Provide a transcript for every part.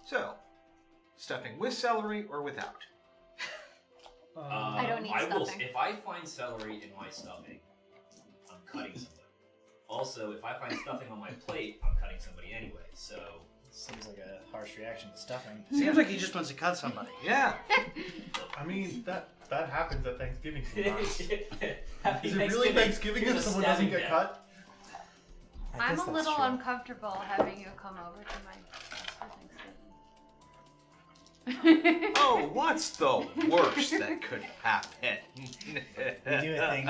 So, stuffing with celery or without? I don't need stuffing. If I find celery in my stuffing, I'm cutting somebody. Also, if I find stuffing on my plate, I'm cutting somebody anyway, so... Seems like a harsh reaction to stuffing. Seems like he just wants to cut somebody. Yeah. I mean, that happens at Thanksgiving sometimes. Happy Is it really Thanksgiving if someone doesn't get cut? I'm a little uncomfortable having you come over to my house for Thanksgiving. Oh, what's the worst that could happen? We do a thing.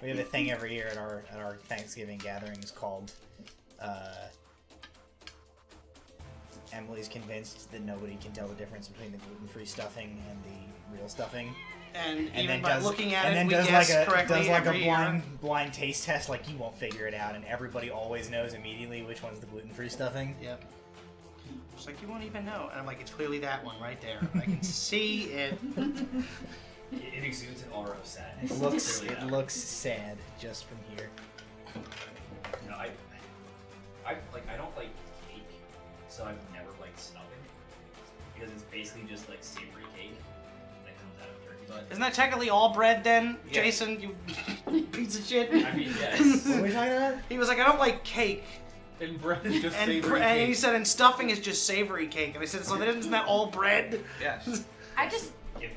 We have a thing every year at our Thanksgiving gatherings called. Emily's convinced that nobody can tell the difference between the gluten-free stuffing and the real stuffing. And even then by looking at it, then we does guess like correctly a every year. blind taste test. Like you won't figure it out, and everybody always knows immediately which one's the gluten-free stuffing. Yep. It's like, you won't even know. And I'm like, it's clearly that one right there. I can see it. It exudes an aura of sadness. It looks sad just from here. No, I don't like cake, so I've never liked stuffing because it's basically just like savory cake that comes out of turkey butt. Isn't that technically all bread then, Yeah. Jason? You piece of shit. I mean, yes. What are we talking about? He was like, I don't like cake. And bread is just And, savory and he cake. said, and stuffing is just savory cake. And I said, so that isn't that all bread? Yes. I just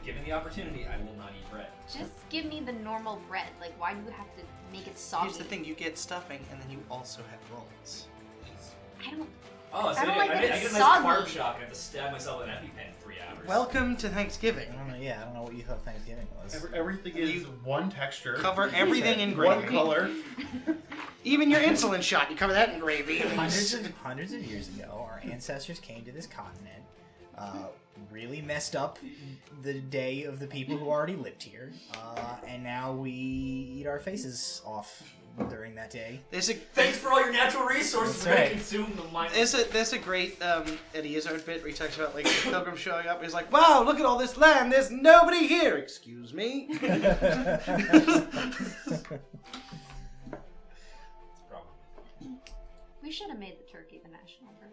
Given the opportunity, I will not eat bread. give me the normal bread. Like, why do you have to make it soggy? Here's the thing, you get stuffing, and then you also have rolls. I don't. Oh, so I don't like that I it's get a nice soggy. carb shock and I have to stab myself with an EpiPen for 3 hours. Welcome to Thanksgiving. I don't know. Yeah, I don't know what you thought Thanksgiving was. Everything is one texture. Cover everything in one gravy. color. Even your insulin shot, you cover that in gravy. Hundreds of years ago, our ancestors came to this continent, really messed up the day of the people who already lived here, and now we eat our faces off during that day. Thanks for all your natural resources That's right. I consume them. There's a great Eddie Izzard bit where he talks about like the pilgrim showing up. He's like, "Wow, look at all this land. There's nobody here." Excuse me. We should have made the turkey the national bird.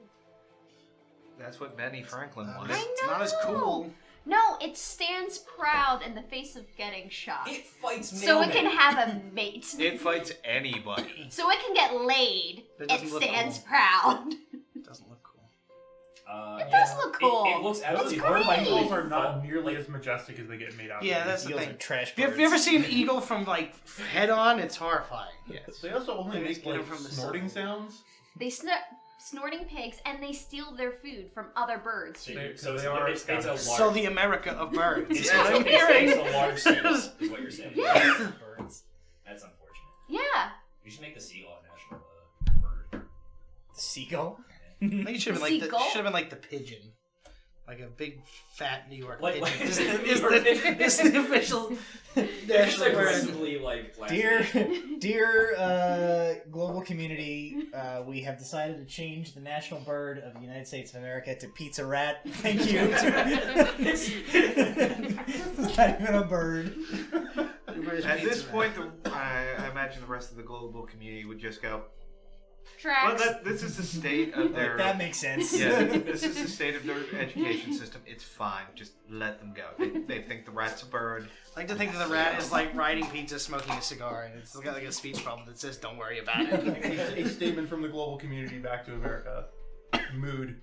That's what Benny Franklin was. I It's not as cool. No, it stands proud in the face of getting shot. It fights So it mailmen. can have a mate. It fights anybody. So it can get laid. That It doesn't look stands cool. proud. It doesn't look cool. It does look cool. It looks absolutely It's horrifying. great. Eagles are not nearly as majestic as they get made out to Yeah, be. that's the Eagles thing. are trash Have birds. you ever seen an eagle from like head on? It's horrifying. Yes. They also only They make just get 'em like from the snorting sun. sounds. They snorting pigs, and they steal their food from other birds. So, They- so they are it's a large... So the America of birds. It's, Is what I'm it's hearing. a large seagull, is what you're saying. Yes. Birds. That's unfortunate. Yeah. You should make the seagull a national bird. The seagull. I think it should have been like Seagull? should have been like the pigeon, like a big fat New York Like- pigeon. like- Is New York pigeon. the official It's national bird. aggressively like... Dear global community, we have decided to change the national bird of the United States of America to pizza rat. Thank you. It's not even a bird. At this point, I imagine the rest of the global community would just go, Tracks. well, this is the state of their... That makes sense. Yeah, this is the state of their education system. It's fine. Just let them go. They think the rat's a bird. I like to think that the rat is like riding pizza, smoking a cigar, and it's got like a speech problem that says, "Don't worry about it." A statement from the global community back to America. Mood.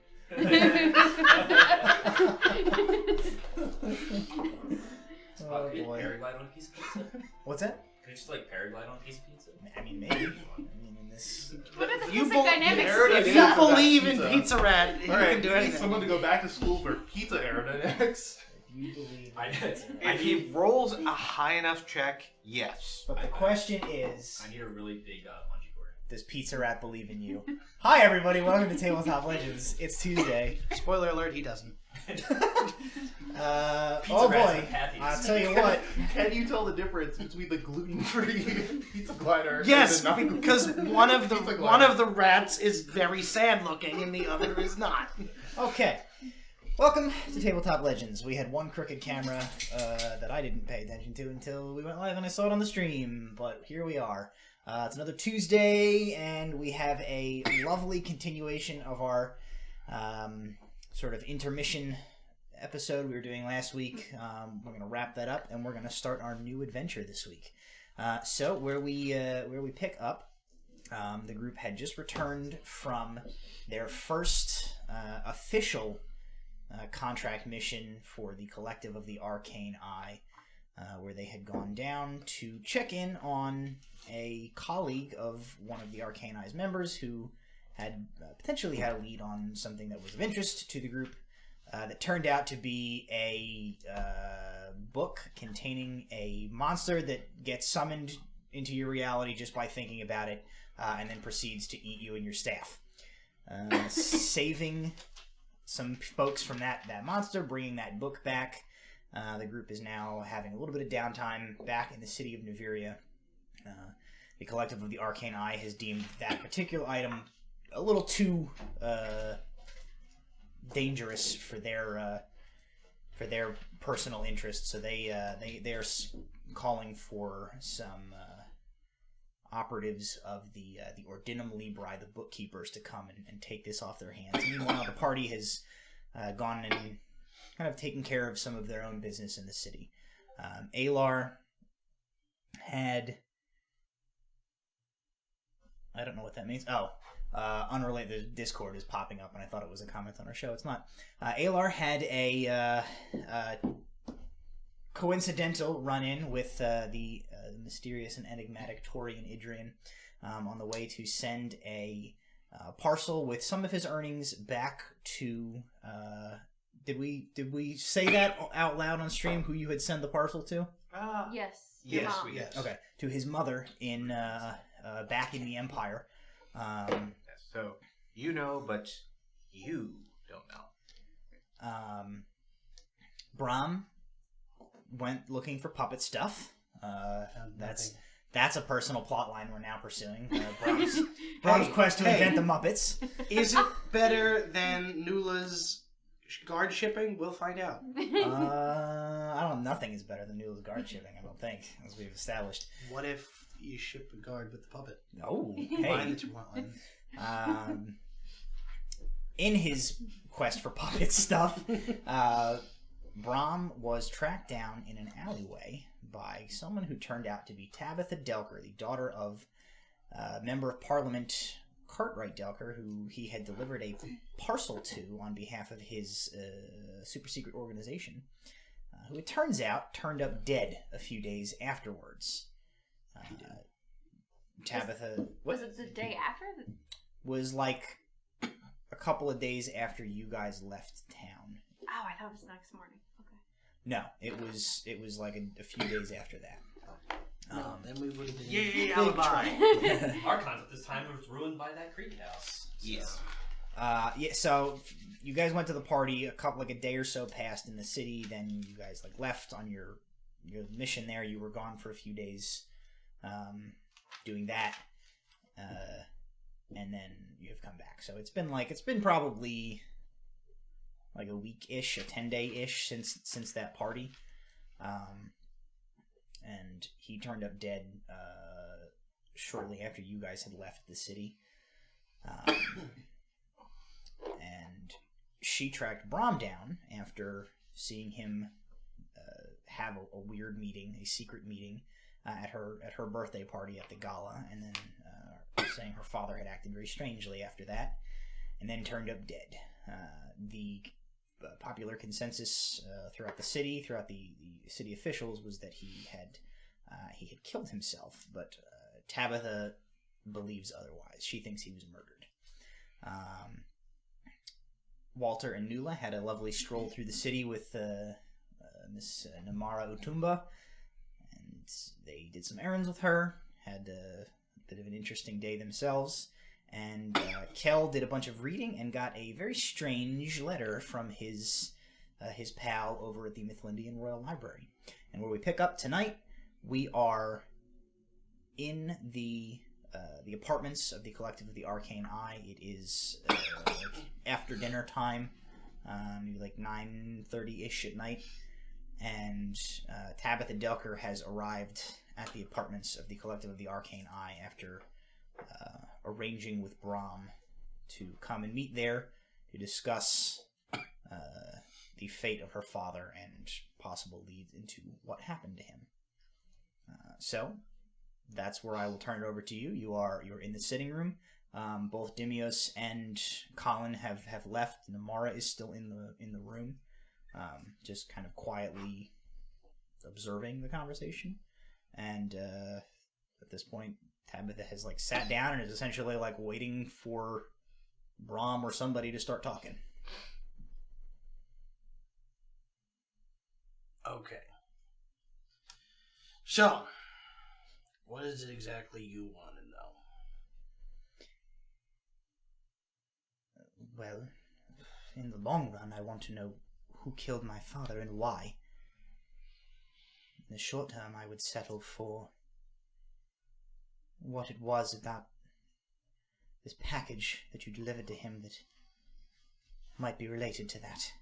Oh Could you boy. paraglide on a piece of pizza? What's that? Could you just like paraglide on a piece of pizza? I mean, maybe. I mean, in this. What are the You physics dynamics of If pizza? you Pizza. believe in Pizza. Pizza Rat, you Alright, can do you need anything. someone to go back to school for pizza aerodynamics. You believe. If he rolls a high enough check, yes. But the question is, I need a really big bungee cord. does Pizza Rat believe in you? Hi, everybody. Welcome to Tabletop Legends. It's Tuesday. Spoiler alert: he doesn't. Oh Rat's boy. and Patties. I'll tell you what. Can you tell the difference between the gluten-free pizza glider Yes, and the non- because one of the Pizza one glider? of the rats is very sad looking, and the other is not. Okay. Welcome to Tabletop Legends. We had one crooked camera that I didn't pay attention to until we went live and I saw it on the stream, but here we are. It's another Tuesday, and we have a lovely continuation of our sort of intermission episode we were doing last week. We're going to wrap that up, and we're going to start our new adventure this week. So where we pick up, the group had just returned from their first official contract mission for the Collective of the Arcane Eye, where they had gone down to check in on a colleague of one of the Arcane Eye's members who had potentially had a lead on something that was of interest to the group. That turned out to be a book containing a monster that gets summoned into your reality just by thinking about it, and then proceeds to eat you and your staff. Saving some folks from that monster, bringing that book back. The group is now having a little bit of downtime back in the city of Niviria. The Collective of the Arcane Eye has deemed that particular item a little too dangerous for their personal interests, so they're calling for some operatives of the Ordinum Libri, the bookkeepers, to come and take this off their hands. Meanwhile, the party has gone and kind of taken care of some of their own business in the city. Alar had... I don't know what that means. Unrelated. The Discord is popping up, and I thought it was a comment on our show. It's not. Alar had a coincidental run-in with the mysterious and enigmatic Torian Idrian on the way to send a parcel with some of his earnings back to... Did we say that out loud on stream, who you had sent the parcel to? Yes. Yes, Mom. yes. Okay, to his mother in back in the Empire. So, you know, but you don't know. Brahm went looking for puppet stuff. That's a personal plot line we're now pursuing. Brahm's quest to invent the Muppets. Is it better than Nula's guard shipping? We'll find out. I don't know. Nothing is better than Nula's guard shipping, I don't think, as we've established. What if you ship a guard with the puppet? Oh, Find hey. that you want one. In his quest for puppet stuff, Brahm was tracked down in an alleyway by someone who turned out to be Tabitha Delker, the daughter of Member of Parliament Cartwright Delker, who he had delivered a parcel to on behalf of his super secret organization, who it turns out turned up dead a few days afterwards. Tabitha... Was it the day after? Was like a couple of days after you guys left town. Oh, I thought it was the next morning. Okay. No, it was like a few days after that. Then we would have been Yay, in big alibi. trouble. Our concept this time was ruined by that creepy house. Yes. So you guys went to the party. A day or so passed in the city. Then you guys left on your mission there. You were gone for a few days, doing that, and then you have come back. So it's been probably like a week-ish, a 10-day-ish since that party. And he turned up dead shortly after you guys had left the city. And she tracked Brahm down after seeing him have a weird meeting, a secret meeting, at her birthday party at the gala, and then saying her father had acted very strangely after that, and then turned up dead. The popular consensus throughout the city officials, was that he had killed himself, but Tabitha believes otherwise. She thinks he was murdered. Walter and Nula had a lovely stroll through the city with Miss Namara Utumba, and they did some errands with her, had a bit of an interesting day themselves, and Kel did a bunch of reading and got a very strange letter from his pal over at the Mythlindian Royal Library. And where we pick up tonight, we are in the apartments of the Collective of the Arcane Eye. It is after dinner time, maybe 9:30-ish at night, and Tabitha Delker has arrived at the apartments of the Collective of the Arcane Eye after arranging with Brahm to come and meet there. to discuss the fate of her father and possible leads into what happened to him. So that's where I will turn it over to you. You're in the sitting room. Both Dimios and Colin have left. Namara is still in the room, just kind of quietly observing the conversation. And at this point, Tabitha has sat down and is essentially waiting for Brahm or somebody to start talking. Okay. So, what is it exactly you want to know? Well, in the long run, I want to know who killed my father and why. In the short term, I would settle for what it was about this package that you delivered to him that might be related to that.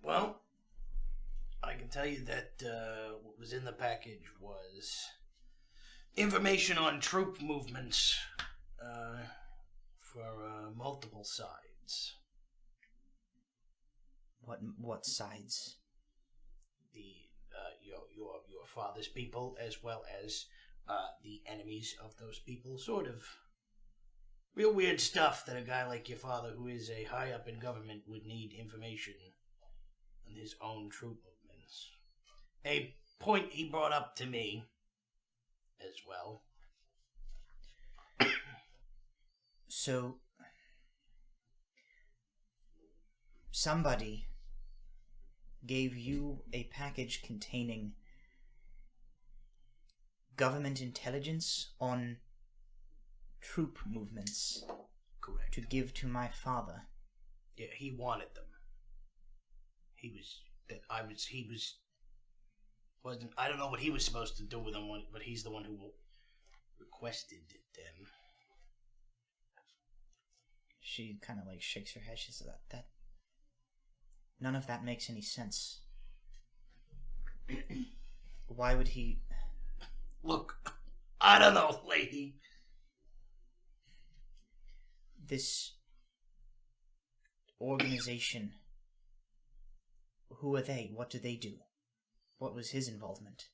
Well, I can tell you that what was in the package was information on troop movements for multiple sides. What sides? Your father's people, as well as the enemies of those people. Sort of real weird stuff that a guy like your father, who is a high up in government, would need information on his own troop movements. A point he brought up to me as well. So, somebody gave you a package containing government intelligence on troop movements. Correct. To give to my father. Yeah, he wanted them. I don't know what he was supposed to do with them, but he's the one who requested them. She kind of shakes her head. She says that none of that makes any sense. Why would he? Look, I don't know, lady. This organization, who are they? What do they do? What was his involvement?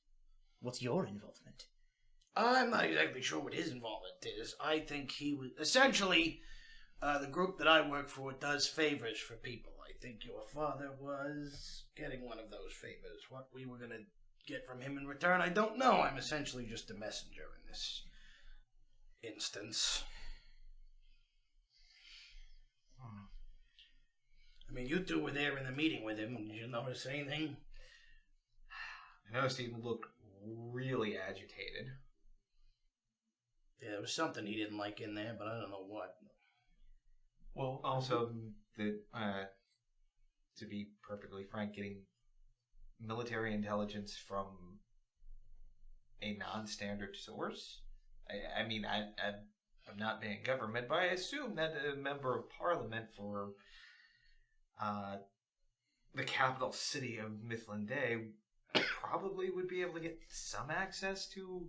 What's your involvement? I'm not exactly sure what his involvement is. I think he was essentially the group that I work for does favors for people. I think your father was getting one of those favors. What we were going to get from him in return, I don't know. I'm essentially just a messenger in this instance. I mean, you two were there in the meeting with him. Did you notice anything? I noticed he looked really agitated. Yeah, there was something he didn't like in there, but I don't know what. Well, also, to be perfectly frank, getting military intelligence from a non-standard source. I'm not being government, but I assume that a member of parliament for the capital city of Mithlande probably would be able to get some access to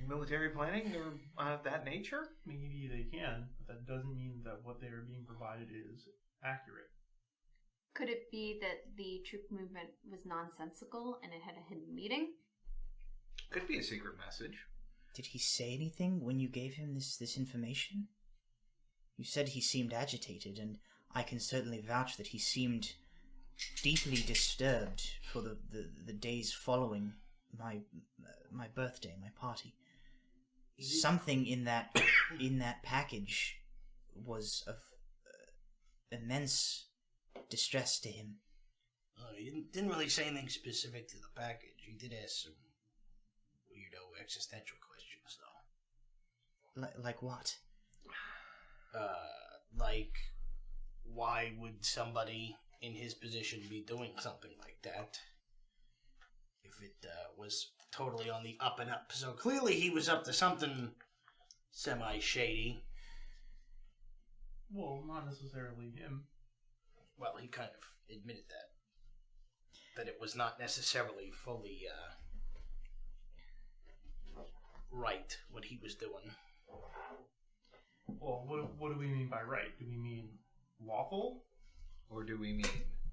military planning or of that nature. Maybe they can, but that doesn't mean that what they are being provided is accurate. Could it be that the troop movement was nonsensical and it had a hidden meeting? Could be a secret message. Did he say anything when you gave him this information? You said he seemed agitated, and I can certainly vouch that he seemed deeply disturbed for the days following my birthday, my party. Something in that package was of immense distress to him. He didn't really say anything specific to the package. He did ask some weirdo existential questions, though. Like what? Like, why would somebody in his position be doing something like that if it was totally on the up and up? So clearly he was up to something semi-shady. Well, not necessarily him. Well, he kind of admitted that it was not necessarily fully right what he was doing. Well, what do we mean by right? Do we mean lawful? Or do we mean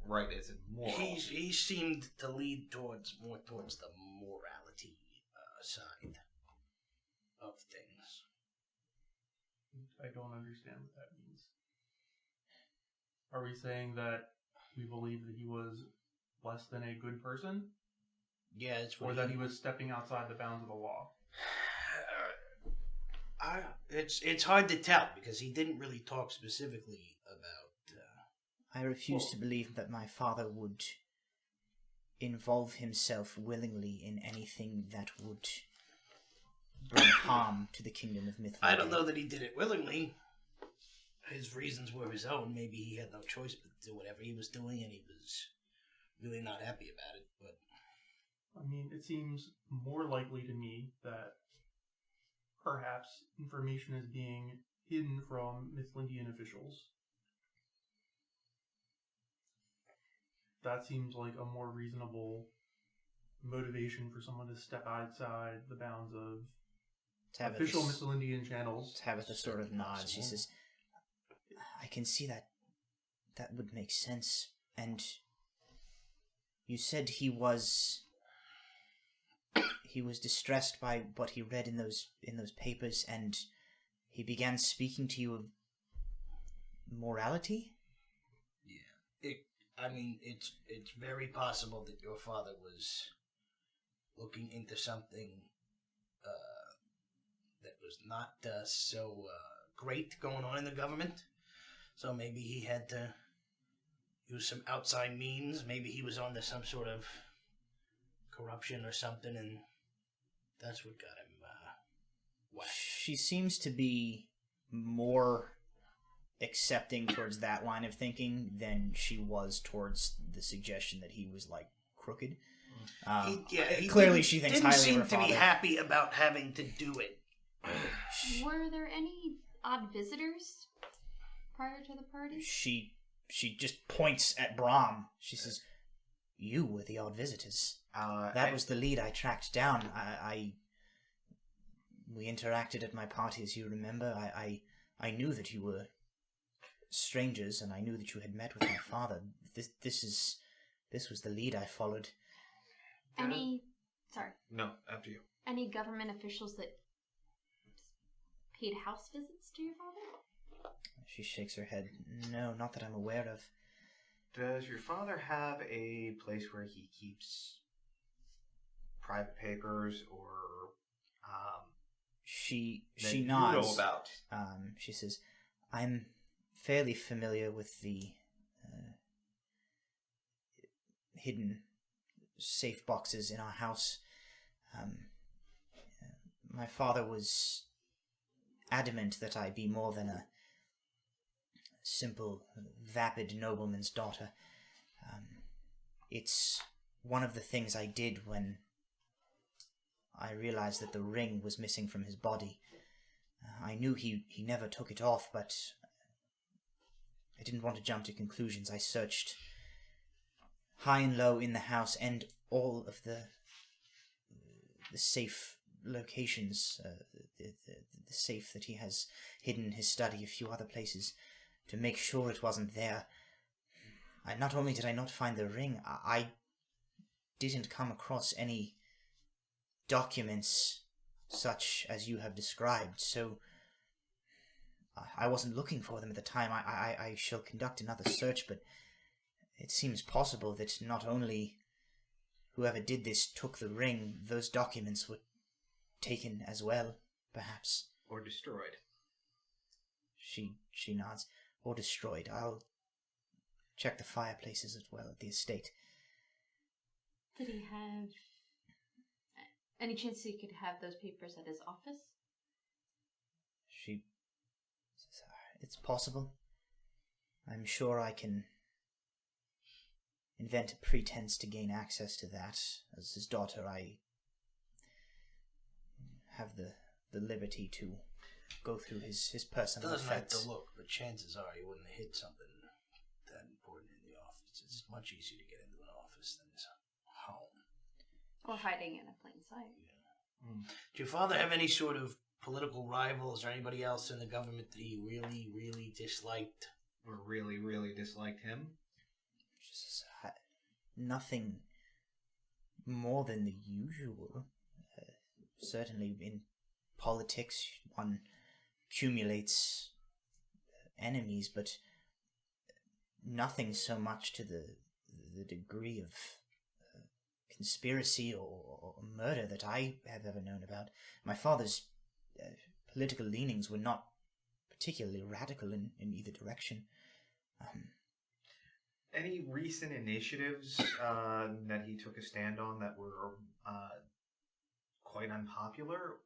right as in moral? He seemed to lead more towards the morality side of things. I don't understand what that means. Are we saying that we believe that he was less than a good person? Yeah, it's or that he was stepping outside the bounds of the law? It's hard to tell because he didn't really talk specifically about. I refuse to believe that my father would involve himself willingly in anything that would bring harm to the kingdom of Mythland. I don't know that he did it willingly. His reasons were his own. Maybe he had no choice but to do whatever he was doing, and he was really not happy about it. But I mean, it seems more likely to me that perhaps information is being hidden from Mythlandian officials. That seems like a more reasonable motivation for someone to step outside the bounds of official Mythlandian channels. Tabitha sort of nods. She says, I can see that would make sense. And you said he was distressed by what he read in those papers, and he began speaking to you of morality? Yeah. It's very possible that your father was looking into something that was not so great going on in the government. So maybe he had to use some outside means. Maybe he was onto some sort of corruption or something, and that's what got him whacked. She seems to be more accepting towards that line of thinking than she was towards the suggestion that he was, like, crooked. He clearly she thinks highly of her father. Didn't seem to be happy about having to do it. Were there any odd visitors prior to the party? She just points at Brahm. She says, you were the odd visitors. That was the lead I tracked down. We interacted at my party, as you remember. I knew that you were strangers, and I knew that you had met with my father. This was the lead I followed. No, after you. Any government officials that paid house visits to your father? She shakes her head. No, not that I'm aware of. Does your father have a place where he keeps private papers or She that nods. You know about? She says, I'm fairly familiar with the hidden safe boxes in our house. My father was adamant that I be more than a simple, vapid nobleman's daughter. It's one of the things I did when I realized that the ring was missing from his body. I knew he never took it off, but I didn't want to jump to conclusions. I searched high and low in the house and all of the safe locations, the safe that he has hidden in his study, a few other places, to make sure it wasn't there. Not only did I not find the ring, I didn't come across any documents such as you have described, so I wasn't looking for them at the time. I shall conduct another search, but it seems possible that not only whoever did this took the ring, those documents were taken as well, perhaps. Or destroyed. She nods. Or destroyed. I'll check the fireplaces as well at the estate. Did he have any chance he could have those papers at his office? She says, it's possible. I'm sure I can invent a pretense to gain access to that. As his daughter, I have the liberty to go through his personal Doesn't like effects. to look, but chances are he wouldn't have hid something that important in the office. It's much easier to get into an office than his home. Or hiding in a plain sight. Yeah. Did your father have any sort of political rivals or anybody else in the government that he really, really disliked? Or really, really disliked him? Just, nothing more than the usual. Certainly in politics, one accumulates enemies, but nothing so much to the degree of conspiracy or murder that I have ever known about. My father's political leanings were not particularly radical in either direction. Any recent initiatives that he took a stand on that were quite unpopular?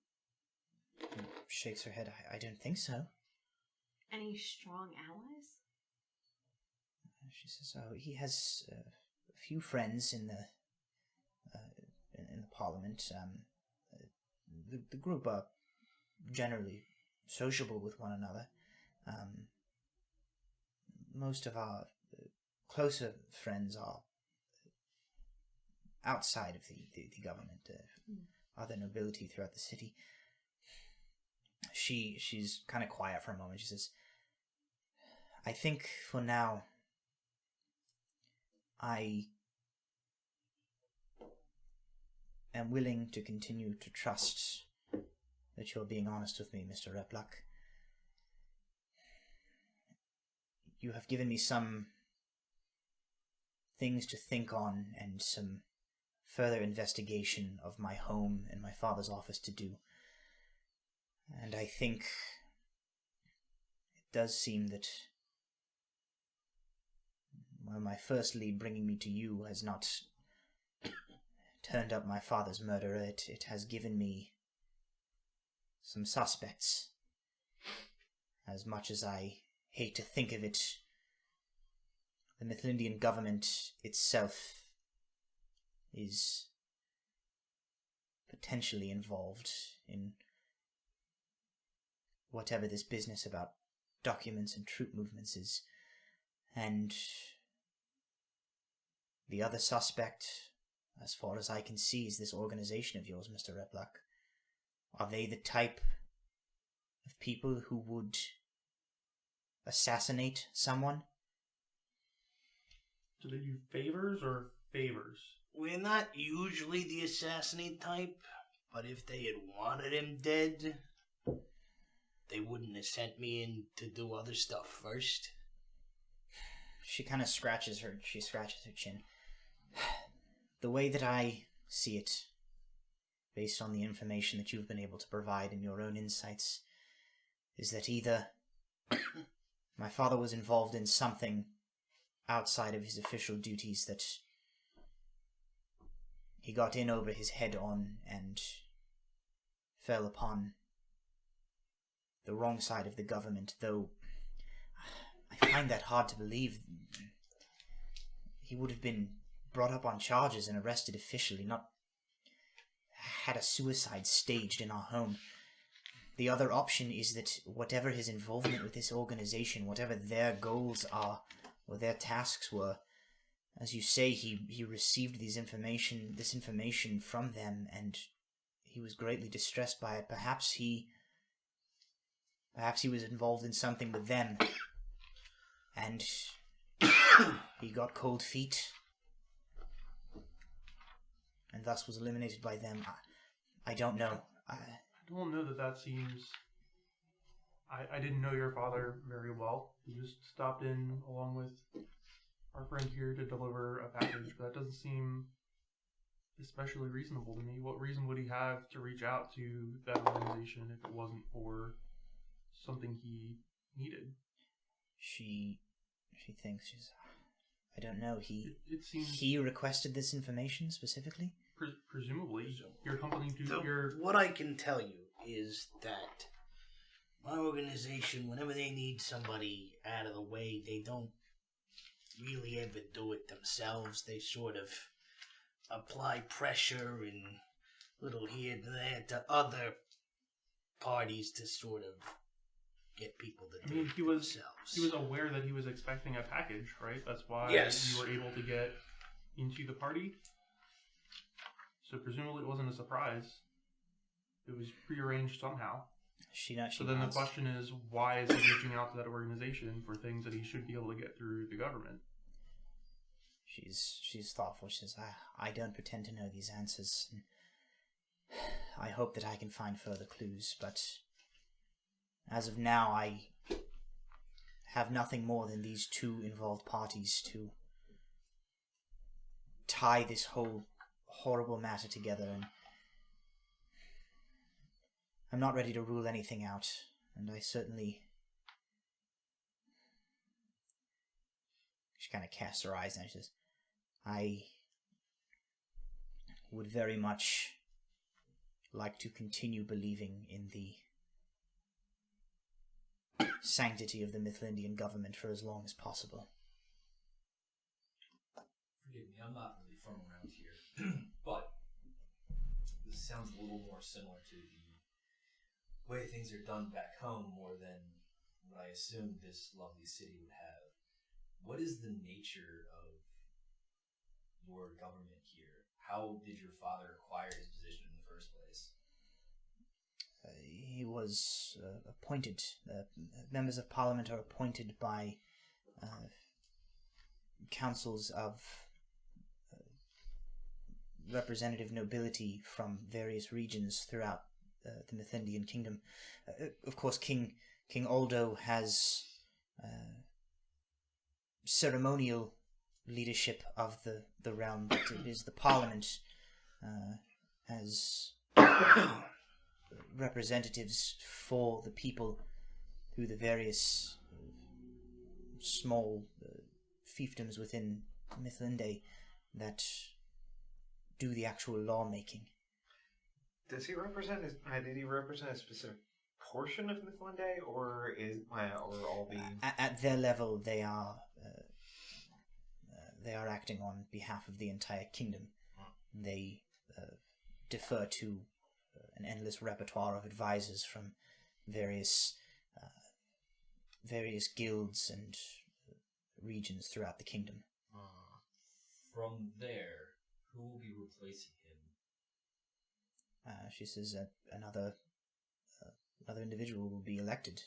Shakes her head. I don't think so. Any strong allies? She says, "Oh, he has a few friends in the parliament. The group are generally sociable with one another. Most of our closer friends are outside of the government, other nobility throughout the city." She's kind of quiet for a moment. She says, "I think for now, I am willing to continue to trust that you're being honest with me, Mr. Replak. You have given me some things to think on and some further investigation of my home and my father's office to do. And I think it does seem that my first lead bringing me to you has not turned up my father's murderer. It has given me some suspects. As much as I hate to think of it, the Mittlindian government itself is potentially involved in whatever this business about documents and troop movements is. And the other suspect, as far as I can see, is this organization of yours, Mr. Replak. Are they the type of people who would assassinate someone? Do they do favors or favors? We're not usually the assassinate type, but if they had wanted him dead, they wouldn't have sent me in to do other stuff first. She kind of scratches her chin. The way that I see it, based on the information that you've been able to provide in your own insights, is that either my father was involved in something outside of his official duties that he got in over his head on and fell upon the wrong side of the government, though I find that hard to believe. He would have been brought up on charges and arrested officially, not had a suicide staged in our home. The other option is that whatever his involvement with this organization, whatever their goals are, or their tasks were, as you say, he received this information from them, and he was greatly distressed by it. Perhaps he was involved in something with them, and he got cold feet, and thus was eliminated by them. I don't know. I don't know that seems... I didn't know your father very well. He just stopped in along with our friend here to deliver a package, but that doesn't seem especially reasonable to me. What reason would he have to reach out to that organization if it wasn't for something he needed? She thinks I don't know. It seems he requested this information specifically. Presumably, your company. What I can tell you is that my organization, whenever they need somebody out of the way, they don't really ever do it themselves. They sort of apply pressure and little here and there to other parties to sort of get people to do it themselves. He was aware that he was expecting a package, right? That's why you were able to get into the party. So presumably it wasn't a surprise. It was prearranged somehow. So then the question is, why is he reaching out to that organization for things that he should be able to get through the government? She's thoughtful. She says, I don't pretend to know these answers. I hope that I can find further clues, but as of now, I have nothing more than these two involved parties to tie this whole horrible matter together, and I'm not ready to rule anything out, and I certainly... She kind of casts her eyes and she says, I would very much like to continue believing in the sanctity of the Mifflindian government for as long as possible. Forgive me, I'm not really from around here, but this sounds a little more similar to the way things are done back home more than what I assumed this lovely city would have. What is the nature of your government here? How did your father acquire his position in the first place? He was appointed. Members of Parliament are appointed by councils of representative nobility from various regions throughout the Mifflindian kingdom. Of course, King Aldo has ceremonial leadership of the realm, but it is the Parliament as representatives for the people through the various small fiefdoms within Mithlinde that do the actual lawmaking. Does he represent? Did he represent a specific portion of Mithlinde, or all the? At their level, they are acting on behalf of the entire kingdom. They defer to an endless repertoire of advisors from various guilds and regions throughout the kingdom. From there, who will be replacing him? She says that another individual will be elected.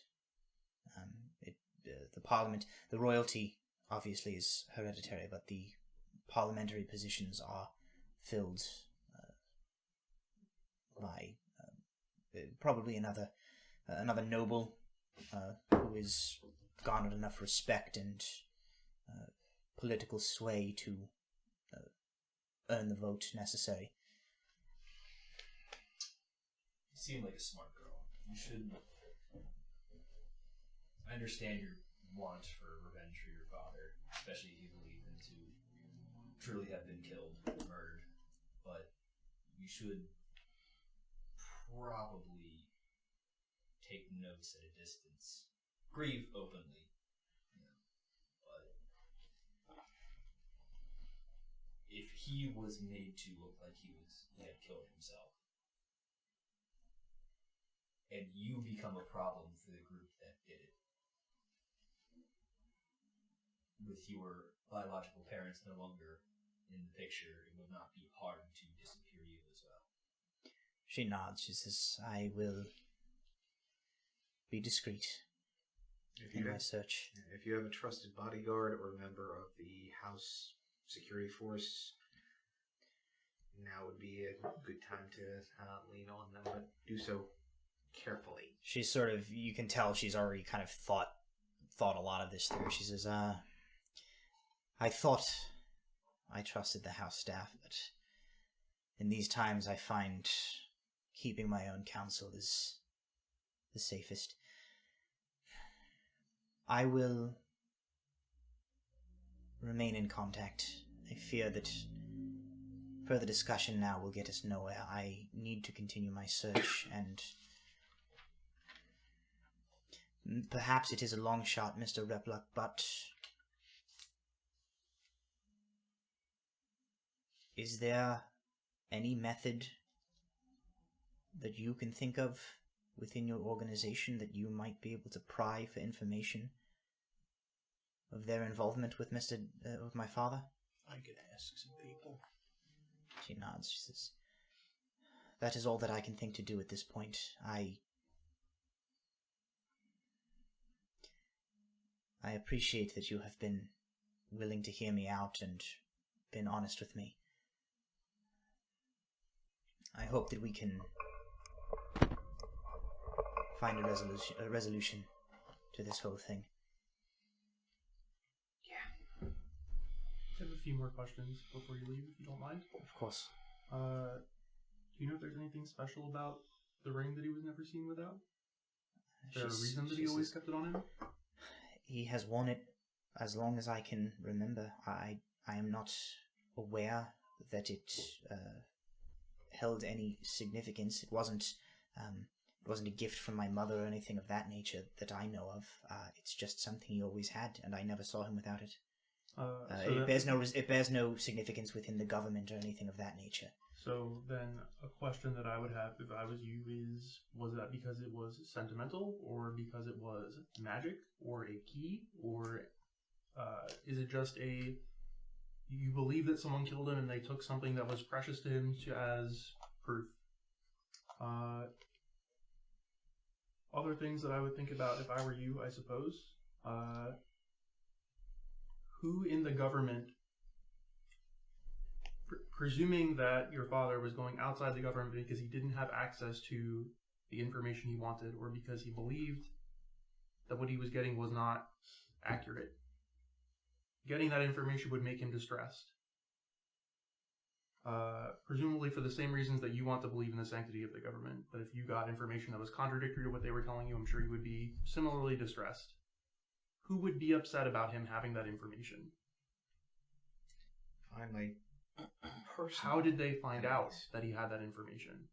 The parliament, the royalty, obviously is hereditary, but the parliamentary positions are filled by probably another noble who has garnered enough respect and political sway to earn the vote necessary. You seem like a smart girl. You should... I understand your want for revenge for your father, especially if you believe him to truly have been killed, murdered. But you should probably take notes at a distance. Grieve openly. But if he was made to look like he had killed himself, and you become a problem for the group that did it, with your biological parents no longer in the picture, it would not be hard to disappear you as well. She nods. She says, I will be discreet in my search. If you have a trusted bodyguard or a member of the house security force, now would be a good time to lean on them, but do so carefully. She's sort of, you can tell she's already kind of thought a lot of this through. She says, I thought I trusted the house staff, but in these times I find keeping my own counsel is the safest. I will remain in contact. I fear that further discussion now will get us nowhere. I need to continue my search, and perhaps it is a long shot, Mr. Repluck, but is there any method that you can think of within your organization that you might be able to pry for information of their involvement with with my father? I could ask some people. She nods. She says, that is all that I can think to do at this point. I appreciate that you have been willing to hear me out and been honest with me. I hope that we can find a resolution to this whole thing. I have a few more questions before you leave, if you don't mind. Of course. Do you know if there's anything special about the ring that he was never seen without? Is there a reason that he always kept it on him? He has worn it as long as I can remember. I am not aware that it held any significance. It wasn't a gift from my mother or anything of that nature that I know of. It's just something he always had, and I never saw him without it. It bears no significance within the government or anything of that nature. So then a question that I would have if I was you is, was that because it was sentimental, or because it was magic, or a key, or is it just you believe that someone killed him and they took something that was precious to him as proof? Other things that I would think about if I were you, I suppose. Who in the government, presuming that your father was going outside the government because he didn't have access to the information he wanted, or because he believed that what he was getting was not accurate, getting that information would make him distressed. Presumably for the same reasons that you want to believe in the sanctity of the government. But if you got information that was contradictory to what they were telling you, I'm sure you would be similarly distressed. Who would be upset about him having that information? Finally, how did they find out that he had that information?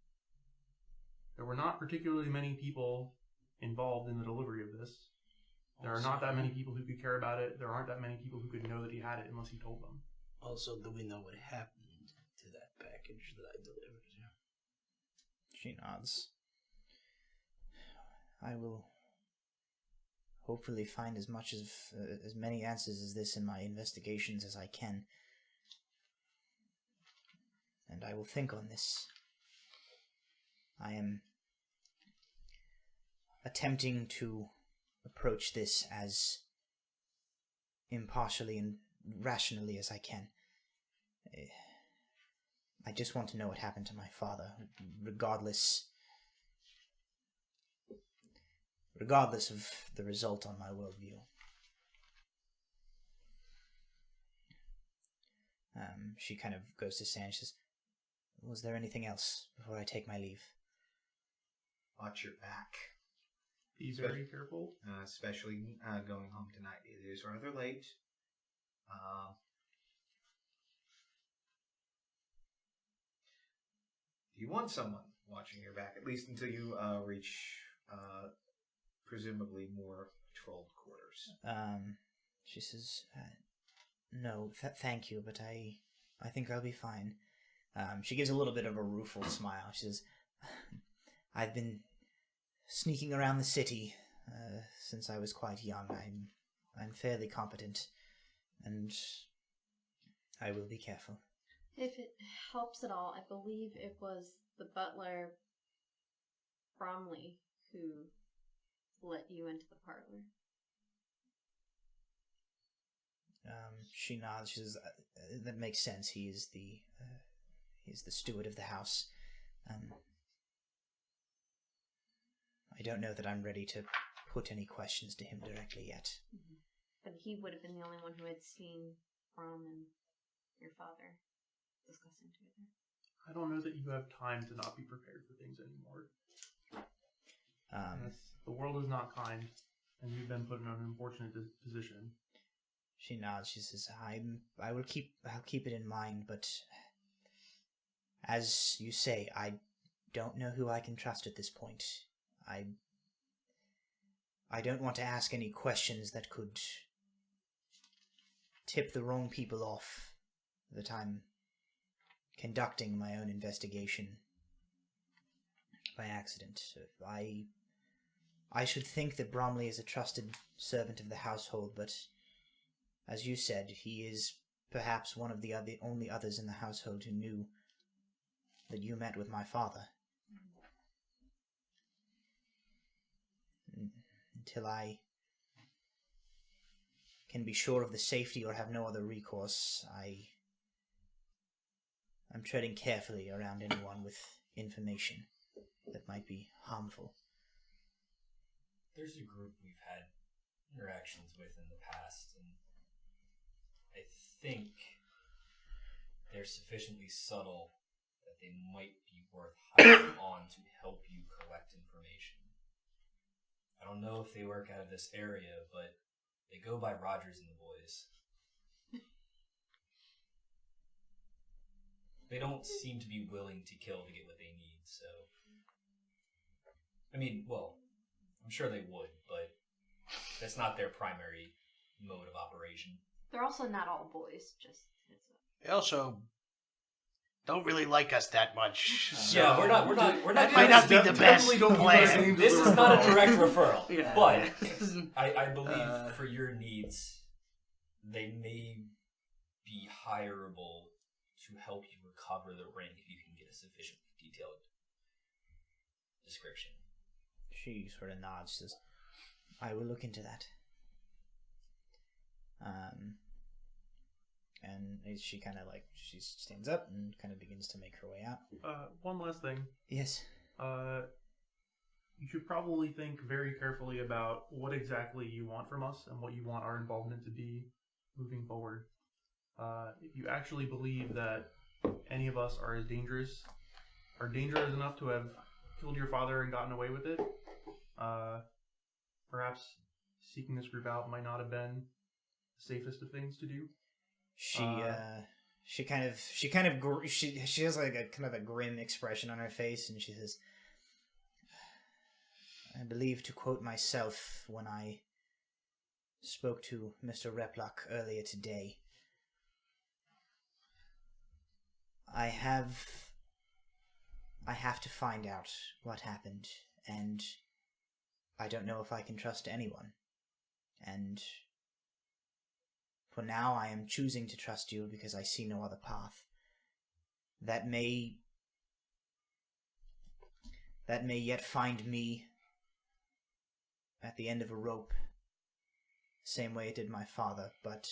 There were not particularly many people involved in the delivery of this. There are not that many people who could care about it. There aren't that many people who could know that he had it unless he told them. Also, do we know what happened to that package that I delivered? She nods. I will hopefully find as many answers as this in my investigations as I can. And I will think on this. I am attempting to approach this as impartially and rationally as I can. I just want to know what happened to my father, regardless of the result on my worldview. She kind of goes to Sam and says, was there anything else before I take my leave? Watch your back. Be very careful. Especially going home tonight. It is rather late. You want someone watching your back, at least until you reach presumably more patrolled quarters. She says, no, thank you, but I think I'll be fine. She gives a little bit of a rueful smile. She says, I've been sneaking around the city since I was quite young. I'm fairly competent, and I will be careful. If it helps at all, I believe it was the butler, Bromley, who let you into the parlor. She nods. She says, that makes sense. He's the steward of the house. I don't know that I'm ready to put any questions to him directly yet. Mm-hmm. But he would have been the only one who had seen Brom and your father discussing together. I don't know that you have time to not be prepared for things anymore. The world is not kind, and you've been put in an unfortunate position. She nods. She says, I'll keep it in mind, but as you say, I don't know who I can trust at this point. I don't want to ask any questions that could tip the wrong people off that I'm conducting my own investigation by accident. I should think that Bromley is a trusted servant of the household, but as you said, he is perhaps one of the only others in the household who knew that you met with my father. Until I can be sure of the safety or have no other recourse, I'm treading carefully around anyone with information that might be harmful. There's a group we've had interactions with in the past, and I think they're sufficiently subtle that they might be worth hiring on to help you collect information. I don't know if they work out of this area, but they go by Rogers and the Boys. They don't seem to be willing to kill to get what they need, so... I mean, well, I'm sure they would, but that's not their primary mode of operation. They're also not all boys, just heads up. They also don't really like us that much. So Yeah, we're not. That might not be the best Definitely don't plan. use This is not a direct referral, Yeah. but I believe for your needs, they may be hireable to help you recover the ring if you can get a sufficiently detailed description. She sort of nods, says, I will look into that. And she kind of she stands up and kind of begins to make her way out. One last thing. Yes. You should probably think very carefully about what exactly you want from us and what you want our involvement to be moving forward. If you actually believe that any of us are dangerous enough to have killed your father and gotten away with it, perhaps seeking this group out might not have been the safest of things to do. She has like a kind of a grim expression on her face, and she says, I believe, to quote myself, when I spoke to Mr. Replock earlier today, I have to find out what happened, and I don't know if I can trust anyone. And for now, I am choosing to trust you because I see no other path. That may yet find me at the end of a rope, same way it did my father, but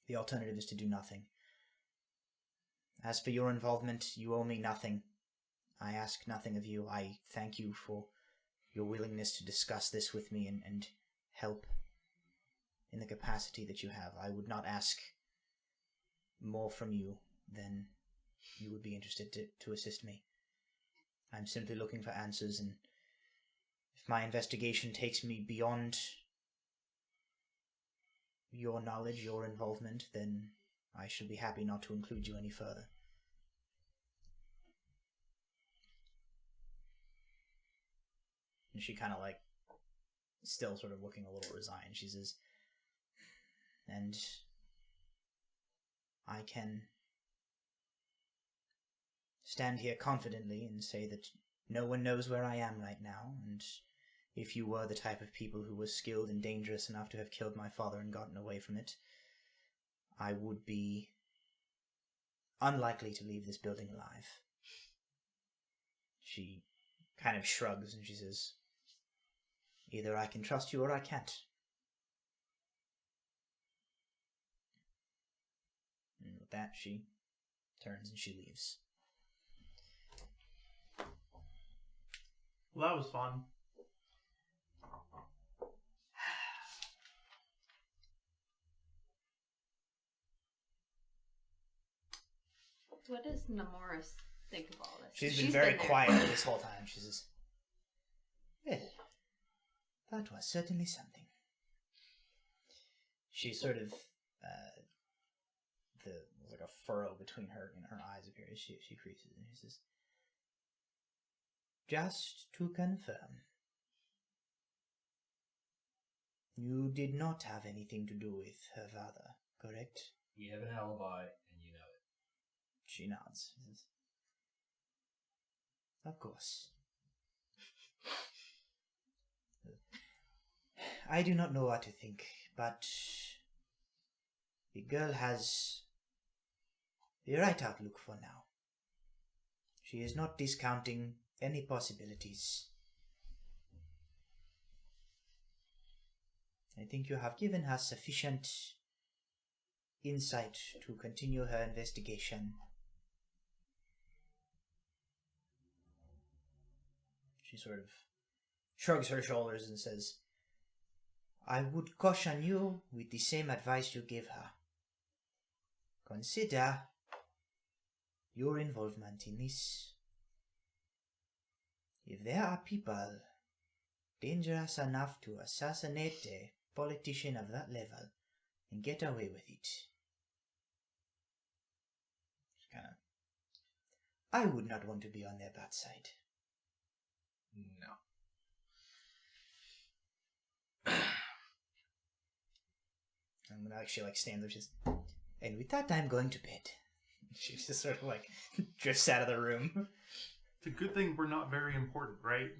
the alternative is to do nothing. As for your involvement, you owe me nothing. I ask nothing of you. I thank you for your willingness to discuss this with me and help in the capacity that you have. I would not ask more from you than you would be interested to assist me. I'm simply looking for answers, and if my investigation takes me beyond your knowledge, your involvement, then I should be happy not to include you any further. And she kind of still sort of looking a little resigned. She says, and I can stand here confidently and say that no one knows where I am right now, and if you were the type of people who were skilled and dangerous enough to have killed my father and gotten away from it, I would be unlikely to leave this building alive. She kind of shrugs and she says, either I can trust you or I can't. And with that, she turns and she leaves. Well, that was fun. What does Nemoris think of all this? She's been very quiet this whole time. She says, well, that was certainly something. She sort of, there's like a furrow between her and her eyes appears. She creases and she says, just to confirm, you did not have anything to do with her father, correct? We have an alibi, and you know it. She nods. She says, of course. I do not know what to think, but the girl has the right outlook for now. She is not discounting any possibilities. I think you have given her sufficient insight to continue her investigation. She sort of shrugs her shoulders and says, I would caution you with the same advice you gave her. Consider your involvement in this. If there are people dangerous enough to assassinate a politician of that level and get away with it, I would not want to be on their bad side. No. And then she stands up, she's, and with that I'm going to bed. She just sort of drifts out of the room. It's a good thing we're not very important, right?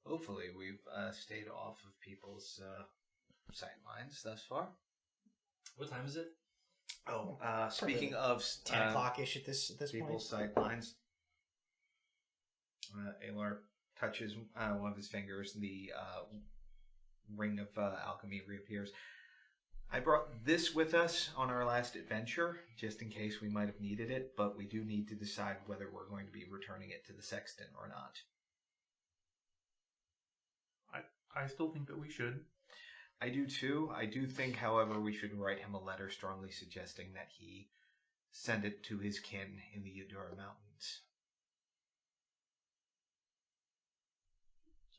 Hopefully we've stayed off of people's sightlines thus far. What time is it? Oh, speaking of 10 o'clock-ish at this people's point. sightlines, Alar touches one of his fingers, the ring of alchemy reappears. I brought this with us on our last adventure, just in case we might have needed it, but we do need to decide whether we're going to be returning it to the sexton or not. I still think that we should. I do too. I do think, however, we should write him a letter strongly suggesting that he send it to his kin in the Eudora Mountains.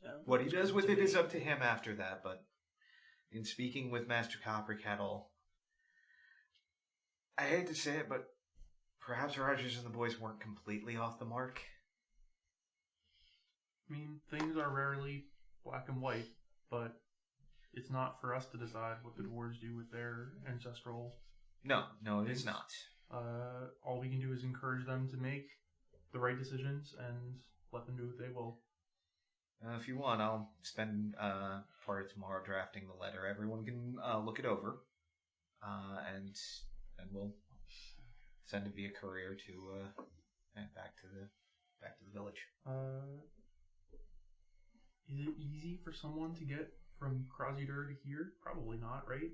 So, What he does with it is up to him after that, but in speaking with Master Coppercattle, I hate to say it, but perhaps Rogers and the boys weren't completely off the mark. I mean, things are rarely black and white, but it's not for us to decide what the dwarves do with their ancestral. No, it is not. All we can do is encourage them to make the right decisions and let them do what they will. If you want, I'll spend part of tomorrow drafting the letter. Everyone can look it over, and we'll send it via courier to back to the village. Is it easy for someone to get from Krasidur to here? Probably not, right?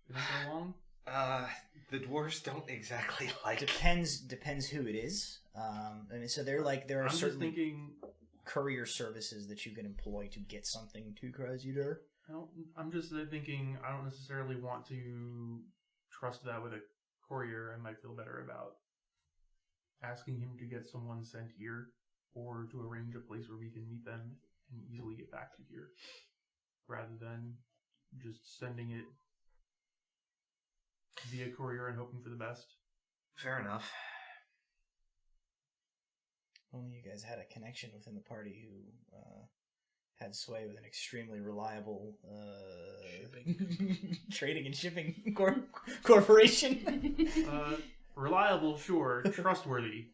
Did it go long? The dwarves don't exactly like. Depends who it is. I mean, so there are I'm just certain thinking. courier services that you can employ to get something to Krasidur. I'm just thinking I don't necessarily want to trust that with a courier. I might feel better about asking him to get someone sent here or to arrange a place where we can meet them and easily get back to here rather than just sending it via courier and hoping for the best. Fair enough. Only you guys had a connection within the party who had sway with an extremely reliable trading and shipping corporation. Reliable, sure. Trustworthy.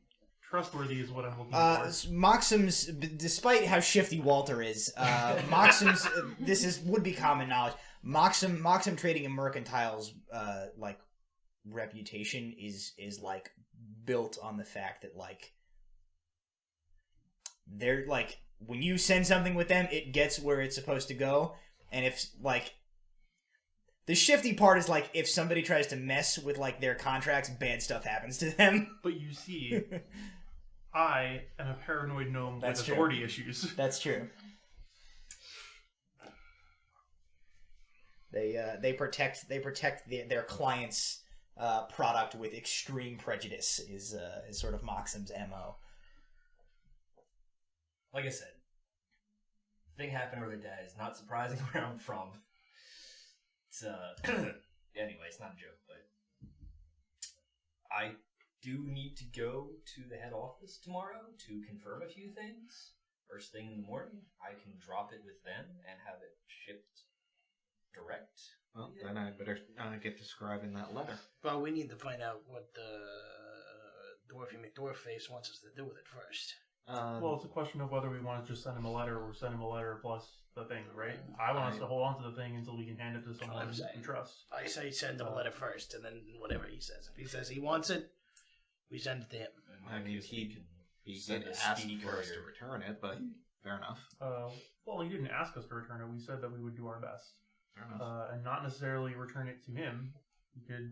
Trustworthy is what I'm looking for. Moxham's, despite how shifty Walter is, Moxham's, would be common knowledge. Moxham Trading and Mercantile's reputation is built on the fact that they're when you send something with them, it gets where it's supposed to go. And if the shifty part is if somebody tries to mess with their contracts, bad stuff happens to them. But you see, I am a paranoid gnome That's with true. authority issues. That's true. They protect their clients' product with extreme prejudice is sort of Moxham's MO. Like I said, thing happened earlier today. It's not surprising where I'm from. It's anyway, it's not a joke, but I do need to go to the head office tomorrow to confirm a few things. First thing in the morning, I can drop it with them and have it shipped direct. Well, then I'd better get to scribing that letter. Well, we need to find out what the Dwarfy McDwarfface wants us to do with it first. Well, it's a question of whether we want to just send him a letter or send him a letter plus the thing, right? I want us to hold on to the thing until we can hand it to someone we trust. I say send him a letter first, and then whatever he says. If he says he wants it, we send it to him. I mean, he did ask for us to return it, but fair enough. Well, he didn't ask us to return it. We said that we would do our best. Fair enough. and not necessarily return it to him. You could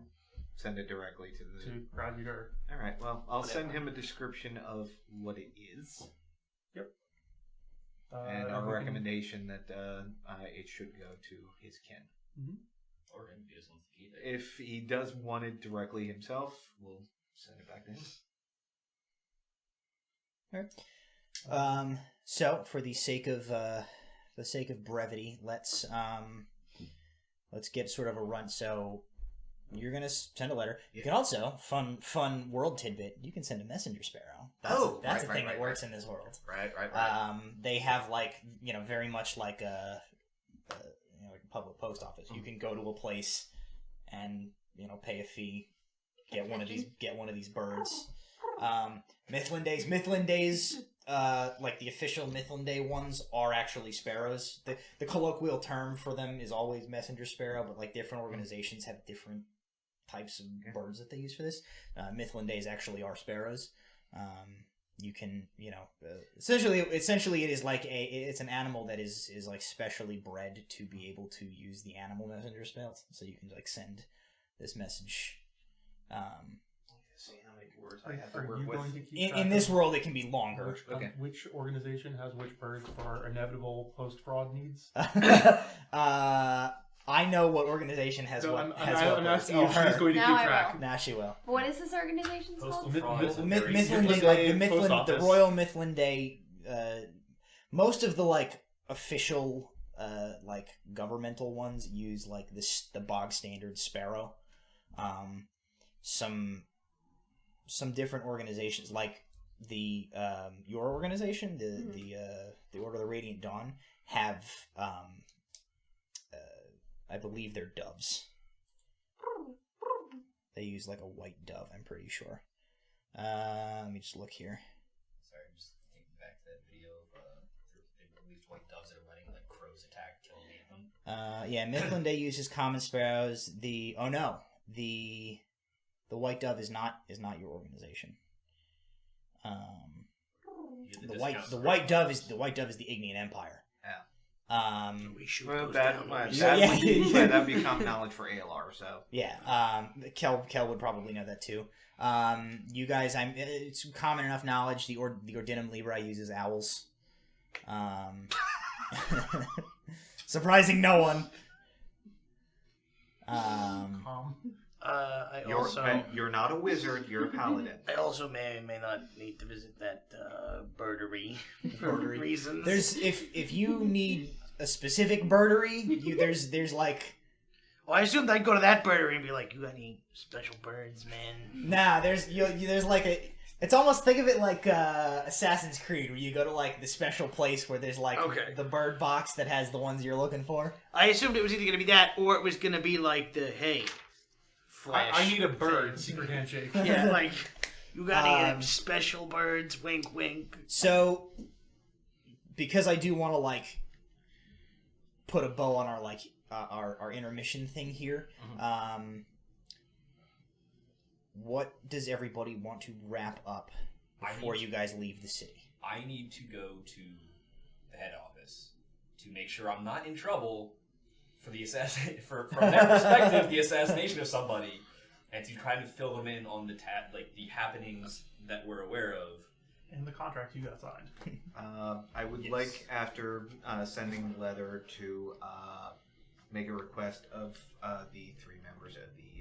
Send it directly to the... Graduator. All right. Well, I'll send him a description of what it is, and our recommendation that it should go to his kin. Or him if he just wants to keep it. If he does want it directly himself, we'll send it back to him. Alright. So for the sake of brevity, let's get sort of a run. So you're gonna send a letter. You can also fun world tidbit. You can send a messenger sparrow. That's a thing that works in this world. Right. They have very much like a public post office. You can go to a place and pay a fee, get one of these birds. Mithlin Days, like the official Mithlin Day ones are actually sparrows. The colloquial term for them is always messenger sparrow, but like different organizations have different types of birds that they use for this. Mithlin Days actually are sparrows. You can, essentially it is like it's an animal that is like specially bred to be able to use the animal messenger spells. So you can like send this message. See how many words I have Are to work you with. going to keep In this world, it can be longer. Which organization has which birds for our inevitable post-fraud needs? I know what organization has So what. I'm birds. asking if she's going to Now keep I track. will. Nah, she will. What is this organization's Postal called? fraud is a Mid- very Mithlin Mithlin Day, Day Post the Office. Royal Mithlin Day. Most of the like official like governmental ones use like the bog standard sparrow. Some different organizations like the your organization, the Order of the Radiant Dawn, have I believe they're doves. They use like a white dove, I'm pretty sure. Let me just look here. Sorry, I'm just thinking back to that video of they released white doves that are letting like crows attack, killing them. Yeah, Mithlin Day uses common sparrows. The white dove is not your organization. The white dove is the Ignean Empire. We shoot Well, those that down. that'd be common knowledge for ALR. So Yeah, Kel would probably know that too. You guys, it's common enough knowledge. The Ordinum Libra uses owls. Surprising no one. You're not a wizard. You're a paladin. I also may or may not need to visit that birdery for Birdery. reasons. There's if you need a specific birdery, there's like. Well, I assumed I'd go to that birdery and be like, "You got any special birds, man?" Nah, there's like a. It's almost, think of it like Assassin's Creed, where you go to like the special place where there's like the bird box that has the ones you're looking for. I assumed it was either going to be that or it was going to be like the flash. I need a bird. Secret handshake. Yeah, like you got any special birds? Wink, wink. So, because I do want to like put a bow on our like our intermission thing here. What does everybody want to wrap up before you guys leave the city? I need to go to the head office to make sure I'm not in trouble for the from their perspective, the assassination of somebody, and to try to fill them in on the the happenings that we're aware of. And the contract you got signed. I would like, after sending the letter, to make a request of the three members of the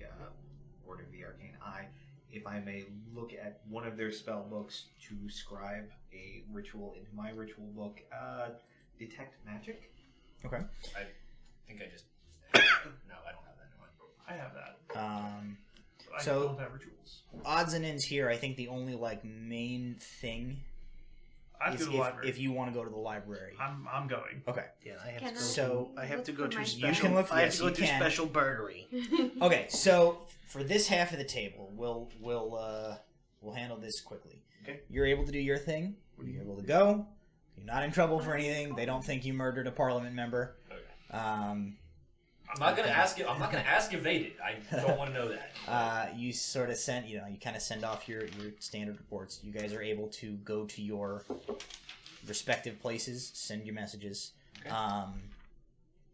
Order of the Arcane Eye, if I may look at one of their spell books to scribe a ritual into my ritual book. Detect magic? Okay. I think I just... No, I don't have that in mind. I have that. I So, don't have rituals. odds and ends here, I think the only like main thing I have to is go to the library. if you want to go to the library. I'm going. Okay. Yeah, I have Can to go. So- I have to go to You special. can look- I have yes, to go you to can. special birdery. Okay, so for this half of the table, we'll handle this quickly. Okay. You're able to do your thing. You're able to go. You're not in trouble for anything. They don't think you murdered a parliament member. Okay. Um, I'm not gonna ask you. I'm not gonna ask if they did. I don't want to know that. you sort of send, you kind of send off your standard reports. You guys are able to go to your respective places, send your messages. Okay.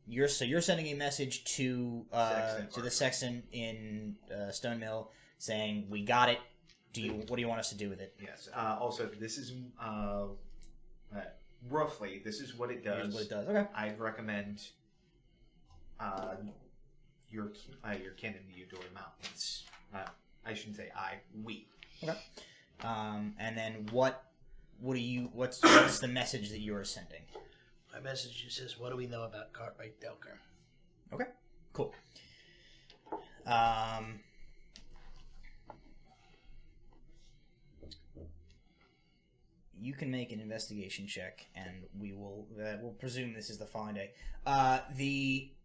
you're sending a message to Sexton the sexton in Stone Mill saying we got it. What do you want us to do with it? Yes. Also, this is roughly this is what it does. Here's what it does. Okay. I'd recommend your kin in the Udor Mountains. I shouldn't say we. Okay. And then what's the message that you are sending? My message just says, what do we know about Cartwright Delker? Okay. Cool. You can make an investigation check, and we'll presume this is the following day.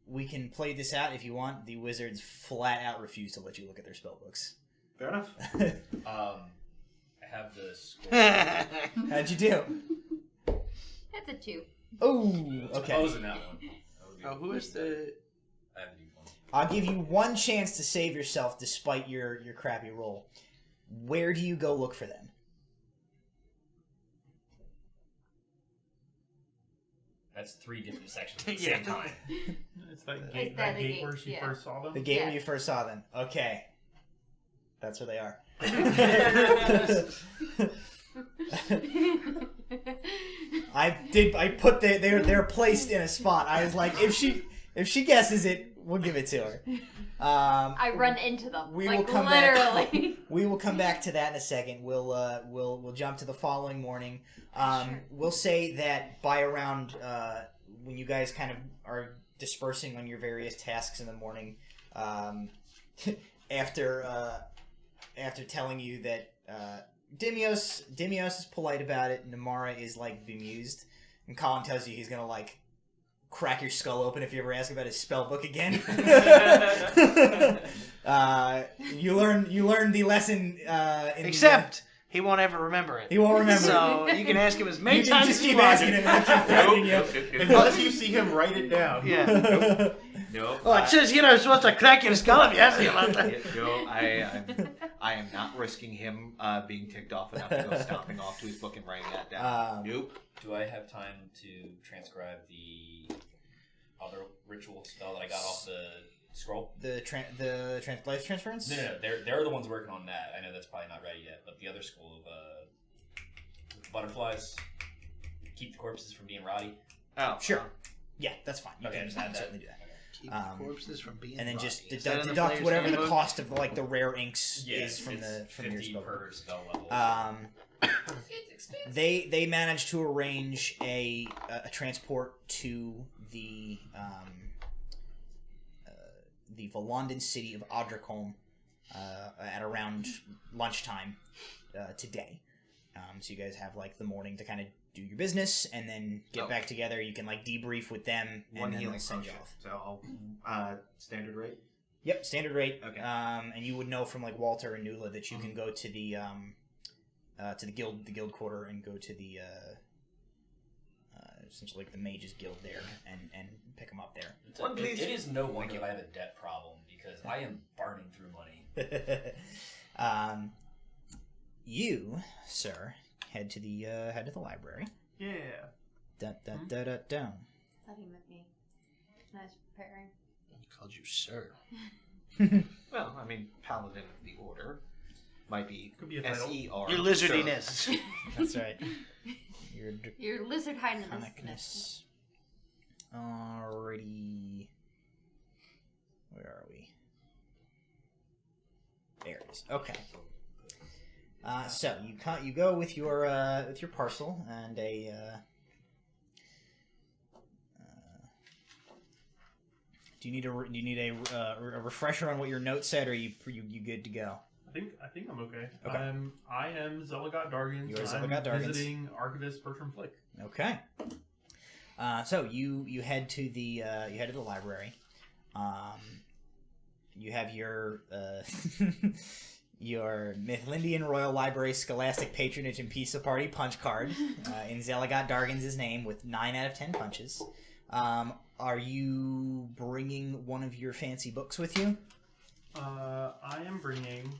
We can play this out if you want. The wizards flat out refuse to let you look at their spellbooks. Fair enough. I have the score. How'd you do? That's a 2. Oh, okay. I was in that one. Who is the... I have the D1. I'll give you one chance to save yourself despite your crappy roll. Where do you go look for them? That's 3 different sections at the same time. It's that Is gate, that that the gate gate? where she Yeah. first saw them. The gate where Yeah. you first saw them. Okay. That's where they are. I put they're placed in a spot. I was like, if she guesses it, we'll give it to her. I run into them. We like, will come literally. back. We will come back to that in a second. We'll jump to the following morning. Sure. We'll say that by around when you guys kind of are dispersing on your various tasks in the morning, after telling you that Dimios is polite about it, Namara is like bemused, and Colin tells you he's gonna like crack your skull open if you ever ask about his spell book again. You learn the lesson. Except he won't ever remember it. He won't remember. So you can ask him as many You can times just as you keep want. asking him. And keep threatening you. Unless you see him write it down. Yeah. No. Oh, it says, I'm supposed to crack your skull if you ask me about that. No, I am not risking him being ticked off enough to go stomping off to his book and writing that down. Nope. Do I have time to transcribe the other ritual spell that I got off the scroll? Life transference? No. They're the ones working on that. I know that's probably not ready yet, but the other scroll of butterflies, keep the corpses from being rotty. Oh, Sure. Yeah, that's fine. You Okay, can just add that. certainly do that. Keep the corpses from being And then rotty. just Is that in the deduct player's whatever the handbook? cost of like the rare inks is from it's your 50 spell. per spell level. It's expensive. They managed to arrange a transport to the Valondan City of Odrikholme at around lunchtime today. So you guys have like the morning to kind of do your business and then get back together. You can like debrief with them and one then healing they'll send you potion. off. So standard rate. Yep, standard rate. Okay. And you would know from like Walter and Nula that you can go to the guild quarter and go to the essentially like the mages guild there and pick them up there. It is no wonder I have a debt problem because I am burning through money. You, sir, head to the library. Yeah. Dun. Thought he meant me. Nice preparing. He called you sir. Well, I mean, Paladin of the Order might be Could be a title. SER. Your lizardiness. That's right. Your lizard hiding in this. Draconicness. Alrighty. Where are we? There it is. Okay. So you go with your parcel and a. Do you need a refresher on what your note said, or are you good to go? I think I'm okay. Okay. I am Zeligot Dargans. You are I'm Zeligot Dargans. visiting Archivist Bertram Flick. Okay. So you head to the library. You have your your Mythlindian Royal Library Scholastic Patronage and Pizza Party punch card in Zeligot Dargans' name with 9 out of 10 punches. Are you bringing one of your fancy books with you? I am bringing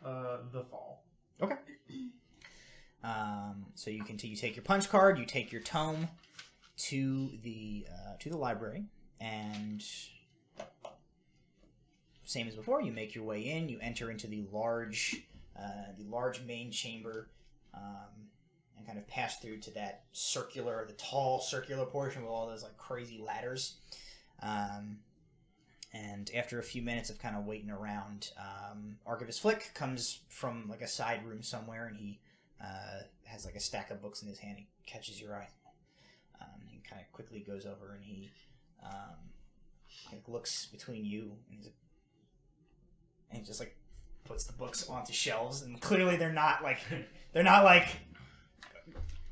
The Fall. Okay. So you take your punch card, you take your tome, to the library, and same as before, you make your way in. You enter into the large main chamber, and kind of pass through to that the tall circular portion with all those like crazy ladders. And after a few minutes of kind of waiting around, Archivist Flick comes from like a side room somewhere, and he has like a stack of books in his hand. He catches your eye. He kind of quickly goes over and he looks between you, and he just like puts the books onto shelves, and clearly they're not like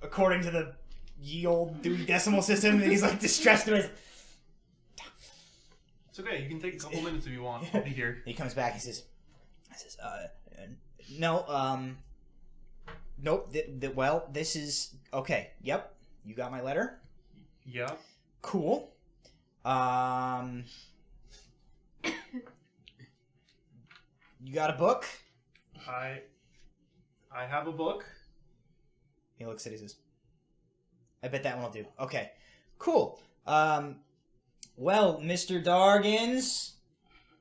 according to the ye old Dewey Decimal System. And he's like distressed. And It's okay. You can take a couple minutes if you want. I'll be here. he comes back. He says, no, nope. Well, this is okay. Yep, you got my letter. Yeah. Cool. You got a book? I have a book. He looks at it and says, I bet that one will do. Okay. Cool. Well, Mr. Dargins,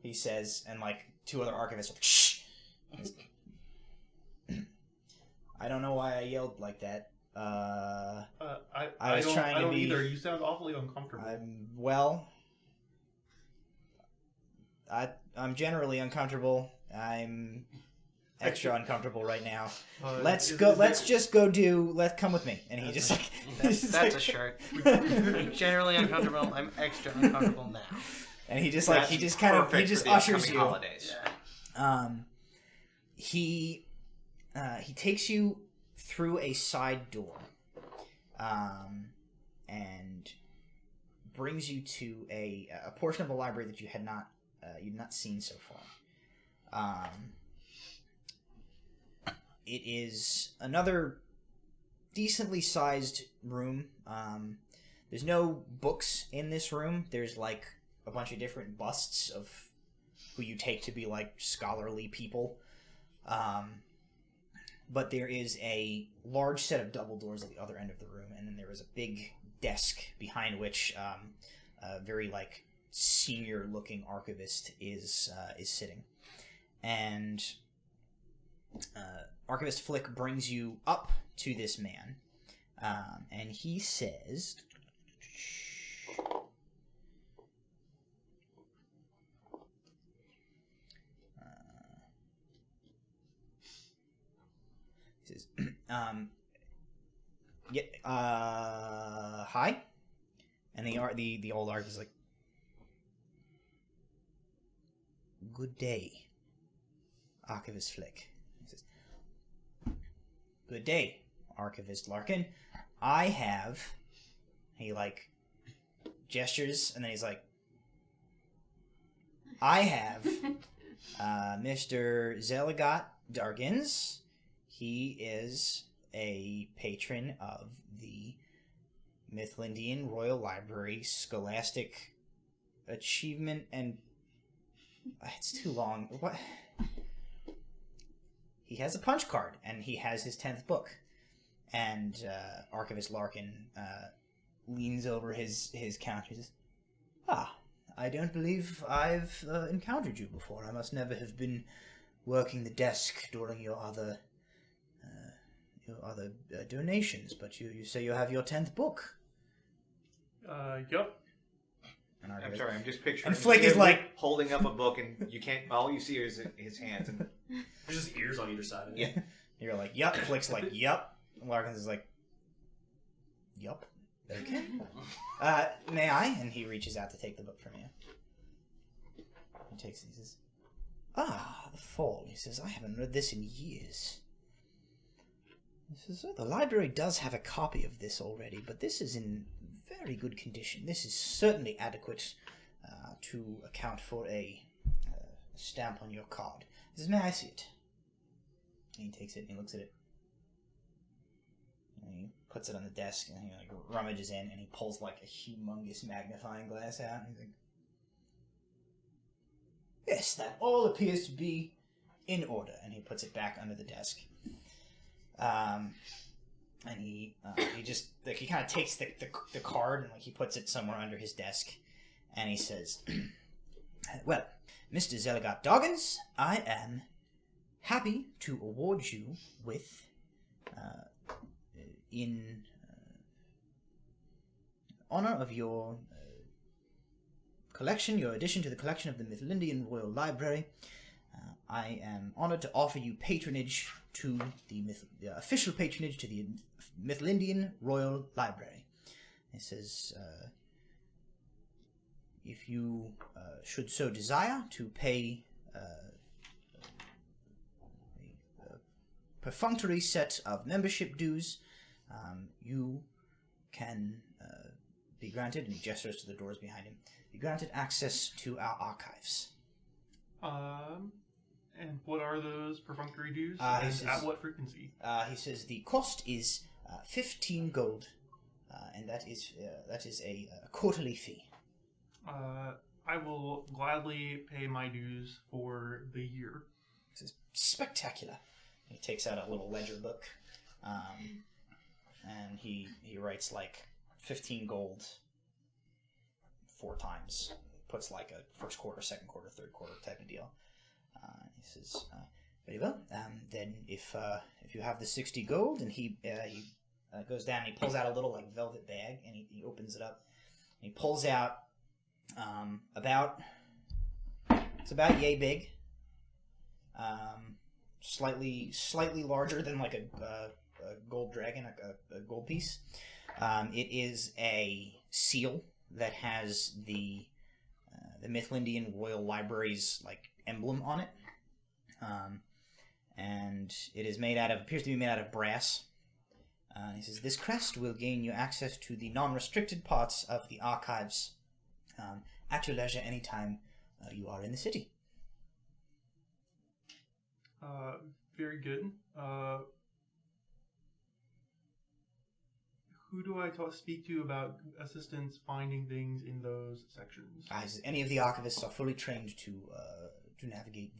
he says, and like two other archivists are like, shh. I don't know why I yelled like that. I was trying to don't be either. You sound awfully uncomfortable. I'm generally uncomfortable. I'm extra uncomfortable right now. Let's just come with me. And he just like That's a shirt. Generally uncomfortable. I'm extra uncomfortable now. And he just ushers you. Holidays. He takes you through a side door, and brings you to a portion of the library that you'd not seen so far. It is another decently sized room. There's no books in this room. There's like a bunch of different busts of who you take to be like scholarly people. But there is a large set of double doors at the other end of the room, and then there is a big desk behind which a very like senior looking archivist is sitting. And Archivist Flick brings you up to this man, and he says, hi. And the old archivist is like, good day, Archivist Flick. He says, good day, Archivist Larkin. I have... He, like, gestures, and then he's like, I have Mr. Zeligot Dargins. He is a patron of the Mythlindian Royal Library Scholastic Achievement and... It's too long. What? He has a punch card, and he has his 10th book. And Archivist Larkin leans over his counter and says, I don't believe I've encountered you before. I must never have been working the desk during your other donations, but you say you have your 10th book. Yep. I'm sorry, I'm just picturing. And Flick is like holding up a book, and you can't. All you see is his hands, and There's just ears on either side of it. yeah. You're like, yup. Flick's like, yup. And Larkins is like, yup. Okay. May I? And he reaches out to take the book from you. He takes it. He says, the Fall. He says, I haven't read this in years. He says, the library does have a copy of this already, but this is in very good condition. This is certainly adequate to account for a stamp on your card. He says, may I see it? And he takes it and he looks at it. And he puts it on the desk and he like rummages in and he pulls like a humongous magnifying glass out. And he's like, yes, that all appears to be in order. And he puts it back under the desk. And he just like he kind of takes the card and like he puts it somewhere under his desk, and he says, "Well, Mr. Zeligot Doggins, I am happy to award you with in honor of your collection, your addition to the collection of the Mythlindian Royal Library. I am honored to offer you patronage to the official patronage to the Mythlindian Royal Library." It says, "If you should so desire to pay a perfunctory set of membership dues, you can be granted," and he gestures to the doors behind him, "be granted access to our archives." And what are those perfunctory dues? He And says- at what frequency? He says the cost is 15 gold, and that is a quarterly fee. I will gladly pay my dues for the year. This is spectacular. He takes out a little ledger book, and he writes like 15 gold 4 times. Puts like a first quarter, second quarter, third quarter type of deal. He says, "Very well. Then if you have the 60 gold," and he goes down and he pulls out a little like velvet bag and he opens it up. And he pulls out about yay big, slightly larger than like a gold dragon, a gold piece. It is a seal that has the Mythlindian Royal Library's like emblem on it, and it is appears to be made out of brass. He says, "This crest will gain you access to the non-restricted parts of the archives at your leisure anytime you are in the city." Very good. Who do I speak to about assistance finding things in those sections? He says, "Any of the archivists are fully trained to navigate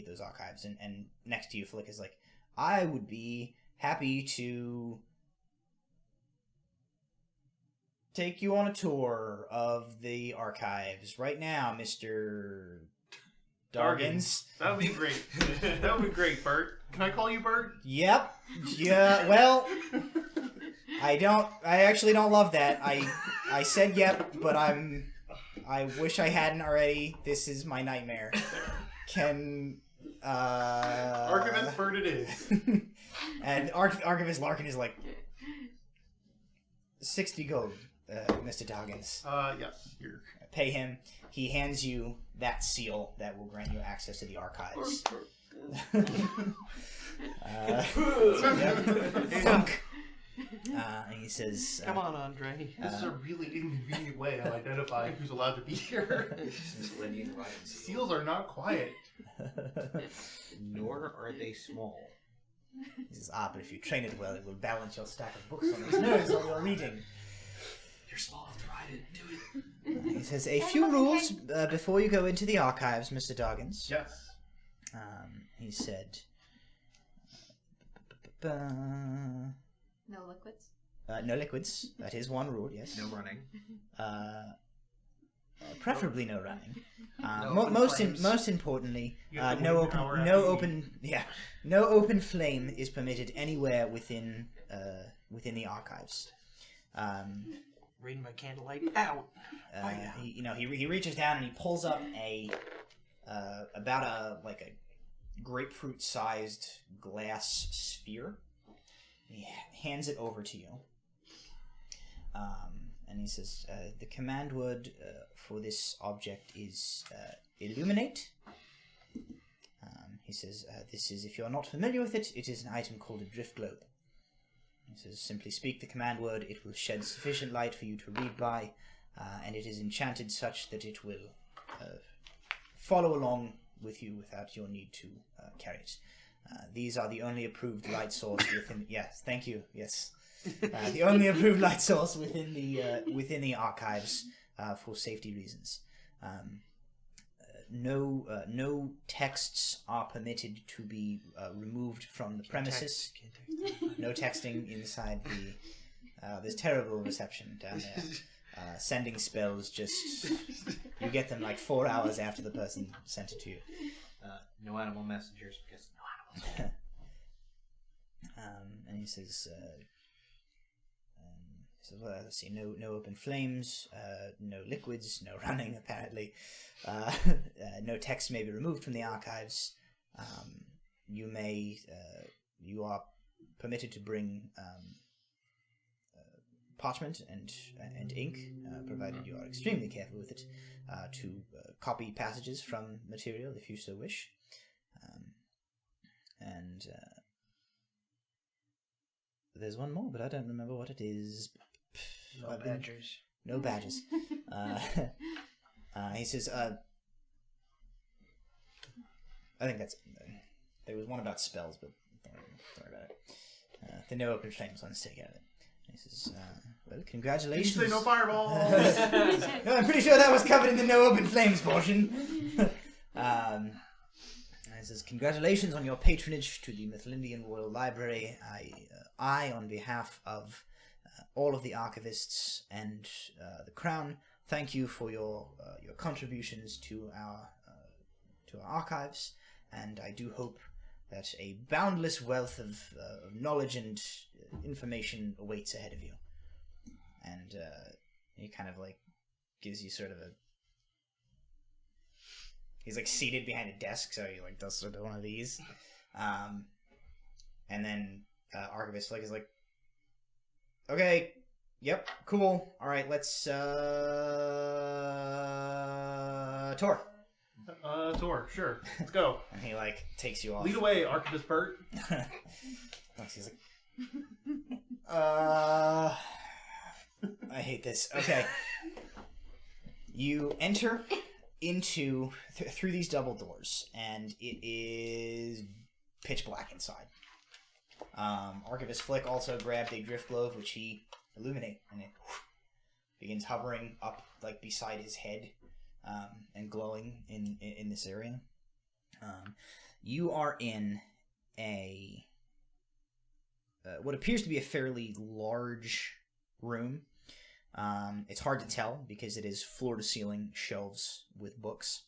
those archives." And next to you, Flick is like, "I would be happy to take you on a tour of the archives right now, Mr. Dargins." That would be great. That would be great, Bert. Can I call you Bert? Yep. Yeah. Well, I actually don't love that. I said yep, but I wish I hadn't already. This is my nightmare. Can Archivist Bert it is. And Archivist Larkin is like 60 gold, Mr. Doggins. Yes, here. Pay him. He hands you that seal that will grant you access to the archives. Funk. And he says, Come on, Andre. This is a really inconvenient way of identifying who's allowed to be here. Miscellaneous violence. Seals are not quiet. Nor are they small. He says, but if you train it well, it will balance your stack of books on its nose while you're reading. You're small enough to ride it. Do it. He says, "A few rules before you go into the archives, Mr. Doggins." Yes. He said, No liquids. no liquids. That is one rule, yes. No running. Preferably no running. No Most importantly, You have to no wait an hour after no open flame is permitted anywhere within the archives. Reading by candlelight. Out. He reaches down and he pulls up about a grapefruit-sized glass sphere. He hands it over to you. And he says, "The command word for this object is illuminate." He says, "This is, if you're not familiar with it, it is an item called a drift globe." He says, "Simply speak the command word, it will shed sufficient light for you to read by, and it is enchanted such that it will follow along with you without your need to carry it. These are the only approved light source within..." Yes, thank you, yes. The only approved light source within the archives for safety reasons. no texts are permitted to be removed from the premises. No texting inside the. There's terrible reception down there. Sending spells, just you get them like 4 hours after the person sent it to you. No animal messengers because no animals. And he says, well, let's see, no open flames, no liquids, no running apparently. No text may be removed from the archives. You are permitted to bring parchment and ink, provided you are extremely careful with it, to copy passages from material if you so wish. And there's one more, but I don't remember what it is. No badgers. No badges. He says, I think that's... there was one about spells, but don't worry about it. The no open flames one's taken out of it. He says, well, congratulations. Did you say no fireballs? No, I'm pretty sure that was covered in the no open flames portion. He says, congratulations on your patronage to the Mythlindian Royal Library. I on behalf of all of the archivists and the Crown, thank you for your contributions to our archives, and I do hope that a boundless wealth of knowledge and information awaits ahead of you. And he kind of like gives you sort of a... He's like seated behind a desk, so he like does sort of one of these. And then Archivist Flick is like, okay, yep, cool. All right, let's tour. Tour, sure. Let's go. And he like takes you off. Lead away, Archivist Bert. He's like, I hate this. Okay. You enter into through these double doors, and it is pitch black inside. Archivist Flick also grabbed a drift glove, which he illuminate, and it begins hovering up like beside his head, and glowing in this area. You are in a what appears to be a fairly large room. It's hard to tell because it is floor-to-ceiling shelves with books.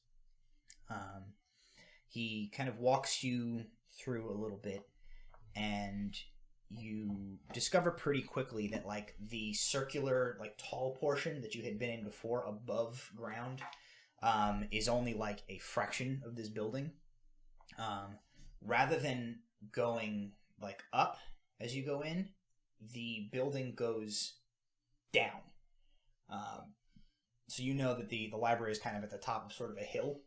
He kind of walks you through a little bit, and you discover pretty quickly that like the circular, like tall portion that you had been in before above ground is only like a fraction of this building. Rather than going like up as you go in, the building goes down. So you know that the library is kind of at the top of sort of a hill.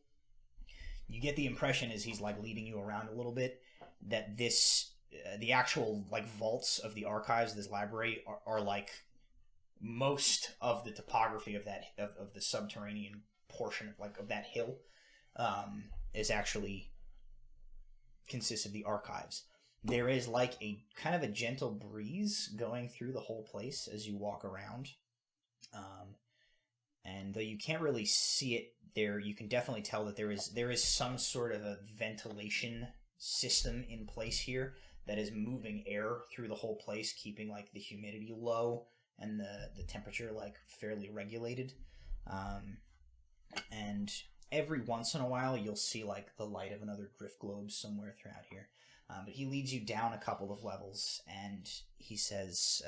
You get the impression as he's like leading you around a little bit that this the actual like vaults of the archives of this library are like most of the topography of that of the subterranean portion of that hill is actually consists of the archives. There is like a kind of a gentle breeze going through the whole place as you walk around. And though you can't really see it there, you can definitely tell that there is some sort of a ventilation system in place here that is moving air through the whole place, keeping like the humidity low and the temperature like fairly regulated. And every once in a while you'll see like the light of another drift globe somewhere throughout here. But he leads you down a couple of levels, and he says,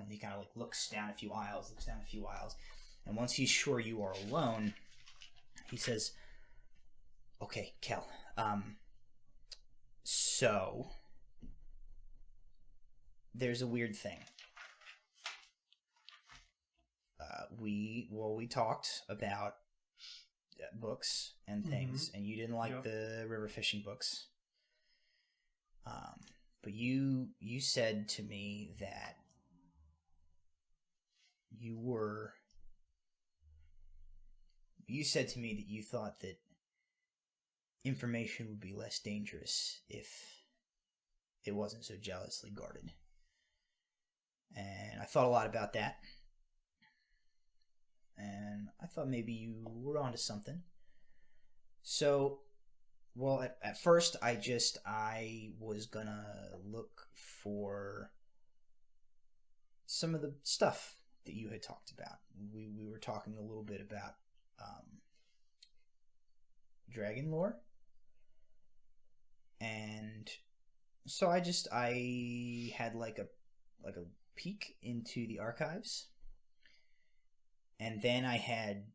he kind of like looks down a few aisles, and once he's sure you are alone, he says, okay, Kel, so there's a weird thing. We talked about books and things, and you didn't like the river fishing books. But you said to me that you said to me that you thought that information would be less dangerous if it wasn't so jealously guarded. And I thought a lot about that. And I thought maybe you were onto something. So, well, at first I was gonna look for some of the stuff that you had talked about. We were talking a little bit about dragon lore, and so I had like a peek into the archives, and then I had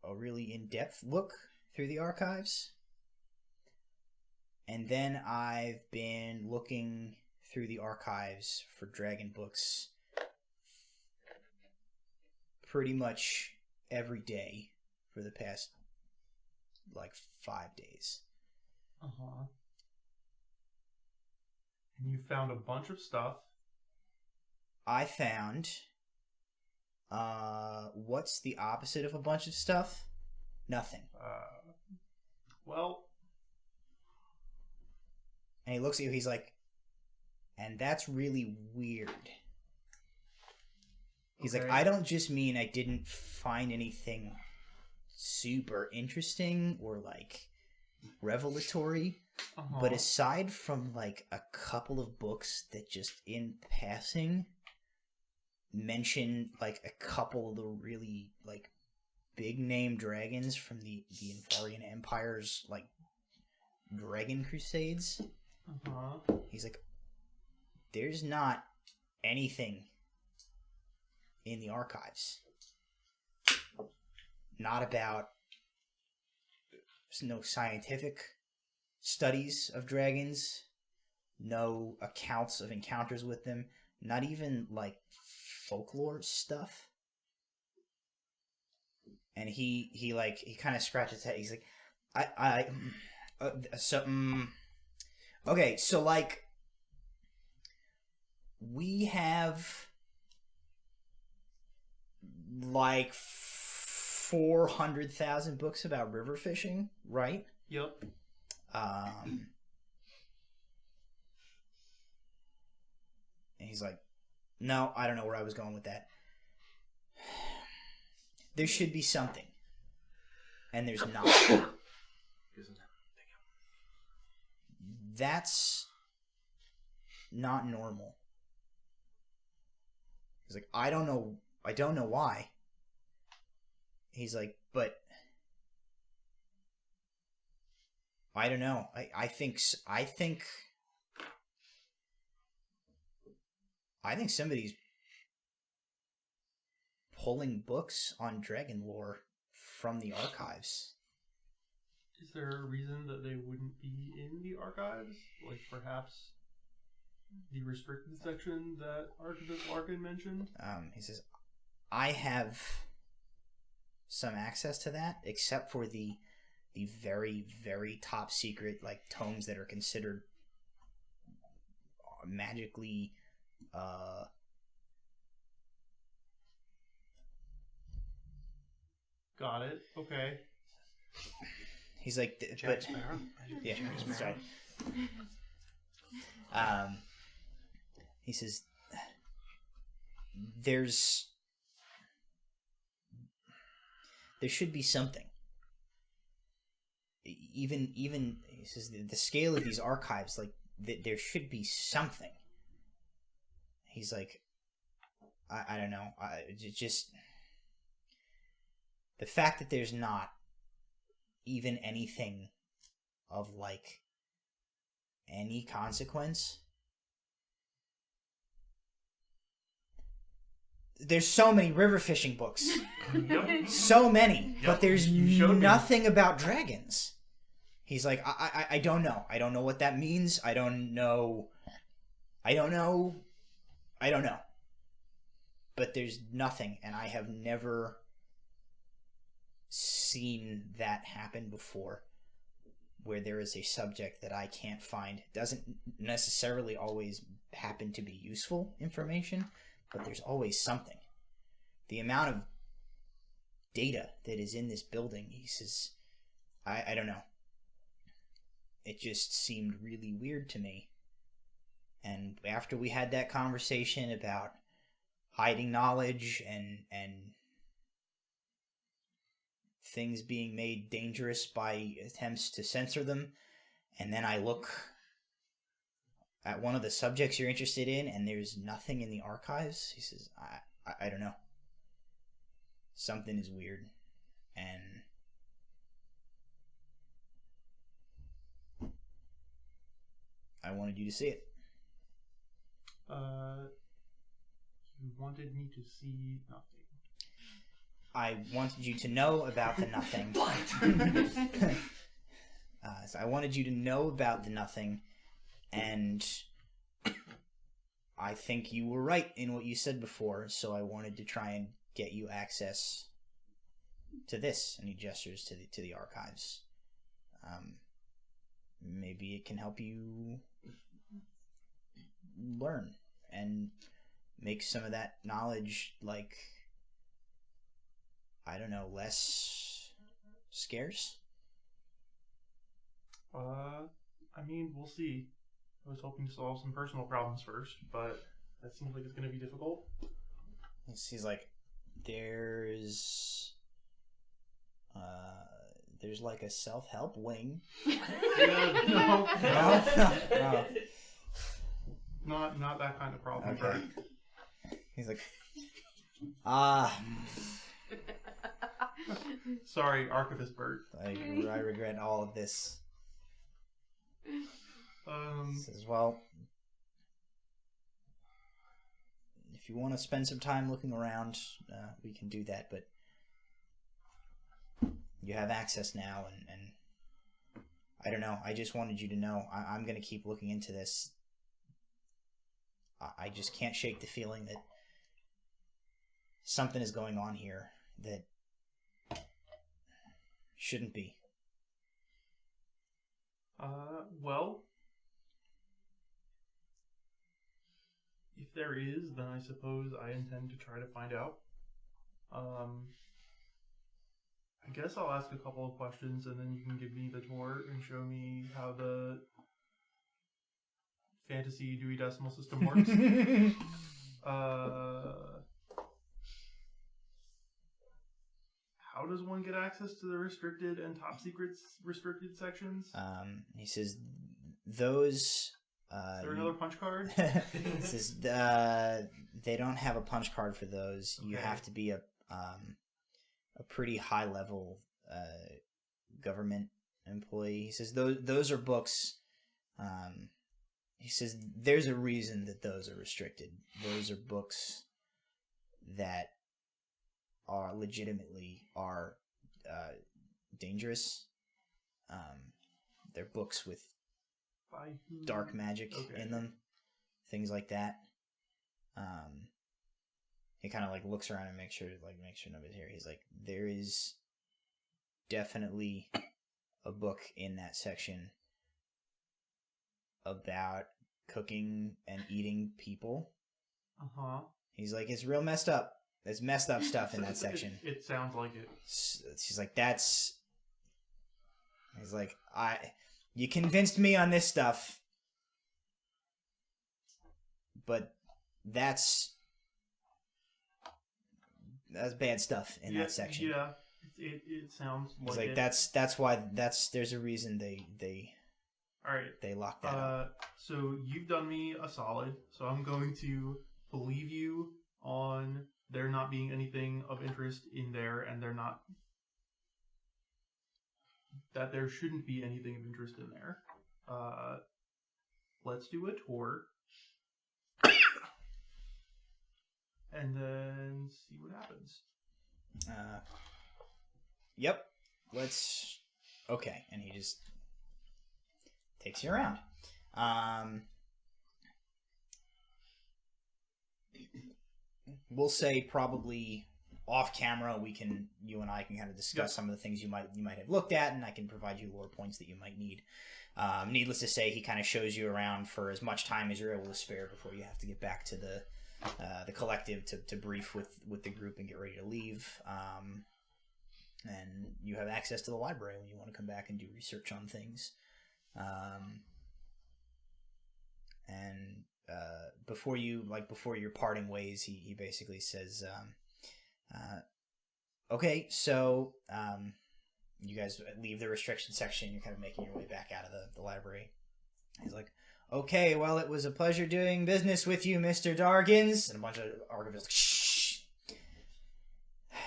a really in-depth look through the archives, and then I've been looking through the archives for dragon books pretty much every day for the past like 5 days. Uh-huh. And you found a bunch of stuff. I found what's the opposite of a bunch of stuff? Nothing. Well, and he looks at you, he's like, and that's really weird. He's like, I don't just mean I didn't find anything super interesting or like revelatory, but aside from like a couple of books that just in passing mention like a couple of the really like big name dragons from the Invarian Empire's like dragon crusades, he's like, there's not anything in the archives. Not about no scientific studies of dragons, no accounts of encounters with them, not even like folklore stuff. And he kind of scratches his head. He's like, okay, so like we have like 400,000 books about river fishing, right? Yep. And he's like, no, I don't know where I was going with that. There should be something. And there's not. That's not normal. He's like, I don't know why. He's like, but I don't know. I think somebody's pulling books on dragon lore from the archives. Is there a reason that they wouldn't be in the archives? Like perhaps the restricted section that Archivist Harken mentioned? He says, I have some access to that, except for the very, very top secret like tomes that are considered magically Got it. Okay. He's like, Jack Sparrow? Yeah, that's right. He says, there should be something. Even he says the scale of these archives, like there should be something. He's like, I don't know. Just the fact that there's not even anything of like any consequence. There's so many river fishing books. Yep. So many. Yep. But there's You showed me. nothing about dragons. He's like, I don't know. I don't know what that means. I don't know. But there's nothing, and I have never seen that happen before, where there is a subject that I can't find. It doesn't necessarily always happen to be useful information, but there's always something. The amount of data that is in this building, he says, I don't know. It just seemed really weird to me. And after we had that conversation about hiding knowledge and things being made dangerous by attempts to censor them, and then I look at one of the subjects you're interested in, and there's nothing in the archives. He says, I don't know. Something is weird, and I wanted you to see it. You wanted me to see nothing. I wanted you to know about the nothing. So I wanted you to know about the nothing, and I think you were right in what you said before, so I wanted to try and get you access to this. And he gestures to the archives. Maybe it can help you learn and make some of that knowledge, like, I don't know, less scarce? I mean, we'll see. I was hoping to solve some personal problems first, but that seems like it's going to be difficult. He's like, there's like a self-help wing. No. No. Not that kind of problem. Okay. But He's like, sorry, Archivist Bert. I regret all of this. Says, well, if you want to spend some time looking around, we can do that, but you have access now, and I don't know, I just wanted you to know, I'm going to keep looking into this. I just can't shake the feeling that something is going on here that shouldn't be. Well, if there is, then I suppose I intend to try to find out. I guess I'll ask a couple of questions, and then you can give me the tour and show me how the fantasy Dewey Decimal System works. How does one get access to the restricted and top secrets restricted sections? He says, those... Is there another punch card? He says, they don't have a punch card for those. You Okay. have to be a pretty high level government employee. He says those are books. He says there's a reason that those are restricted. Those are books that are legitimately dangerous. They're books with By who? dark magic Okay. in them, things like that. He kind of like looks around and makes sure nobody's here. He's like, there is definitely a book in that section about cooking and eating people. Uh-huh. He's like, it's real messed up. There's messed up stuff in that section. It sounds like it. She's like, he's like, you convinced me on this stuff, but that's bad stuff in that section. Yeah, it sounds like He's like, it. that's why there's a reason they All right. locked that up. So you've done me a solid, so I'm going to believe you on there not being anything of interest in there, and that there shouldn't be anything of interest in there. Let's do a tour. And then see what happens. Yep. Okay. And he just takes you around. We'll say probably off camera you and I can kind of discuss some of the things you might have looked at, and I can provide you lore points that you might need. Needless to say, he kind of shows you around for as much time as you're able to spare before you have to get back to the collective to brief with the group and get ready to leave. And you have access to the library when you want to come back and do research on things. And before your parting ways, he basically says, okay, so you guys leave the restriction section. You're kind of making your way back out of the library. He's like, okay, well, it was a pleasure doing business with you, Mr. Dargins. And a bunch of archivists like, shh.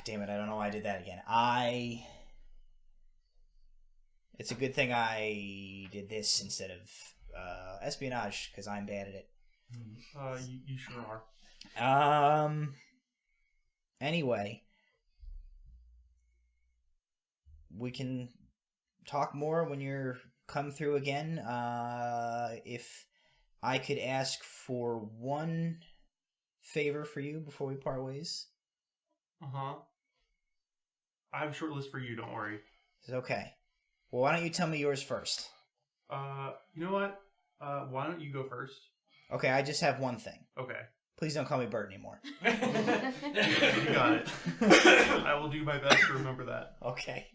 Damn it, I don't know why I did that again. It's a good thing I did this instead of espionage, because I'm bad at it. You sure are. Anyway, we can talk more when you're come through again. If I could ask for one favor for you before we part ways. I have a short list for you, don't worry. It's okay. Well, why don't you tell me yours first? You know what? Why don't you go first? Okay, I just have one thing. Okay. Please don't call me Bert anymore. You got it. I will do my best to remember that. Okay.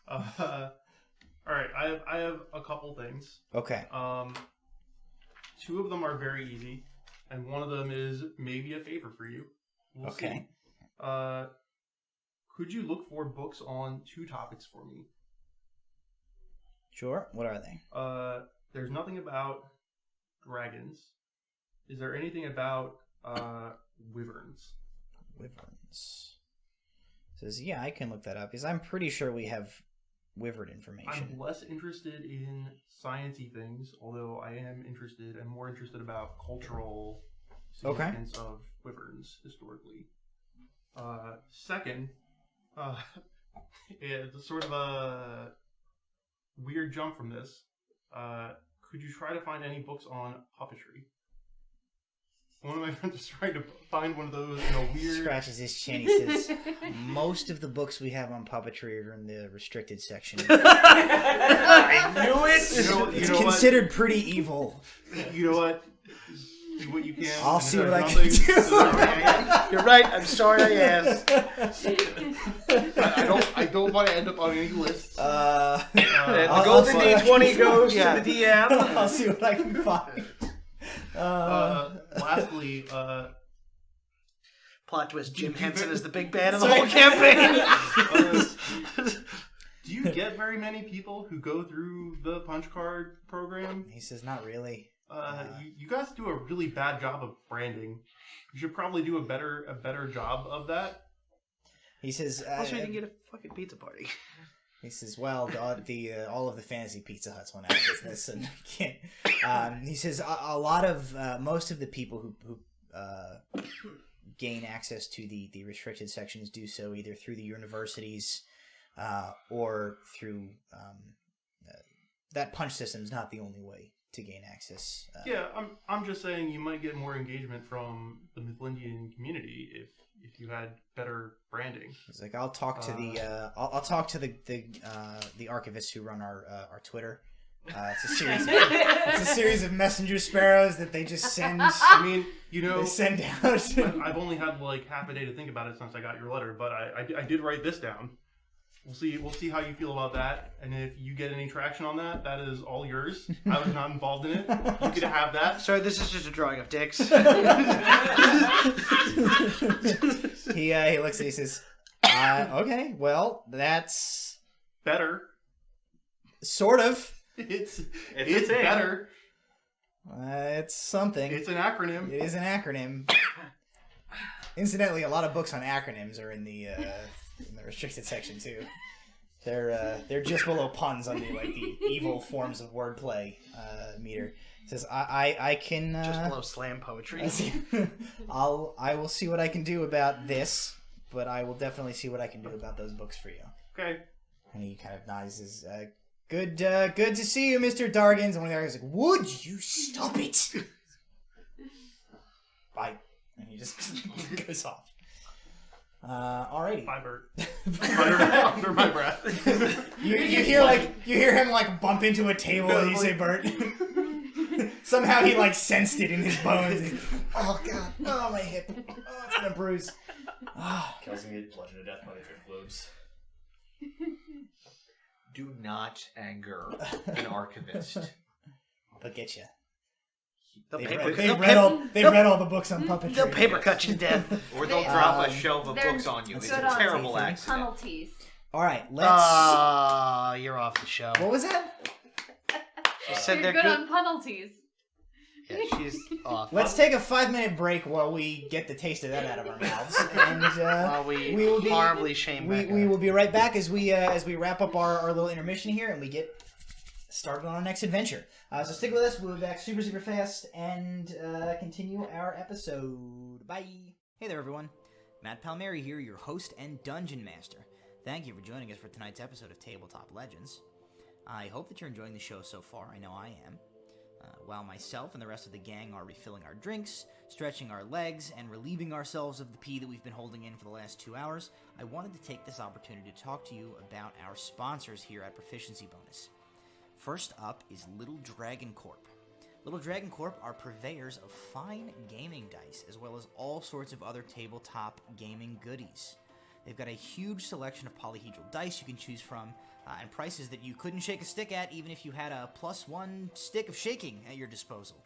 Alright, I have a couple things. Okay. Two of them are very easy, and one of them is maybe a favor for you. We'll Okay. See. Could you look for books on two topics for me? Sure. What are they? There's nothing about dragons. Is there anything about wyverns? Wyverns. Says, yeah, I can look that up, because I'm pretty sure we have wyvern information. I'm less interested in sciencey things, although I am interested and more interested about cultural significance of wyverns historically. Second, it's sort of a weird jump from this. Could you try to find any books on puppetry? One of my friends is trying to find one of those, weird... Scratches his chin. He says, most of the books we have on puppetry are in the restricted section. I knew it! It's considered pretty evil. You know what? Do what you can. I'll see what I can do. You're right. I'm sorry I asked. I don't want to end up on any lists. The golden D20 goes to the DM. I'll see what I can find. Lastly, plot twist: Jim Henson is the big bad of the whole campaign. Do you get very many people who go through the punch card program? He says, not really. You guys do a really bad job of branding. You should probably do a better job of that. He says, Also, you didn't get a fucking pizza party. He says, well, all of the fantasy Pizza Huts went out of business, and can't. He says a lot of most of the people who gain access to the restricted sections do so either through the universities or through that punch system is not the only way to gain access. Yeah, I'm just saying you might get more engagement from the Midlandian community if you had better branding. He's like, I'll talk to I'll talk to the archivists who run our Twitter. It's a series of messenger sparrows that they just send. I mean, they send out. I've only had like half a day to think about it since I got your letter, but I did write this down. We'll see how you feel about that, and if you get any traction on that, that is all yours. I was not involved in it. You could have that. Sorry, this is just a drawing of dicks. He looks at it, he says, okay, well, that's better. Sort of. It's better. It's something. It's an acronym. It is an acronym. Incidentally, a lot of books on acronyms are in the restricted section too. They're just below puns on the evil forms of wordplay meter. It says I can just below slam poetry. I will see what I can do about this, but I will definitely see what I can do about those books for you. Okay. And he kind of nods. His good to see you, Mr. Dargins. And one of the guys is like, would you stop it? Bye. And he just goes off. Alrighty. Bye, Bert. Under my breath. You hear him like bump into a table and you say Bert. Somehow he like sensed it in his bones. Oh god. Oh my hip. Oh, it's gonna bruise. Kelsey get bludgeoned to death by the drift globes. Do not anger an archivist. They'll get you. They've read all the books on puppetry. They'll paper cut you to death. Or they'll drop a shelf of books on you. It's a terrible accident. Penalties. All right, let's. You're off the show. What was that? She said You're they're good good. on penalties. Yeah, she's off. Let's take a 5-minute break while we get the taste of that out of our mouths, and While we will be horribly shame we, Becca. we will be right back as we wrap up our little intermission here, and we get started on our next adventure. So stick with us. We'll be back super fast and continue our episode. Bye. Hey there, everyone. Matt Palmieri here, your host and dungeon master. Thank you for joining us for tonight's episode of Tabletop Legends. I hope that you're enjoying the show so far. I know I am. While myself and the rest of the gang are refilling our drinks, stretching our legs, and relieving ourselves of the pee that we've been holding in for the last 2 hours, I wanted to take this opportunity to talk to you about our sponsors here at Proficiency Bonus. First up is Little Dragon Corp. Little Dragon Corp are purveyors of fine gaming dice, as well as all sorts of other tabletop gaming goodies. They've got a huge selection of polyhedral dice you can choose from, and prices that you couldn't shake a stick at even if you had a +1 stick of shaking at your disposal.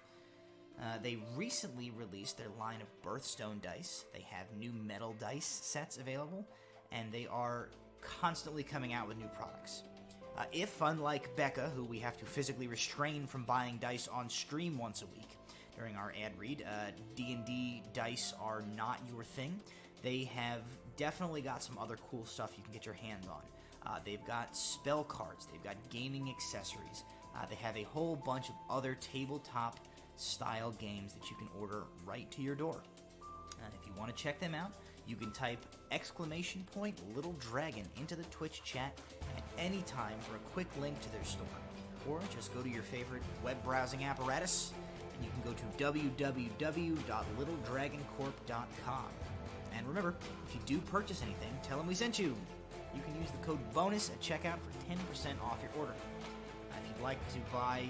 They recently released their line of Birthstone dice. They have new metal dice sets available, and they are constantly coming out with new products. If, unlike Becca, who we have to physically restrain from buying dice on stream once a week during our ad read, D&D dice are not your thing, they have definitely got some other cool stuff you can get your hands on. They've got spell cards, they've got gaming accessories, they have a whole bunch of other tabletop style games that you can order right to your door. If you want to check them out, you can type !Little Dragon into the Twitch chat at any time for a quick link to their store. Or just go to your favorite web browsing apparatus and you can go to www.littledragoncorp.com. And remember, if you do purchase anything, tell them we sent you. You can use the code BONUS at checkout for 10% off your order. If you'd like to buy,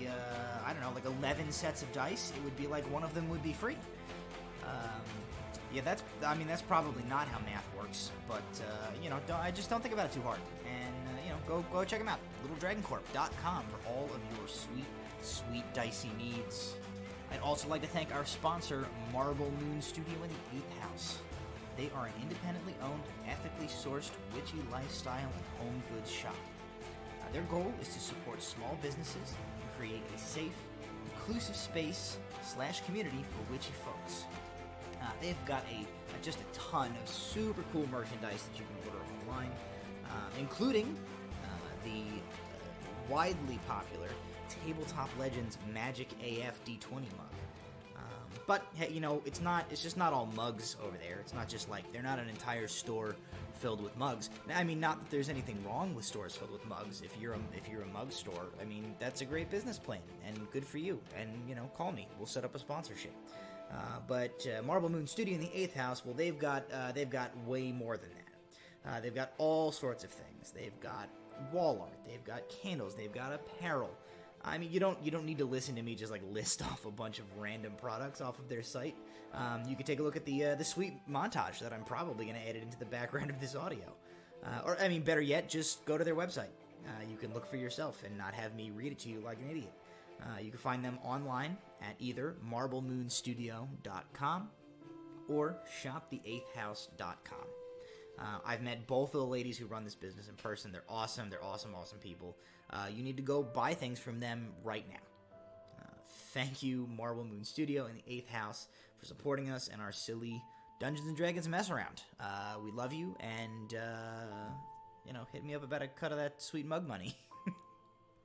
11 sets of dice, it would be like one of them would be free. That's probably not how math works, but, I just don't think about it too hard. And, go check them out. LittleDragonCorp.com for all of your sweet dicey needs. I'd also like to thank our sponsor, Marble Moon Studio in the 8th House. They are an independently owned, ethically sourced, witchy lifestyle and home goods shop. Their goal is to support small businesses and create a safe, inclusive space / community for witchy folks. They've got just a ton of super cool merchandise that you can order online, including the widely popular Tabletop Legends Magic AF D20 mug. But hey, it's just not all mugs over there. It's not just like they're not an entire store filled with mugs. I mean, not that there's anything wrong with stores filled with mugs. If you're a mug store, I mean, that's a great business plan and good for you. And call me. We'll set up a sponsorship. But Marble Moon Studio in the 8th House, well, they've got way more than that. They've got all sorts of things. They've got wall art. They've got candles. They've got apparel. I mean, you don't need to listen to me just like list off a bunch of random products off of their site. You can take a look at the sweet montage that I'm probably going to edit into the background of this audio. Better yet, just go to their website. You can look for yourself and not have me read it to you like an idiot. You can find them online at either marblemoonstudio.com or shopthe8thhouse.com. I've met both of the ladies who run this business in person. They're awesome. They're awesome people. You need to go buy things from them right now. Thank you, Marble Moon Studio and the 8th House, for supporting us and our silly Dungeons & Dragons mess around. We love you, and, hit me up about a cut of that sweet mug money.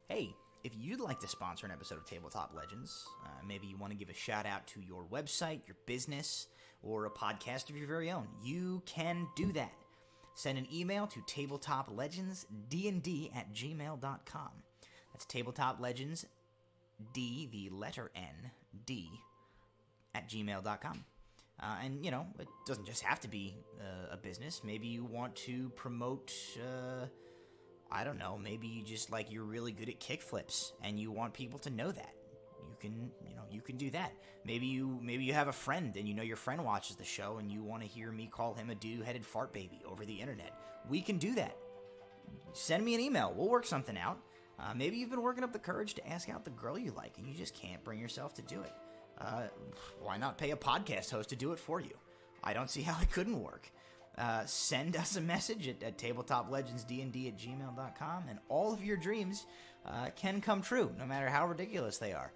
Hey, if you'd like to sponsor an episode of Tabletop Legends, maybe you want to give a shout out to your website, your business, or a podcast of your very own, you can do that. Send an email to tabletoplegendsdnd@gmail.com. That's tabletoplegendsd, the letter N, D, @gmail.com. It doesn't just have to be a business. Maybe you want to promote, maybe you just you're really good at kickflips and you want people to know that. You can do that. Maybe you have a friend and your friend watches the show and you want to hear me call him a doo-headed fart baby over the internet. We can do that. Send me an email. We'll work something out. Maybe you've been working up the courage to ask out the girl you like and you just can't bring yourself to do it. Why not pay a podcast host to do it for you? I don't see how it couldn't work. send us a message at tabletoplegendsdnd@gmail.com, and all of your dreams can come true, no matter how ridiculous they are.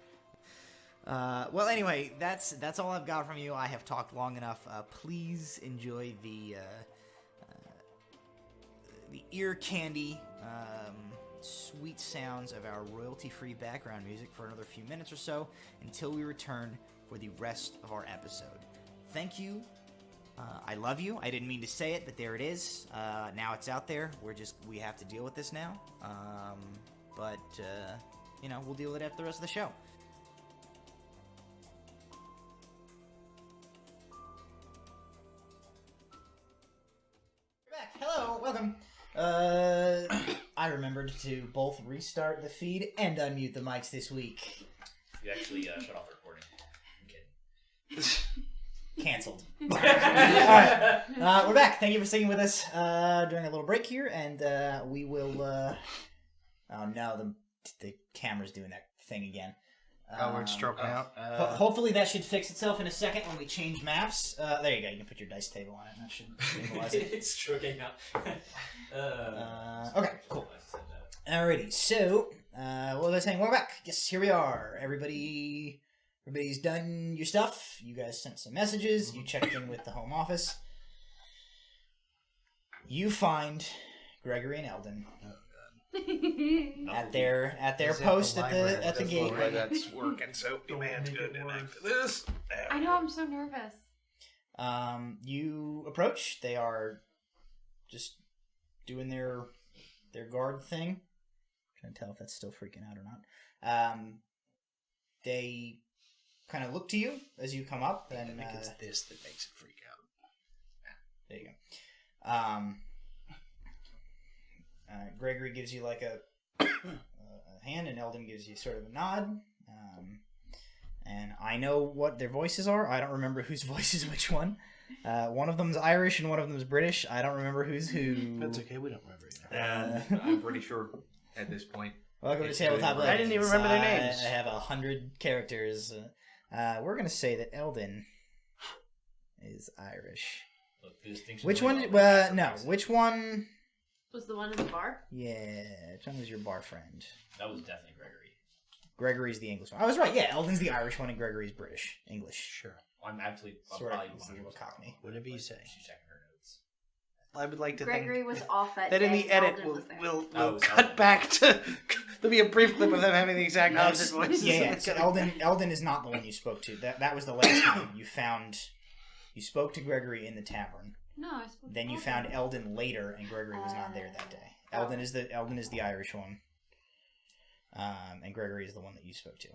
Well, anyway, that's all I've got from you. I have talked long enough. Please enjoy the ear candy, sweet sounds of our royalty-free background music for another few minutes or so until we return for the rest of our episode. Thank you. I love you. I didn't mean to say it, but there it is. Now it's out there. We have to deal with this now. But we'll deal with it after the rest of the show. We're back. Hello, welcome. I remembered to both restart the feed and unmute the mics this week. You actually shut off the recording. I'm kidding. Cancelled. Alright, we're back. Thank you for sticking with us during a little break here, and we will... Oh no, the camera's doing that thing again. Where it's stroking out. Hopefully that should fix itself in a second when we change maps. There you go. You can put your dice table on it. That should stabilize it. It's stroking out. Okay, cool. Alrighty, so what was I saying? We're back. Yes, here we are. Everybody's done your stuff. You guys sent some messages. You checked in with the home office. You find Gregory and Eldon at their post at the gate. That's working so man's good after this. I know, I'm so nervous. You approach. They are just doing their guard thing. Trying to tell if that's still freaking out or not. They kind of look to you as you come up, and I think it's this that makes it freak out. There you go. Gregory gives you like a hand, and Eldon gives you sort of a nod. And I know what their voices are. I don't remember whose voice is which one. One of them's Irish and one of them's British. I don't remember who's who. That's okay, we don't remember either. I'm pretty sure at this point. Welcome to Tabletop Legends. I didn't even remember their names. I have 100 characters. We're going to say that Eldon is Irish. Look, which one? No. Which one? Was the one in the bar? Yeah. Which one was your bar friend? That was definitely Gregory. Gregory's the English one. I was right. Yeah, Eldon's the Irish one and Gregory's British. English. Sure. I'm Sort probably of a little cockney. Whatever you say. She's checking her notes. I would like to Gregory think was off that that day. in the edit Eldon was there. we'll Oh, cut Eldon. back to... There'll be a brief clip of them having the exact No, opposite voices. Yeah. So Eldon is not the one you spoke to. That was the last time you spoke to Gregory in the tavern. No, I spoke to Then you Eldon. found Eldon later, and Gregory was not there that day. Eldon is the Irish one, and Gregory is the one that you spoke to.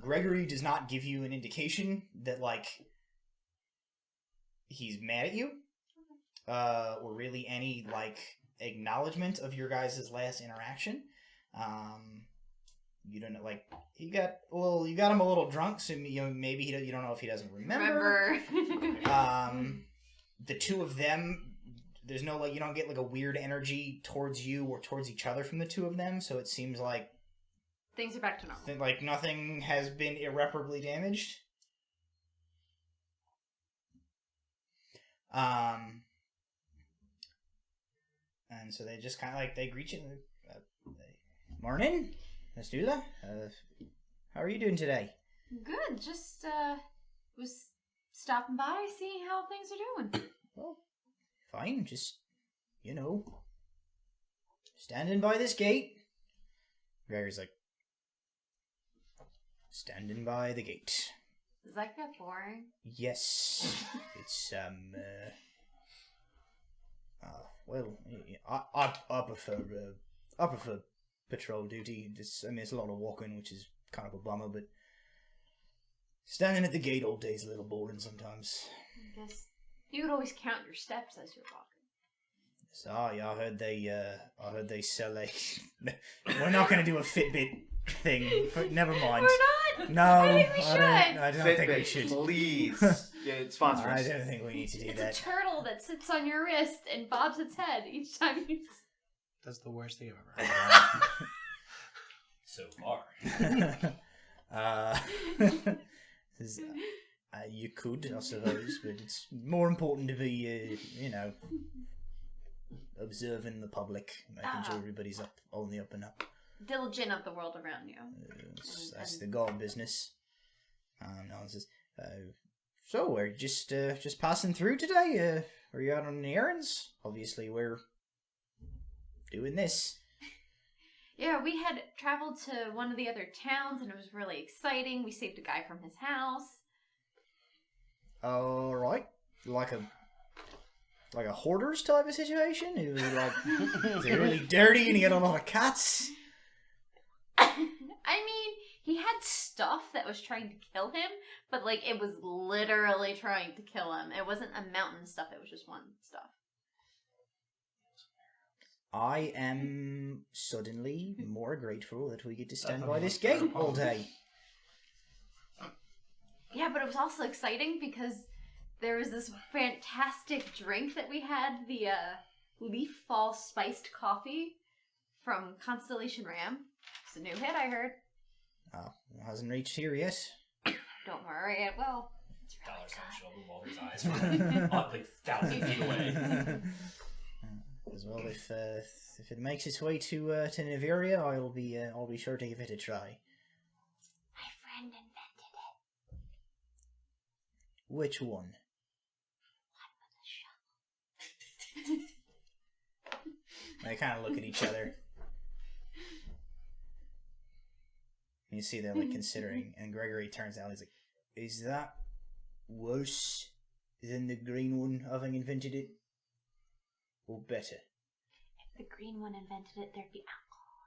Gregory does not give you an indication that he's mad at you, or really any acknowledgement of your guys' last interaction. You don't know, you got him a little drunk, so maybe you don't know if he doesn't remember. The two of them. There's no you don't get a weird energy towards you or towards each other from the two of them, so it seems like things are back to normal. Nothing has been irreparably damaged. And so they just kind of they greet you. Morning, Miss Dula. How are you doing today? Good. Just was stopping by, seeing how things are doing. Well, fine. Just standing by this gate. Gregory's standing by the gate. Does that get boring? It's well, I prefer patrol duty. It's a lot of walking, which is kind of a bummer, but standing at the gate all day is a little boring sometimes. I guess you would always count your steps as you're walking. So yeah, I heard they sell a. We're not going to do a Fitbit thing. Never mind. We're not. No, I think we should. I don't think we Fitbit, should. please. Yeah, sponsor I us. don't think we need to do It's that. a turtle that sits on your wrist and bobs its head each time you. That's the worst thing I've ever heard. So far. You could, I suppose, but it's more important to be, observing the public, making sure everybody's on the up and up. Diligent of the world around you. That's the god business. Alan says, so we're just passing through today. Are you out on any errands? Obviously, we're doing this. Yeah, we had traveled to one of the other towns, and it was really exciting. We saved a guy from his house. All right, like a hoarders type of situation. It was like, is it really dirty, and he had a lot of cats? I mean, he had stuff that was trying to kill him, but like it was literally trying to kill him. It wasn't a mountain stuff, it was just one stuff. I am suddenly more grateful that we get to stand by this gate all day. Yeah, but it was also exciting because there was this fantastic drink that we had, the Leaf Fall spiced coffee from Constellation Ram. It's a new hit, I heard. Oh, it hasn't reached here yet. Don't worry, it will. It's really Dollar sign good. shoulder while his eyes were like 1,000 feet away. As well, if it makes its way to Niviria, I'll be sure to give it a try. My friend invented it. Which one? One with a shovel. They kind of look at each other. You see they're like considering, and Gregory turns out and he's like, "Is that worse than the green one having invented it, or better?" If the green one invented it, there'd be alcohol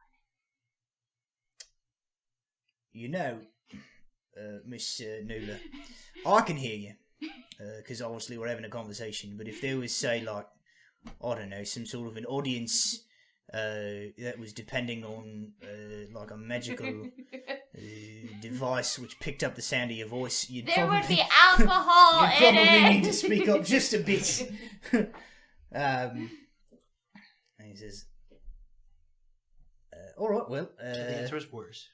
in it. Miss Nula, I can hear you, because obviously we're having a conversation. But if there was, say, like, I don't know, some sort of an audience that was depending on like a magical device which picked up the sound of your voice, There would be alcohol you'd in probably it. need to speak up just a bit. And he says, "All right, well." So the answer is worse.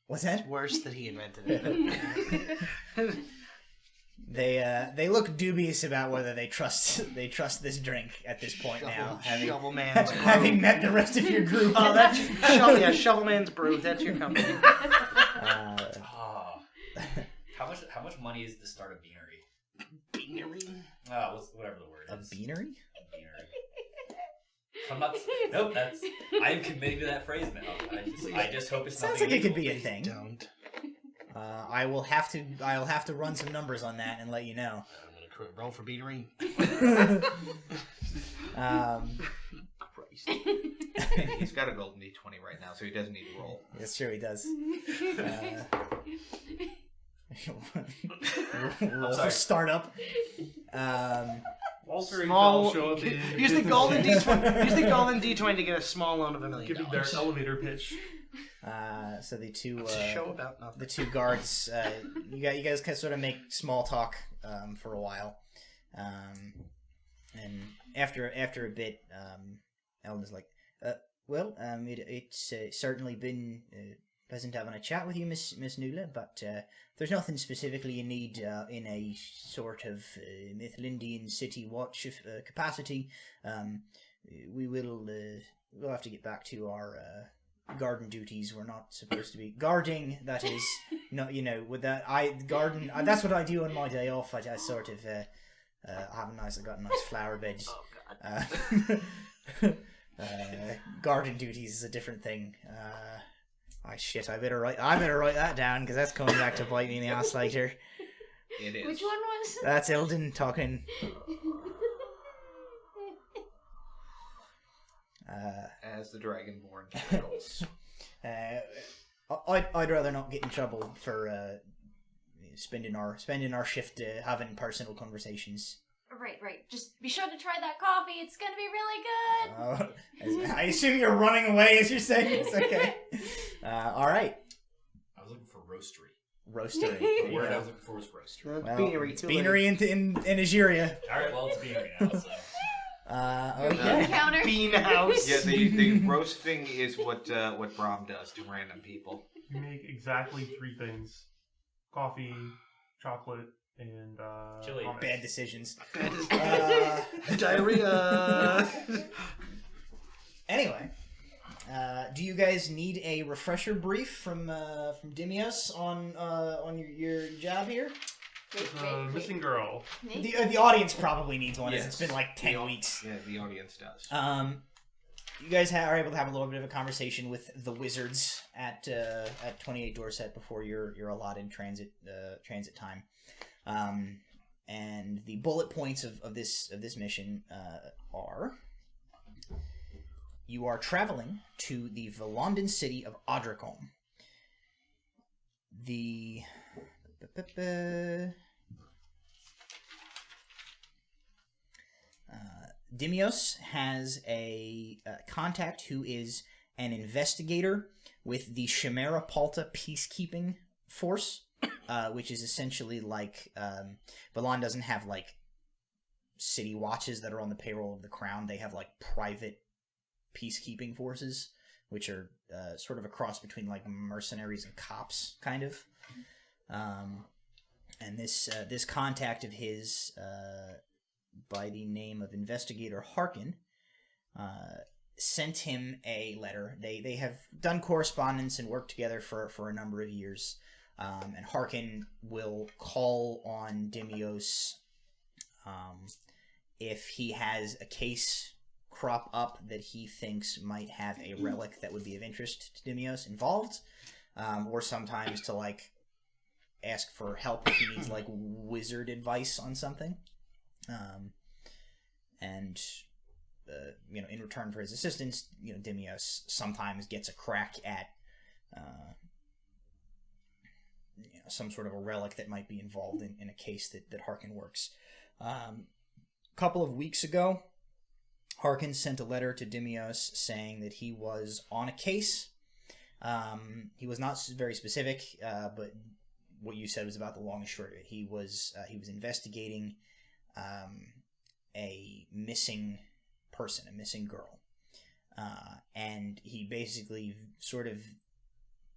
What's that? It's worse that he invented it. They look dubious about whether they trust this drink at this point now, Shovelman's brew. having met the rest of your group. Oh, that's Shovelman's brew. That's your company. How much money is the start of beanery? Beanery? Whatever the word A is. beanery? A beanery. I'm not. Nope. I am committing to that phrase now. I just hope it's Sounds nothing like it could illegal. be a thing. Don't. I'll have to run some numbers on that and let you know. I'm gonna roll for beanery. Christ. He's got a golden D20 right now, so he doesn't need to roll. That's true, he does. Roll for sorry. startup. Walter and Small. Cal show up in Use the golden D20. Use the golden D20 to get a small loan of $1 million. giving their elevator pitch. So the two It's a show about nothing. the two guards, you guys can sort of make small talk for a while, and after a bit, Ellen is like, it's certainly been pleasant having a chat with you, Miss Nula, but there's nothing specifically you need in a sort of Mythlindian city watch capacity. We'll have to get back to our garden duties. We're not supposed to be guarding, that is, not, with that, garden, that's what I do on my day off. I sort of I've got a nice flower bed. Oh, God. Garden duties is a different thing. I better write that down, because that's coming back to bite me in the ass later. It is. Which one was? That's Ilden talking. As the Dragonborn capital. I'd rather not get in trouble for spending our shift having personal conversations. Right. Just be sure to try that coffee. It's gonna be really good. I assume you're running away as you're saying it's okay. All right. I was looking for roastery. Roastery. The word I was looking for was roastery. Well, Beanery. it's too beanery in Nigeria. All right, well it's beanery now. So. Okay. Counter. Bean house. Yeah, the roasting is what Brahm does to random people. You make exactly 3 things: coffee, chocolate, and Chili. hummus. Bad decisions. Diarrhea. Anyway, do you guys need a refresher brief from Dimios on your job here? Wait. Missing girl. Nate? The audience probably needs one, as Yes. it's been like 10 weeks. Yeah, the audience does. You guys are able to have a little bit of a conversation with the wizards at 28 Dorset before your allotted transit time, and the bullet points of this mission are: you traveling to the Valondan City of Odrikholme. The Dimios has a contact who is an investigator with the Chimera Palta peacekeeping force, which is essentially like Valon doesn't have like city watches that are on the payroll of the crown. They have like private peacekeeping forces, which are sort of a cross between like mercenaries and cops, kind of. And this contact of his, by the name of Investigator Harken, sent him a letter. They have done correspondence and worked together for a number of years. And Harken will call on Dimios if he has a case crop up that he thinks might have a relic that would be of interest to Dimios involved, or sometimes to like ask for help if he needs like wizard advice on something. And in return for his assistance, Dimios sometimes gets a crack at some sort of a relic that might be involved in a case that Harken works. A couple of weeks ago, Harken sent a letter to Dimios saying that he was on a case. He was not very specific, but what you said was about the long and short of it. He was investigating a missing person, a missing girl, and he basically sort of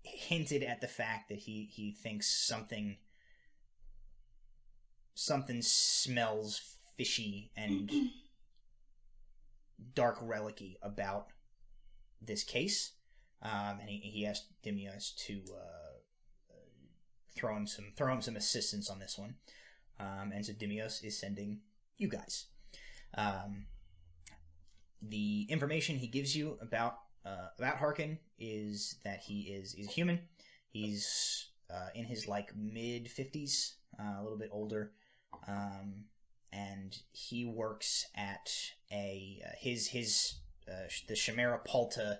hinted at the fact that he thinks something smells fishy and dark relic-y about this case, and he asked Dimios to throw him some assistance on this one, and so Dimios is sending you guys. The information he gives you about Harken is that he is human. He's in his like mid-50s, a little bit older, and he works at the Chimera Palta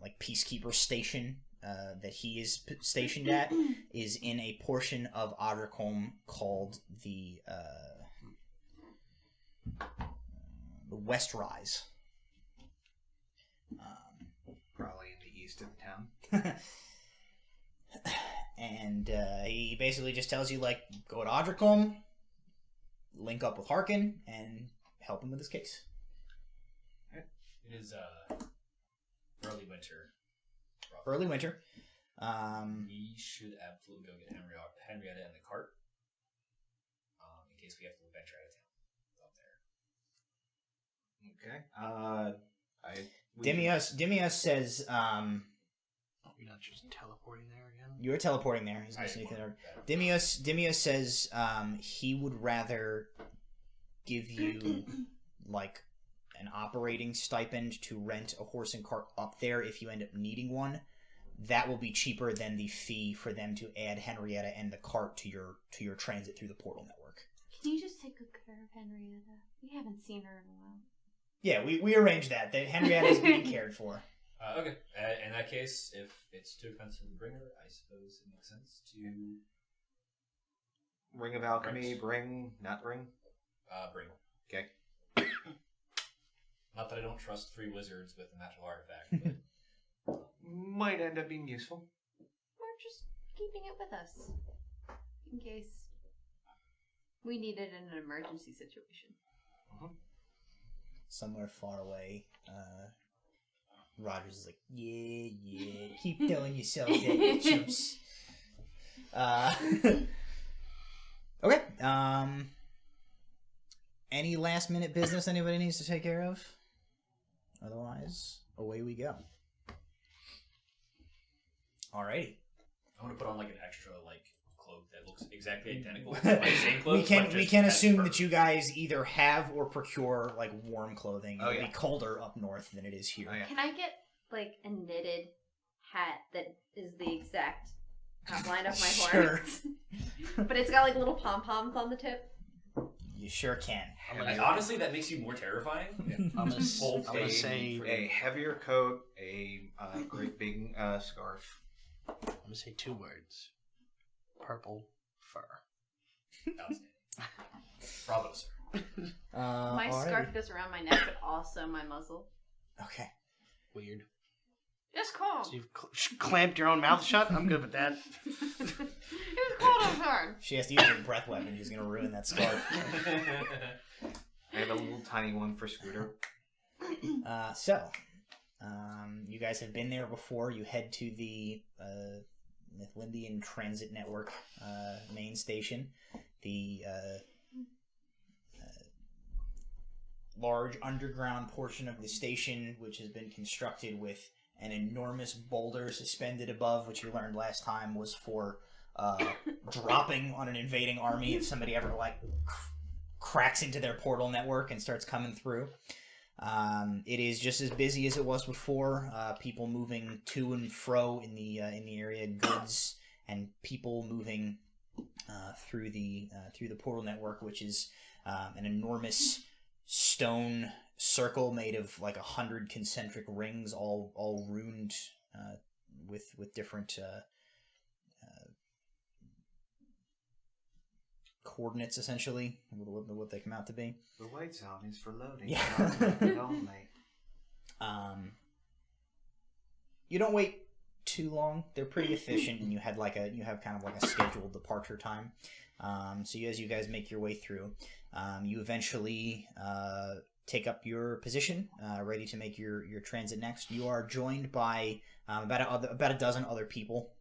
like peacekeeper station that he is stationed at is in a portion of Odrikholme called the West Rise. Probably in the east of the town. And he basically just tells you, like, go to Odrikholme, link up with Harken, and help him with his case. It is early winter. Early winter. We should absolutely go get Henrietta in the cart in case we have to venture out of town up there. Okay. Dimios says, You're not just teleporting there again? you're teleporting there. He's gonna sneak in there. Dimios says he would rather give you like an operating stipend to rent a horse and cart up there if you end up needing one. That will be cheaper than the fee for them to add Henrietta and the cart to your transit through the portal network. Can you just take good care of Henrietta? We haven't seen her in a while. Yeah, we arranged that. That Henrietta is being cared for. Okay. In that case, if it's too expensive to bring her, I suppose it makes sense to Ring of Alchemy, bring, not bring? bring. Okay. Not that I don't trust 3 wizards with a magical artifact, but Might end up being useful. We're just keeping it with us. In case we need it in an emergency situation. Somewhere far away, Rogers is like, yeah, keep telling yourself that, chumps. Okay. Any last minute business anybody needs to take care of? Otherwise, away we go. Alrighty. I want to put on like an extra like cloak that looks exactly identical to my same clothes. we can assume that you guys either have or procure like warm clothing. Oh, It'll yeah. be colder up north than it is here. Oh, yeah. Can I get like a knitted hat that is the exact outline of my Sure. horns? But it's got like little pom poms on the tip. You sure can. Like, honestly, that makes you more terrifying. I'm gonna A, say a heavier coat, a great big scarf. I'm gonna say 2 words. Purple fur. Outstanding. Bravo, sir. My alrighty. scarf goes around my neck, but also my muzzle. Okay. Weird. It's cold. So you've clamped your own mouth shut? I'm good with that. It's cold outside. She has to use her breath weapon. She's gonna ruin that scarf. I have a little tiny one for Scooter. You guys have been there before. You head to the Nithlindian Transit Network main station. The large underground portion of the station, which has been constructed with an enormous boulder suspended above, which you learned last time was for dropping on an invading army if somebody ever cracks into their portal network and starts coming through. It is just as busy as it was before. People moving to and fro in the area, goods and people moving through the portal network, which is an enormous stone circle made of like 100 concentric rings, all runed with different coordinates, essentially, what they come out to be. The white zone is for loading. Yeah. Only. You don't wait too long. They're pretty efficient, and you have kind of like a scheduled departure time. So as you guys make your way through, you eventually take up your position, ready to make your transit next. You are joined by about a dozen other people,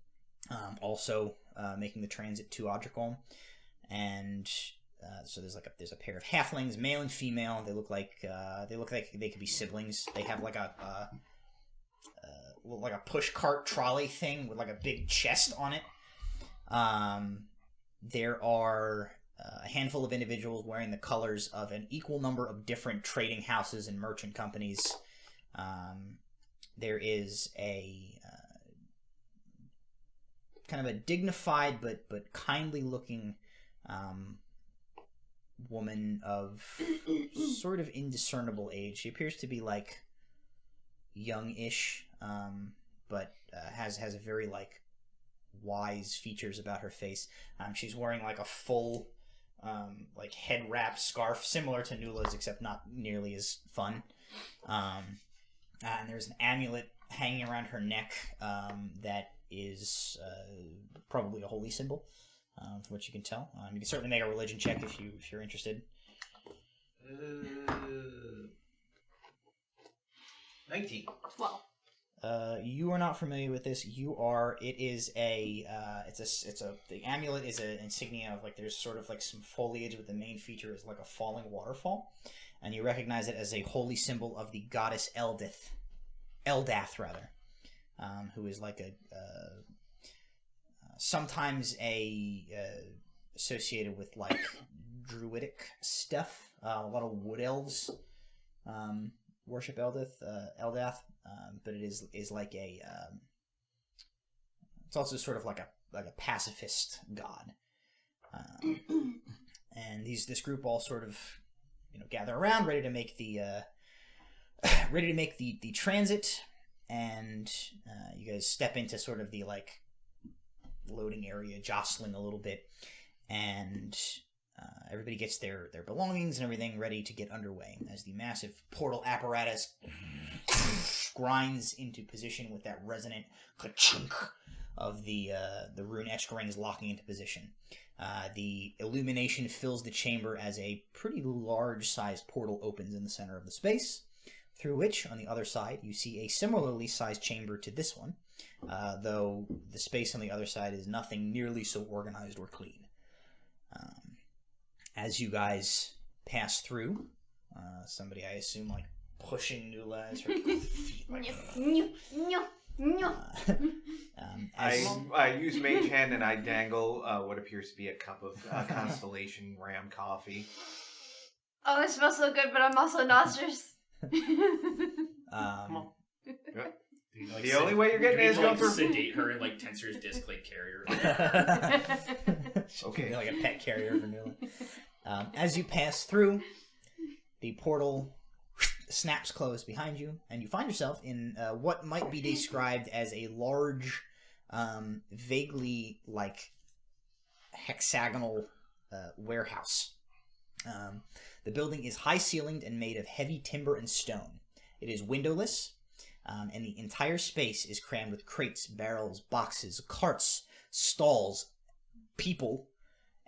also making the transit to Odrikholme. And so there's a pair of halflings, male and female. They look like they could be siblings. They have like a push cart trolley thing with like a big chest on it. There are a handful of individuals wearing the colors of an equal number of different trading houses and merchant companies. There is a kind of a dignified but kindly looking woman of sort of indiscernible age. She appears to be like young-ish, but has a very like wise features about her face. She's wearing like a full like head wrap scarf similar to Nula's, except not nearly as fun. And there's an amulet hanging around her neck that is probably a holy symbol. From what you can tell, you can certainly make a religion check if you're interested. 19. 12. You are not familiar with this. You are. It is a. The amulet is an insignia of like there's sort of like some foliage, but the main feature is like a falling waterfall, and you recognize it as a holy symbol of the goddess Eldath rather, who is like a. Sometimes associated with like druidic stuff. A lot of wood elves worship Eldath, but it is like a. It's also sort of like a pacifist god, and this group all sort of gather around, ready to make the transit, and you guys step into sort of the like. Loading area, jostling a little bit, and everybody gets their belongings and everything ready to get underway as the massive portal apparatus grinds into position with that resonant ka-chunk of the rune etched rings locking into position. The illumination fills the chamber as a pretty large sized portal opens in the center of the space, through which on the other side you see a similarly sized chamber to this one. Though the space on the other side is nothing nearly so organized or clean. As you guys pass through, somebody, I assume, like, pushing Nula as her feet, like... I use Mage Hand and I dangle what appears to be a cup of Constellation Ram coffee. Oh, it smells so good, but I'm also nauseous. Come on. The only way you're getting it is going through. Sedate her and like Tensor's disc like carrier. Okay. Like a pet carrier for Nula. As you pass through, the portal snaps closed behind you, and you find yourself in what might be described as a large, vaguely like hexagonal warehouse. The building is high-ceilinged and made of heavy timber and stone. It is windowless, and the entire space is crammed with crates, barrels, boxes, carts, stalls, people,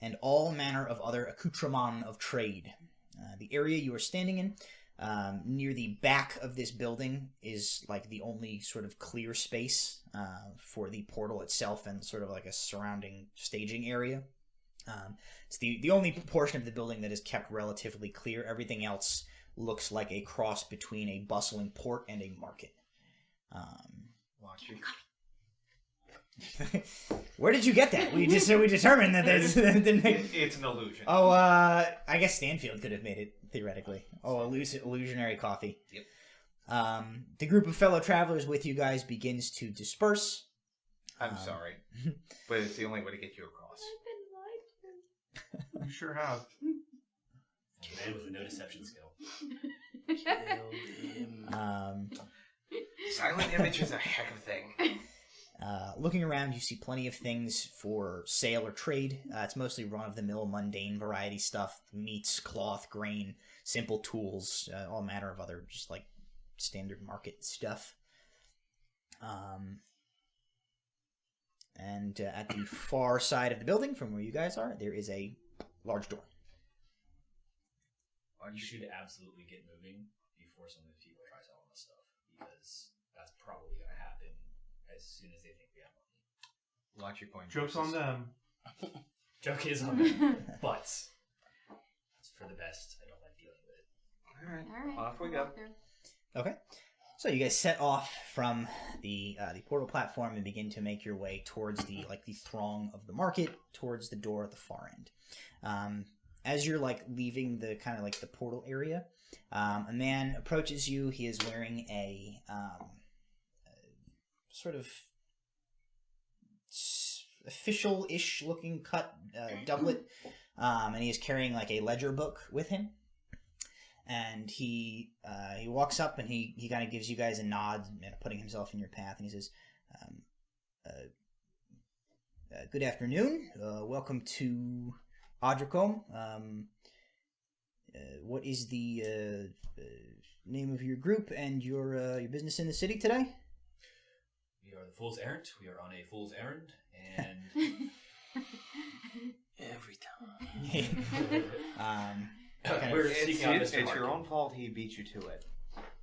and all manner of other accoutrements of trade. The area you are standing in, near the back of this building, is like the only sort of clear space for the portal itself and sort of like a surrounding staging area. It's the only portion of the building that is kept relatively clear. Everything else looks like a cross between a bustling port and a market. Watch you. Where did you get that? We determined that there's... It's an illusion. Oh, I guess Stanfield could have made it, theoretically. Oh, illusionary coffee. Yep. The group of fellow travelers with you guys begins to disperse. I'm sorry, but it's the only way to get you across. You sure have. Man with no deception skill. Silent image is a heck of a thing. Looking around, you see plenty of things for sale or trade. It's mostly run-of-the-mill, mundane variety stuff. Meats, cloth, grain, simple tools, all manner of other just like standard market stuff. And at the far side of the building from where you guys are, there is a large door. You should absolutely get moving before some of the people try selling this stuff, because that's probably going to happen as soon as they think we have money. Watch your point. Joke's on them. Joke is on them, but it's for the best. I don't like dealing with it. Alright, off we go. Okay. So you guys set off from the portal platform and begin to make your way towards the throng of the market, towards the door at the far end. As you're like leaving the kind of like the portal area, a man approaches you. He is wearing a sort of official-ish looking cut doublet, and he is carrying like a ledger book with him. And he walks up and he kind of gives you guys a nod, putting himself in your path, and he says, "Good afternoon. Welcome to Odrikholme. What is the name of your group and your business in the city today?" We are the Fool's Errand. We are on a fool's errand, and Every time. we're seeking out Mr. It's your Harken. own fault he beat you to it.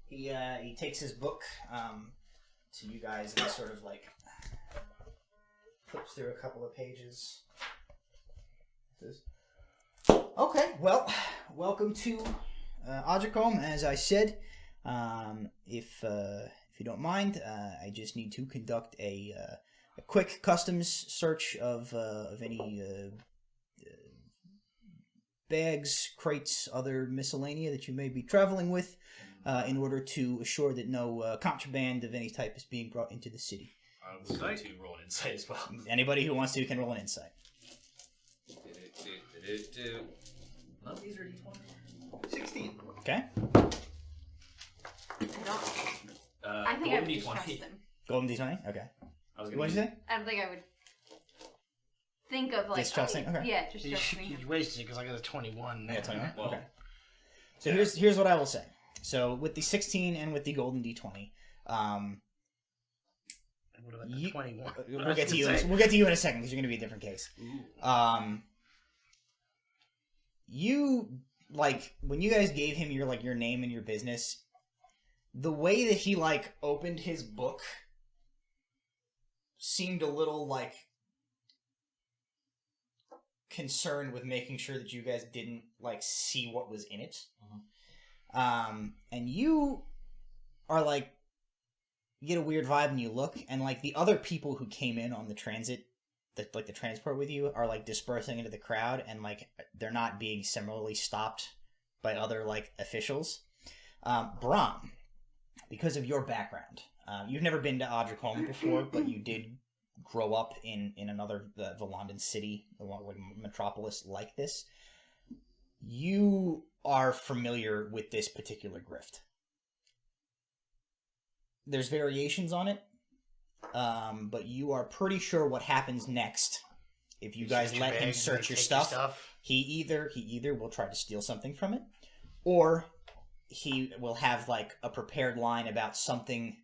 He takes his book to you guys and sort of like flips through a couple of pages. Says, "Okay, well, welcome to Odrikholme. As I said, if you don't mind, I just need to conduct a quick customs search of any bags, crates, other miscellanea that you may be traveling with, in order to assure that no contraband of any type is being brought into the city." I would like to roll an insight as well. Anybody who wants to can roll an insight. None of these are D20. 16. Okay. I think I would just trust D20. him. Golden D20? Okay. I was What'd you say? I don't think I would think of like Distrusting? Okay. Yeah, just trust me. You wasted it because I got a 21. Yeah, 21? Well, Okay. So here's what I will say. So with the 16 and with the golden D20, What about the 21? we'll get to you. We'll get to you in a second because you're going to be a different case. You like when you guys gave him your name and your business, the way that he like opened his book seemed a little like concerned with making sure that you guys didn't like see what was in it. And you are like, you get a weird vibe and you look, and like the other people who came in on the transit, the transport with you, are like dispersing into the crowd, and like they're not being similarly stopped by other like officials. Brahm, because of your background, you've never been to Odrikholme before, but you did grow up in another Valondan city, a metropolis like this. You are familiar with this particular grift. There's variations on it, but you are pretty sure what happens next if you guys let him search your stuff. He either will try to steal something from it, or he will have like a prepared line about something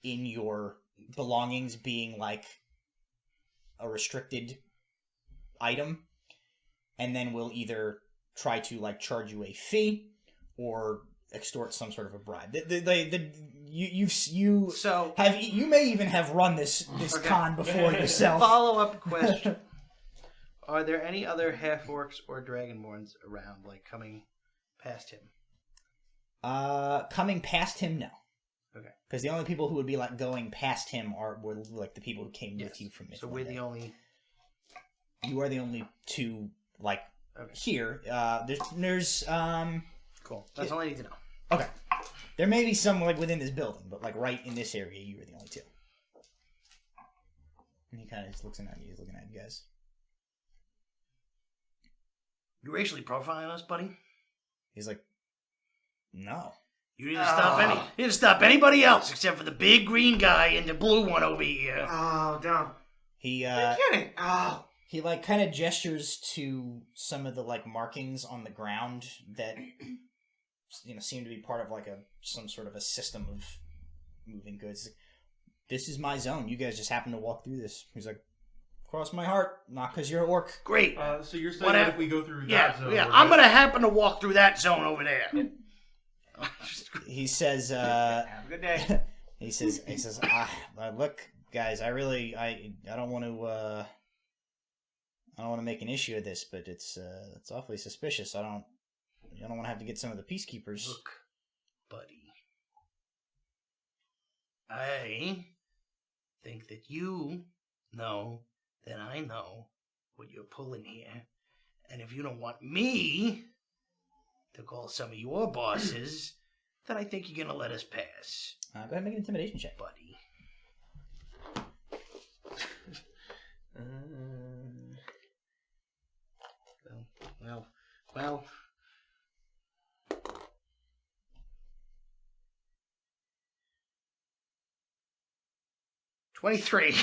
in your belongings being like a restricted item, and then will either try to like charge you a fee or extort some sort of a bribe. You may even have run this con before yourself. Follow-up question. Are there any other half-orcs or dragonborns around, like, coming past him? Coming past him, no. Okay. Because the only people who would be, like, going past him were, like, the people who came with you from Mythland. So we're the only... You are the only two, like, here. There's Cool. That's all I need to know. Okay. There may be some, like, within this building, but, like, right in this area, you were the only two. And he kind of just looks at you. He's looking at you guys. You racially profiling us, buddy? He's like, no. You didn't stop any. You didn't stop anybody else except for the big green guy and the blue one over here. Oh, dumb. He You're kidding. Oh. He like kind of gestures to some of the like markings on the ground that seem to be part of like some sort of a system of moving goods. This is my zone. You guys just happen to walk through this. He's like, cross my heart, not because you're an orc. Great. So you're saying that if we go through that zone... Yeah, I'm going to happen to walk through that zone over there. He says, Have a good day. he says, look, guys, I don't want to make an issue of this, but it's awfully suspicious. I don't want to have to get some of the peacekeepers. Look, buddy. I think that you know that I know what you're pulling here. And if you don't want me to call some of your bosses, then I think you're going to let us pass. Go ahead and make an intimidation check. Buddy. Well. 23.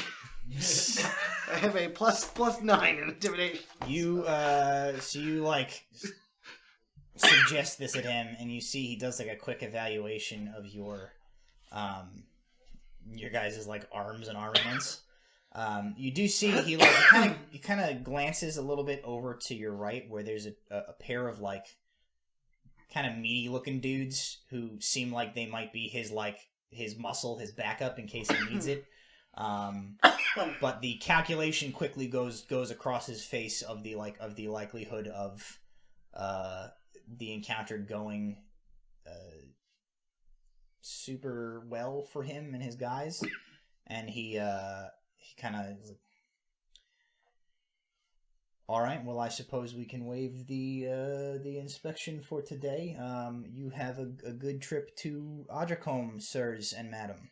I have a plus 9 in intimidation. You like suggest this at him, and you see he does like a quick evaluation of your guys' like arms and armaments. You do see he like he kind of glances a little bit over to your right, where there's a pair of like kind of meaty looking dudes who seem like they might be his muscle, his backup in case he needs it. But the calculation quickly goes across his face of the likelihood of the encounter going super well for him and his guys, and he kind of is like, all right, well, I suppose we can waive the inspection for today. You have a good trip to Odrikholme, sirs and madam.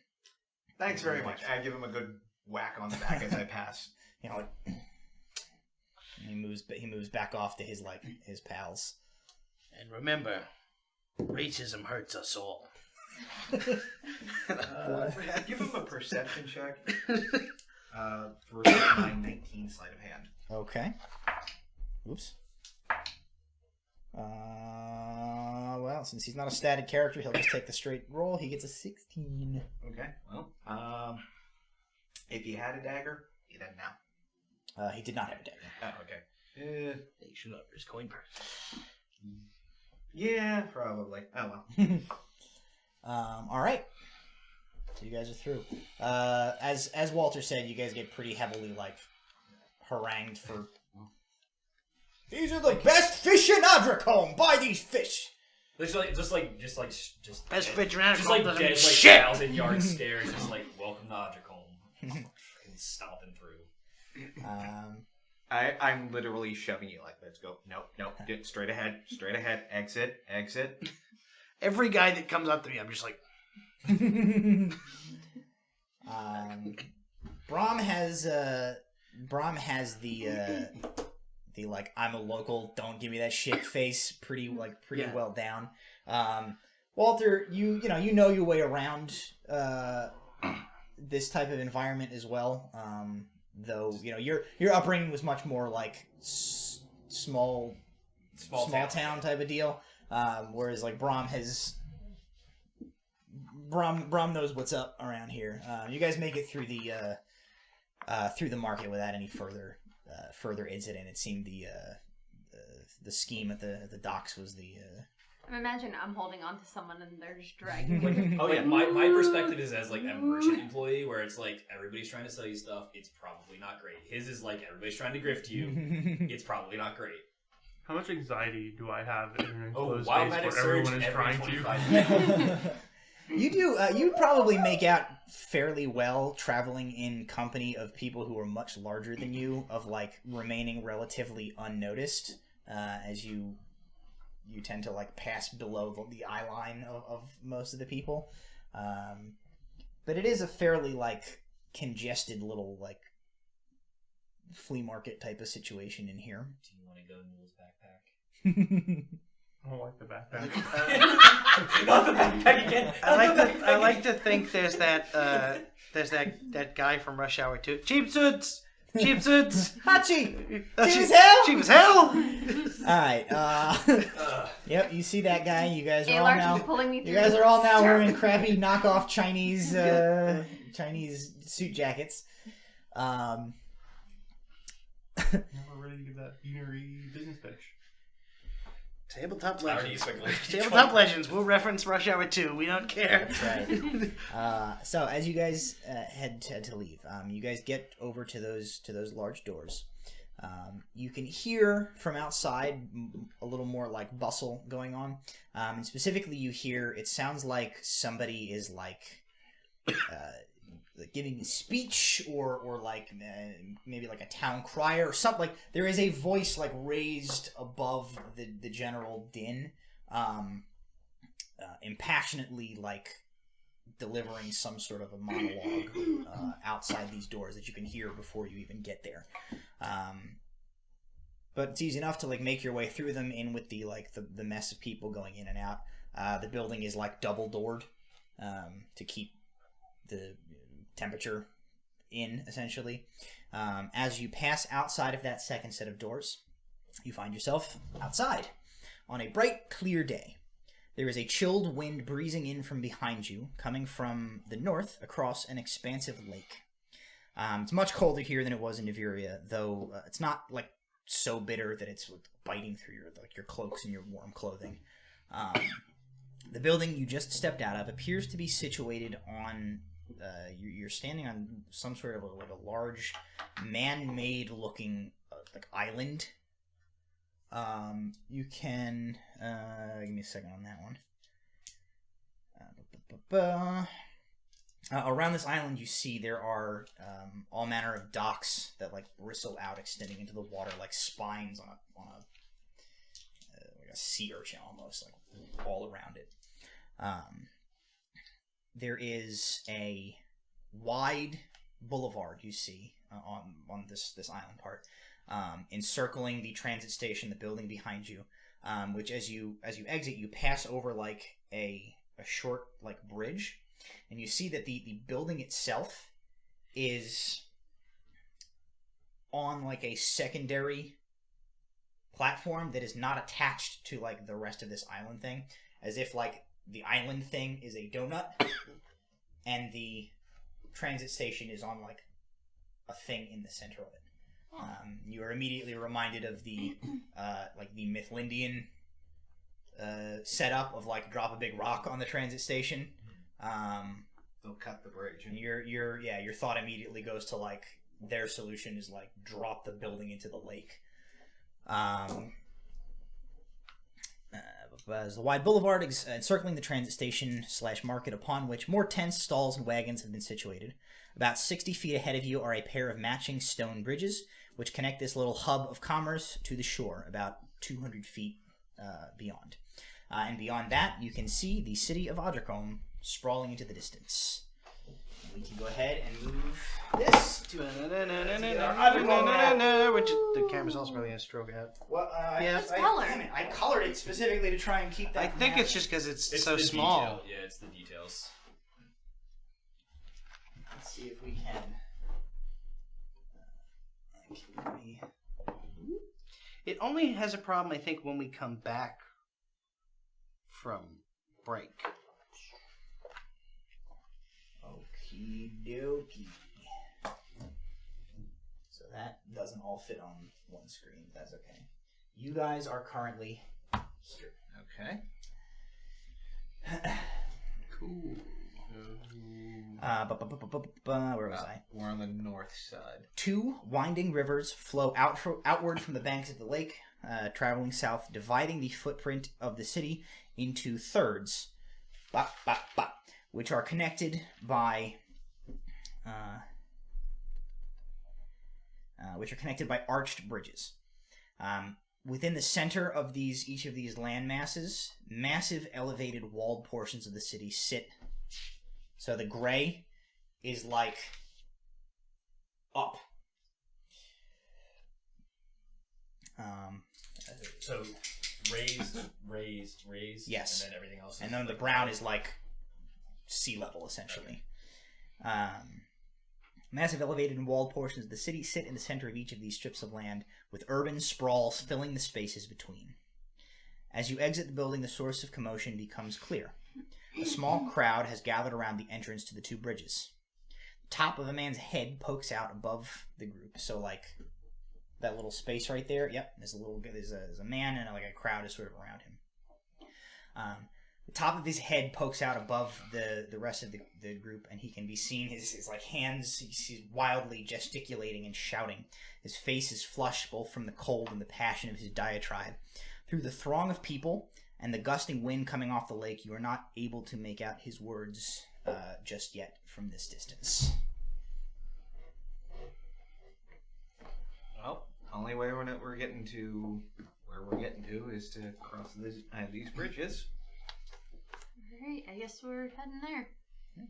Thanks very much. I give him a good whack on the back as I pass. He moves back off to his pals. And remember, racism hurts us all. Give him a perception check. Versus my 19 sleight of hand. Okay. Oops. Well, since he's not a static character, he'll just take the straight roll. He gets a 16. Okay. Well, if he had a dagger, he doesn't now. He did not have a dagger. Oh, okay. Nation of his coin purse. Yeah, probably. Oh well. All right. So you guys are through. As Walter said, you guys get pretty heavily harangued for These are the best fish in Odrikholme. Buy these fish. Just Best fish around. just like doesn't dead, mean like shit. 1,000-yard stairs, just like welcome to Odrikholme, fucking stomping through. I'm literally shoving you like, let's go. Nope. Get straight ahead. Exit. Every guy that comes up to me, I'm just like, Brahm has the like I'm a local, don't give me that shit face pretty well down. Walter, you know your way around this type of environment as well. Though your upbringing was much more like small town type of deal. Whereas like Brahm knows what's up around here. You guys make it through the market without any further incident. It seemed the scheme at the docks was the. I imagine I'm holding on to someone and they're just dragging. My perspective is as like a merchant employee, where it's like everybody's trying to sell you stuff. It's probably not great. His is like everybody's trying to grift you. It's probably not great. How much anxiety do I have in an enclosed wild space magic where surge everyone is every trying 25 to? minutes. You do. You probably make out fairly well traveling in company of people who are much larger than you, of like remaining relatively unnoticed, as you tend to like pass below the eye line of most of the people. But it is a fairly like congested little like flea market type of situation in here. Do you want to go in Neil's backpack? I don't like the backpack. Not the backpack again. I like to think there's that guy from Rush Hour 2. Cheap suits. Hot cheap as hell. Cheap as hell. All right. Yep. You see that guy? You guys are all Alark now. is pulling me through. You guys are all now wearing crappy knockoff Chinese suit jackets. Never ready to give that beanery business pitch. Tabletop Already Legends. quickly. Tabletop Legends. We'll reference Rush Hour 2. We don't care. That's right. So as you guys head to leave, you guys get over to those large doors. You can hear from outside a little more like bustle going on, and specifically you hear it sounds like somebody is like giving a speech or like maybe like a town crier or something. Like there is a voice like raised above the general din, impassionately like delivering some sort of a monologue outside these doors that you can hear before you even get there. But it's easy enough to like make your way through them in with the mess of people going in and out. The building is like double doored to keep the temperature in, essentially. As you pass outside of that second set of doors, you find yourself outside on a bright, clear day. There is a chilled wind breezing in from behind you, coming from the north across an expansive lake. It's much colder here than it was in Niviria, though it's not like so bitter that it's biting through your cloaks and your warm clothing. The building you just stepped out of appears to be situated on. You're standing on some sort of a large, man-made looking island. You can give me a second on that one. Around this island, you see there are all manner of docks that like bristle out, extending into the water like spines on a sea urchin almost, like all around it. There is a wide boulevard you see on this island part, encircling the transit station, the building behind you, which as you exit, you pass over like a short like bridge, and you see that the building itself is on like a secondary platform that is not attached to like the rest of this island thing, as if like the island thing is a donut and the transit station is on like a thing in the center of it. You are immediately reminded of the like the Mythlindian setup of like drop a big rock on the transit station. They'll cut the bridge. And your thought immediately goes to like their solution is like drop the building into the lake. There's a wide boulevard encircling the transit station / market, upon which more tents, stalls, and wagons have been situated. About 60 feet ahead of you are a pair of matching stone bridges, which connect this little hub of commerce to the shore, about 200 feet beyond. And beyond that, you can see the city of Odrikholme sprawling into the distance. We can go ahead and move this to which the camera's also probably gonna stroke out. Well, Yeah. It's colored. Damn it, I colored it specifically to try and keep that. I from think it's happening. just because it's It's so the small. Detail. Yeah, it's the details. Let's see if we can. It only has a problem, I think, when we come back from break. Okie dokie. So that doesn't all fit on one screen. That's okay. You guys are currently here. Okay. Cool. Where was I? We're on the north side. 2 winding rivers flow outward from the banks of the lake, traveling south, dividing the footprint of the city into thirds, which are connected by arched bridges. Within the center of each of these land masses, massive elevated walled portions of the city sit. So the gray is like up. So raised. Yes. And then everything else. And then the brown is like sea level, essentially. Massive elevated and walled portions of the city sit in the center of each of these strips of land, with urban sprawls filling the spaces between. As you exit the building, the source of commotion becomes clear. A small crowd has gathered around the entrance to the 2 bridges. The top of a man's head pokes out above the group, so like that little space right there. Yep, there's a man and like a crowd is sort of around him. The top of his head pokes out above the rest of the group, and he can be seen his like hands. He's wildly gesticulating and shouting. His face is flushed both from the cold and the passion of his diatribe. Through the throng of people and the gusting wind coming off the lake, you are not able to make out his words just yet from this distance. Well, only way we're getting to where we're getting to is to cross these bridges. Alright, I guess we're heading there. I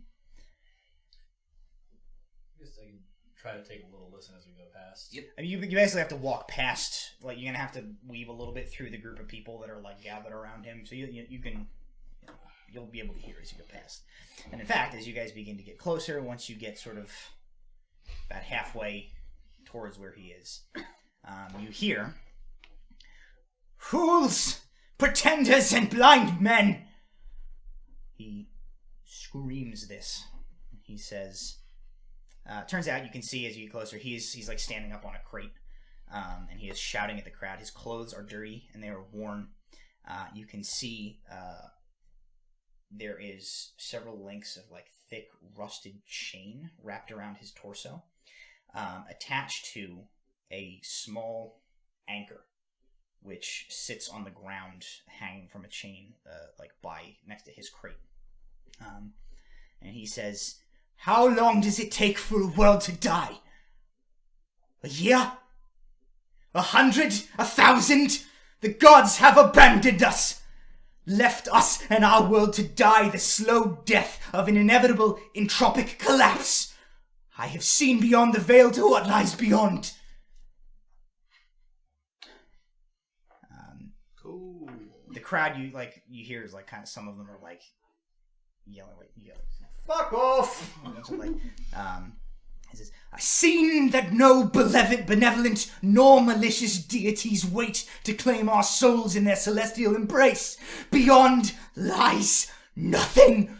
guess I can try to take a little listen as we go past. Yep. I mean, you basically have to walk past, like, you're going to have to weave a little bit through the group of people that are, like, gathered around him. So you'll be able to hear as you go past. And in fact, as you guys begin to get closer, once you get sort of about halfway towards where he is, you hear, "Fools! Pretenders and blind men!" He screams this. He says, turns out you can see as you get closer, he's like standing up on a crate, and he is shouting at the crowd. His clothes are dirty and they are worn. You can see there is several links of like thick rusted chain wrapped around his torso, attached to a small anchor, which sits on the ground, hanging from a chain, next to his crate. And he says, "How long does it take for a world to die? A year? 100? 1,000? The gods have abandoned us, left us and our world to die the slow death of an inevitable entropic collapse. I have seen beyond the veil to what lies beyond." Cool. The crowd you hear is like kind of, some of them are like yelling, "Fuck off!" He says, "I've seen that no benevolent nor malicious deities wait to claim our souls in their celestial embrace. Beyond lies nothing.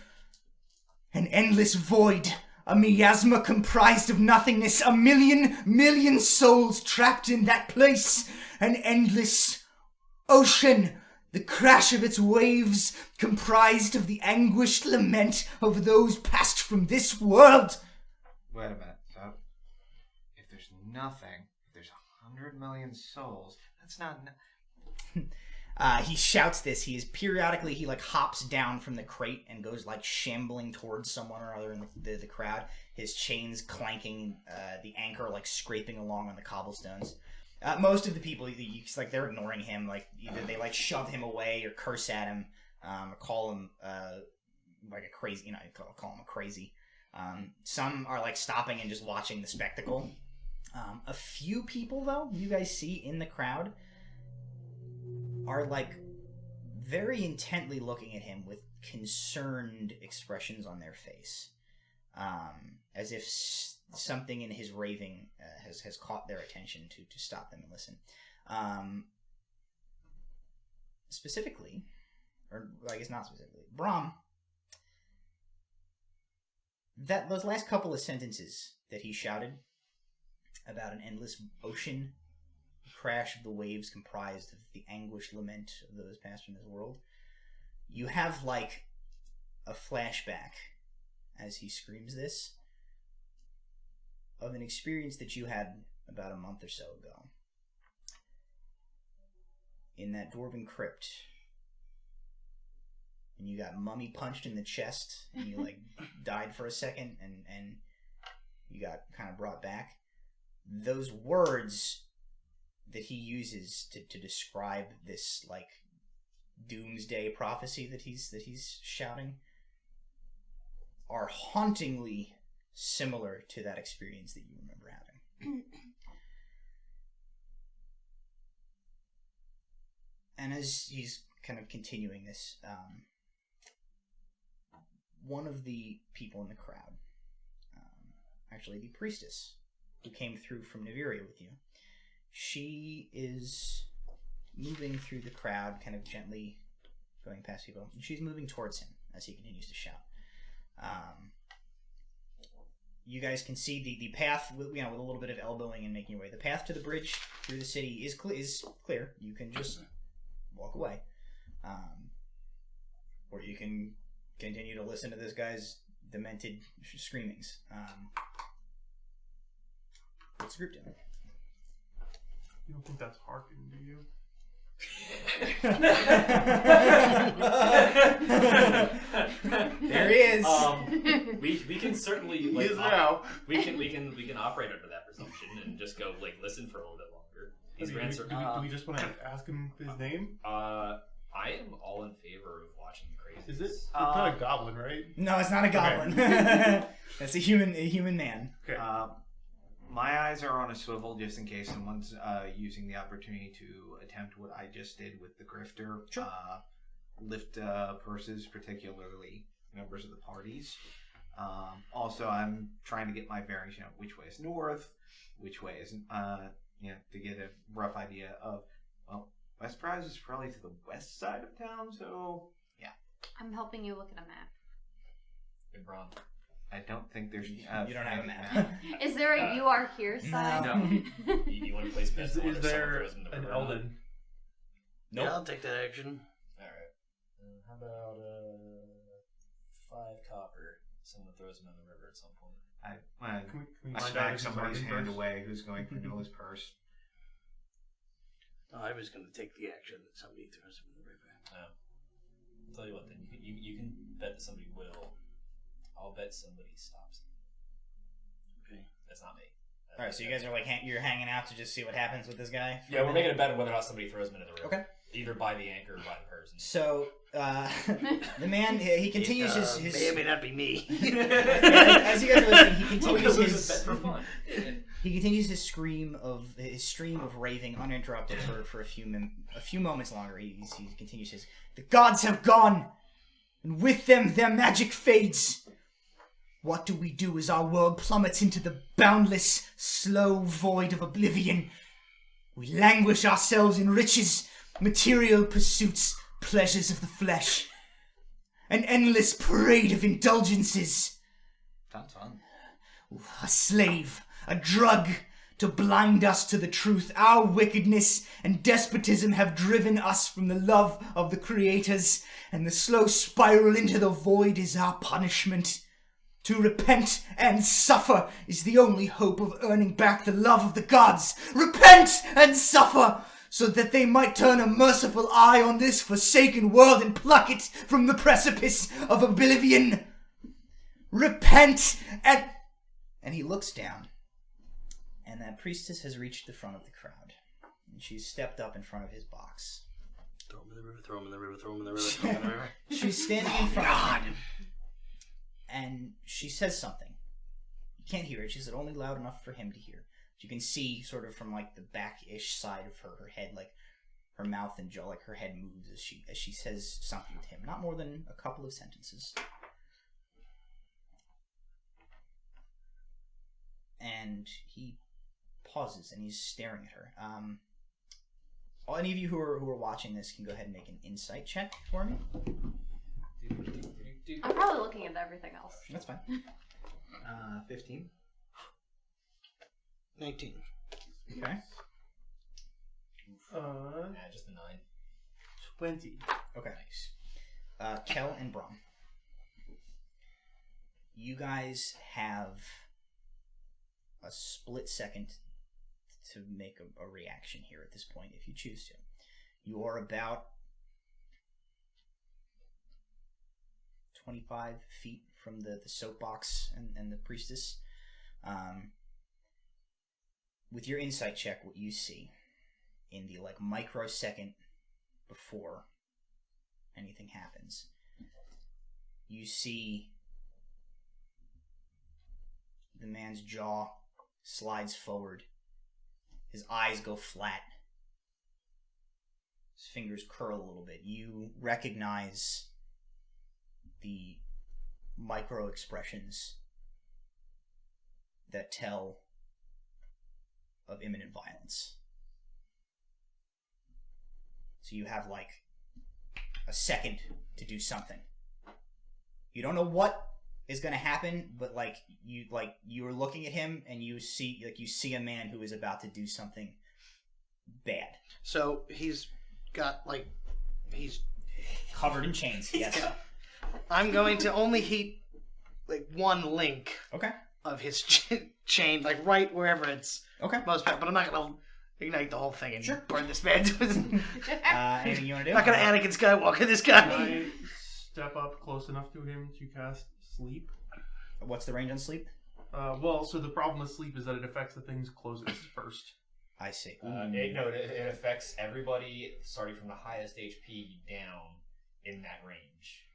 An endless void, a miasma comprised of nothingness, a million souls trapped in that place, an endless ocean, the crash of its waves comprised of the anguished lament of those passed from this world." Wait a minute. So, if there's nothing, if there's 100 million souls, That's not. He shouts this. He hops down from the crate and goes like shambling towards someone or other in the crowd. His chains clanking, the anchor like scraping along on the cobblestones. Most of the people, they're ignoring him. Like either they like shove him away or curse at him, or call him like a crazy. Call him a crazy. Some are like stopping and just watching the spectacle. A few people though, you guys see in the crowd, are like very intently looking at him with concerned expressions on their face, as if something in his raving has caught their attention to stop them and listen. Specifically, or I guess not specifically, Brahm. Those last couple of sentences that he shouted about an endless ocean, crash of the waves comprised of the anguished lament of those passed from this world. You have like a flashback as he screams this of an experience that you had about a month or so ago in that dwarven crypt, and you got mummy punched in the chest and you like died for a second and you got kind of brought back. Those words that he uses to describe this like doomsday prophecy that he's shouting are hauntingly similar to that experience that you remember having. And as he's kind of continuing this, one of the people in the crowd, actually the priestess who came through from Niviria with you, she is moving through the crowd, kind of gently going past people. And she's moving towards him as he continues to shout. You guys can see the path, with a little bit of elbowing and making your way. The path to the bridge through the city is clear. You can just walk away. Or you can continue to listen to this guy's demented screamings. What's the group doing? You don't think that's Harken, do you? There he is. We can certainly He is now. we can operate under that presumption and just go like listen for a little bit longer. He's Do we just want to ask him his name? I am all in favor of watching the crazy. Is it? It's not a goblin, right? No, it's not a goblin. Okay. That's a human man. Okay. My eyes are on a swivel just in case someone's using the opportunity to attempt what I just did with the grifter. Sure. Lift purses, particularly members of the parties. Also, I'm trying to get my bearings, which way is north, which way is, to get a rough idea of, West Prize is probably to the west side of town, so, yeah. I'm helping you look at a map. Good Brahm. I don't think there's... you don't have a map. Is there a you are here sign? No. You want to place bets on Is if there someone throws him in the an river? Eldon? Nope. Yeah, I'll take that action. Alright. How about 5 copper? Someone throws him in the river at some point. Can we I find out smack if he's somebody's Harken hand first? away who's going for Noah's purse. Oh, I was going to take the action that somebody throws him in the river. No. I'll tell you what then. You can bet that somebody will. I'll bet somebody stops him. Okay. That's not me. Alright, so you guys are like, you're hanging out to just see what happens with this guy? Yeah, we're making a bet on whether or not somebody throws him into the river. Okay. Either by the anchor or by the person. So, the man, he continues his... May or may not be me. As you guys are listening, he We're continues gonna lose his... this bet for fun. He continues his stream of raving uninterrupted for a few moments longer. He continues his, the gods have gone, and with them their magic fades. What do we do as our world plummets into the boundless, slow void of oblivion? We languish ourselves in riches, material pursuits, pleasures of the flesh. An endless parade of indulgences. Sounds fun. A slave, a drug, to blind us to the truth. Our wickedness and despotism have driven us from the love of the creators, and the slow spiral into the void is our punishment. To repent and suffer is the only hope of earning back the love of the gods. Repent and suffer! so that they might turn a merciful eye on this forsaken world and pluck it from the precipice of oblivion. Repent and he looks down, and that priestess has reached the front of the crowd, and she's stepped up in front of his box. Throw him in the river, throw him in the river, throw him in the river, throw him in the river. She's standing in front of him, and she says something. You can't hear it. She said only loud enough for him to hear. You can see sort of from like the back-ish side of her head, like her mouth and jaw, like her head moves as she says something to him. Not more than a couple of sentences. And he pauses and he's staring at her. Any of you who are watching this can go ahead and make an insight check for me. I'm probably looking at everything else. That's fine. 15. 19. Okay. Just a 9. 20. Okay. Nice. Kel and Brom. You guys have a split second to make a reaction here at this point, if you choose to. You are about 25 feet from the soapbox and the priestess. With your insight check, what you see in the like microsecond before anything happens, you see the man's jaw slides forward, his eyes go flat, his fingers curl a little bit. You recognize the micro expressions that tell of imminent violence. So you have like a second to do something. You don't know what is going to happen, but you're looking at him and you see a man who is about to do something bad. So he's got he's covered in chains. Yes. I'm going to only heat one link. Okay. Of his chain, right wherever it's most bad. But I'm not gonna ignite the whole thing and burn this man. Anything you want to do? I'm not gonna Anakin Skywalker this guy. Can I step up close enough to him to cast sleep? What's the range on sleep? So the problem with sleep is that it affects the things closest first. I see. It affects everybody starting from the highest HP down in that range.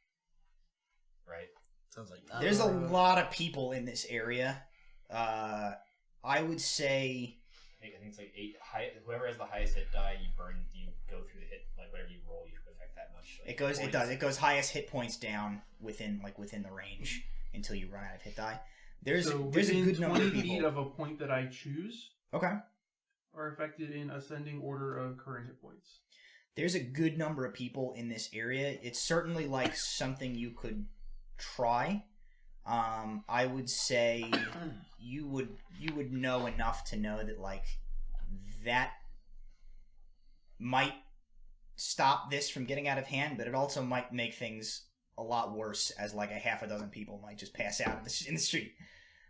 Right? Sounds like there's a lot of people in this area. I would say I think it's 8. Whoever has the highest hit die, you go through the hit, whatever you roll, you affect that much. It goes highest hit points down within the range until you run out of hit die. There's a good number of people. 20 feet of a point that I choose. Okay. Are affected in ascending order of current hit points. There's a good number of people in this area. It's certainly something you could try. I would say you would know enough to know that that might stop this from getting out of hand, but it also might make things a lot worse as a half a dozen people might just pass out in the street.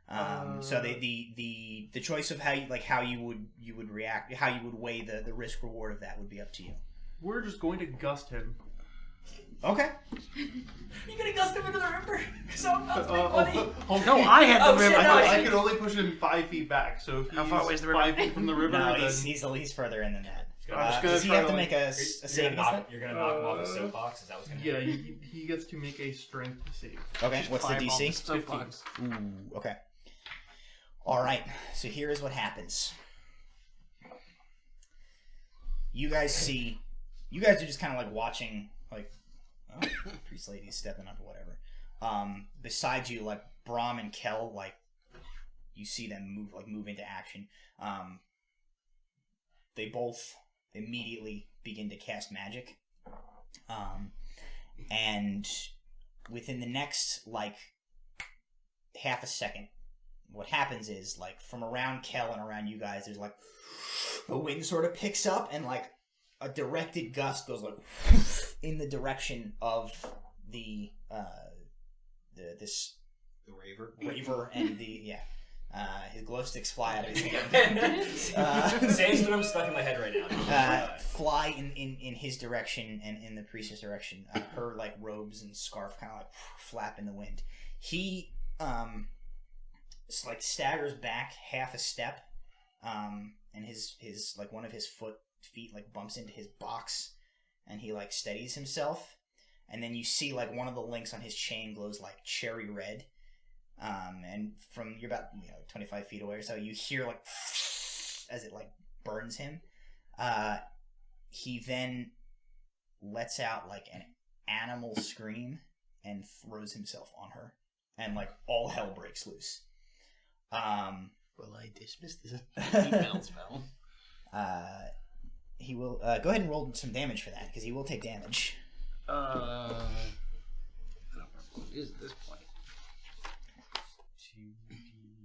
So the choice of how you would react, how you would weigh the risk reward of that would be up to you. We're just going to gust him. Okay. You're gonna gust him into the river? So I'm about to make money. No, I had the river. I could only push him 5 feet back. So if how far away is the river? 5 feet from the river, no, then he's further in than that. Does he have to make a save against that? You're gonna knock him off the soapbox? Is that what's gonna happen? Yeah, he gets to make a strength save. Okay, what's the DC? 15. Ooh, okay. Alright, so here is what happens. You guys are just kind of watching, priest lady's stepping up or whatever. Besides you, Brom and Kel, you see them move into action. They both immediately begin to cast magic. And within the next, half a second, what happens is, from around Kel and around you guys, there's, the wind sort of picks up and, a directed gust goes, in the direction of the raver and His glow sticks fly out of his hand. Sandstorm stuck in my head right now. Fly in his direction and in the priestess direction. Her like robes and scarf kind of like flap in the wind. He like staggers back half a step, and his like one of his feet like bumps into his box, and he like steadies himself. And then you see like one of the links on his chain glows like cherry red. And from you're about 25 feet away or so, you hear like as it like burns him. He then lets out like an animal scream and throws himself on her, and like all hell breaks loose. Will I dismiss this email spell? He will go ahead and roll some damage for that because he will take damage. I don't remember what it is at this point.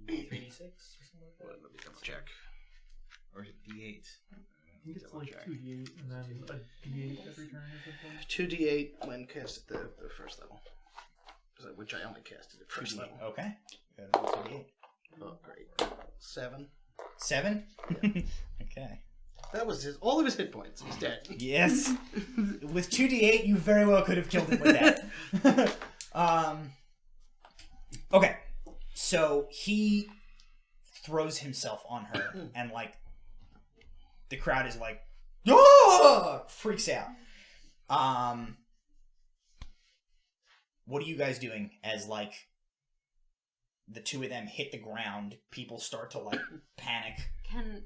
3d6 or something like that? Let me double check. Or is it D8? I think it's like 2d8 and then a d8 every turn or something. 2d8 when cast at the first level. Which I only casted at first level. Okay. Go to 2d8. Oh, great. 7. 7? Okay. That was all of his hit points. He's dead. Yes. With 2d8, you very well could have killed him with that. Okay. So he throws himself on her, and like the crowd is like, "Oh!" freaks out. What are you guys doing as like the two of them hit the ground? People start to like panic. Can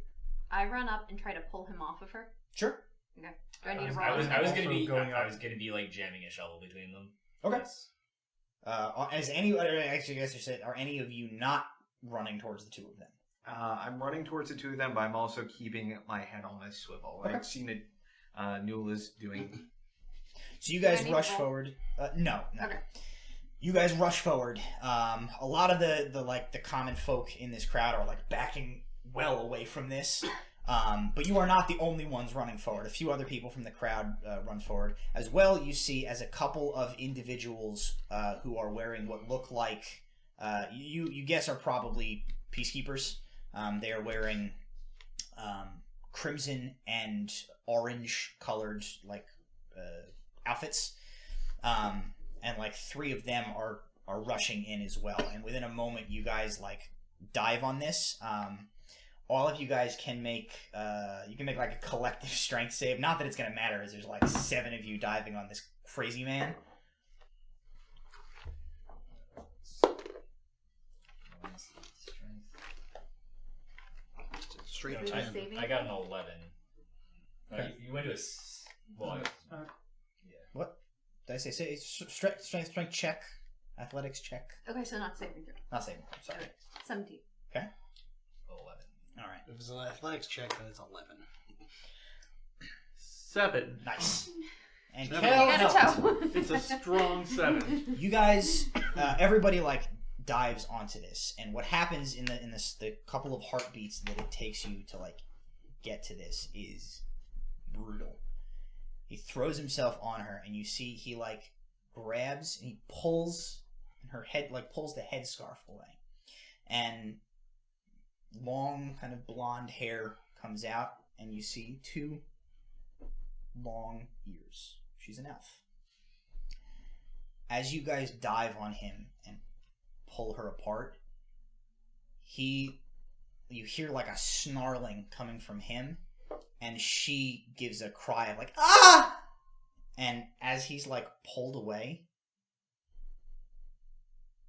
I run up and try to pull him off of her? Sure. Okay. Do I need to I roll? was Also gonna going be like jamming a shovel between them. Okay. Yes. As any, actually, I guess I said, are any of you not running towards the two of them? I'm running towards the two of them, but I'm also keeping my head on my swivel. Okay. I've seen it. Newla's doing. So you guys Do I need rush to roll? forward. No. Okay. You guys rush forward. A lot of the common folk in this crowd are like backing well away from this. But you are not the only ones running forward. A few other people from the crowd run forward as well. You see as a couple of individuals who are wearing what look like you guess are probably peacekeepers. They are wearing crimson and orange colored like outfits, and like 3 of them are rushing in as well. And within a moment, you guys like dive on this. All of you guys can make you can make like a collective strength save. Not that it's gonna matter, as there's like 7 of you diving on this crazy man. Straight Is it 10. saving? I got an 11. Okay. You went to a. Well, What did I say? Say strength check, athletics check. Okay, so not saving throw. Not saving. Sorry. 17. 11. All right. If it's an athletics check, then it's 11. 7. Nice. And Never Kel I got a helped. toe. It's a strong 7. You guys, everybody like dives onto this, and what happens in the couple of heartbeats that it takes you to like get to this is brutal. He throws himself on her, and you see he like grabs and he pulls her head, like pulls the headscarf away, and long kind of blonde hair comes out, and you see 2 long ears. She's an elf. As you guys dive on him and pull her apart, you hear like a snarling coming from him, and she gives a cry of like, ah! And as he's like pulled away,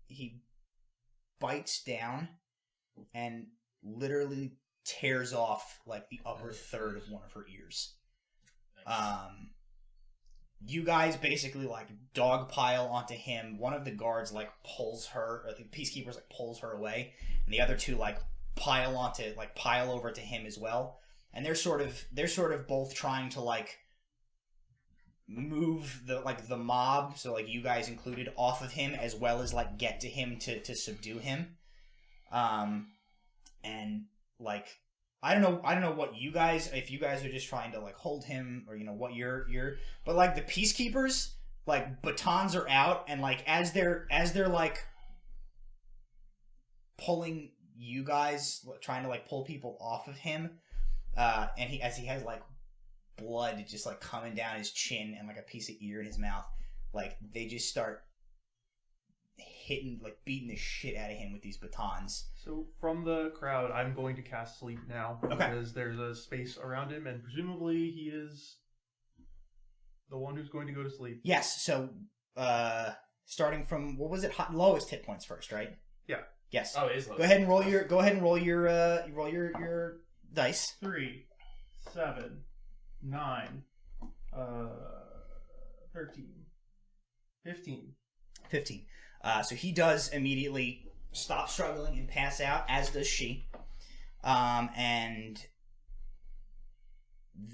he bites down and literally tears off like the upper third of one of her ears. You guys basically like dogpile onto him. One of the guards like pulls her, or the peacekeepers like pulls her away, and the other 2 like pile over to him as well. And they're sort of both trying to like move the mob, so like you guys included, off of him, as well as like get to him to subdue him. And like I don't know what you guys, if you guys are just trying to like hold him, or what you're but like the peacekeepers, like batons are out, and like as they're like pulling you guys trying to like pull people off of him, and he has like blood just like coming down his chin and like a piece of ear in his mouth. Like they just start hitting, like beating the shit out of him with these batons. So from the crowd, I'm going to cast Sleep now. Okay. Because there's a space around him, and presumably he is the one who's going to go to sleep. Yes. So starting from what was it? Lowest hit points first, right? Yeah. Yes. Oh, it is low. Go ahead and roll your dice. 3, 7, 9, 13, 15. 15. So he does immediately stop struggling and pass out, as does she. And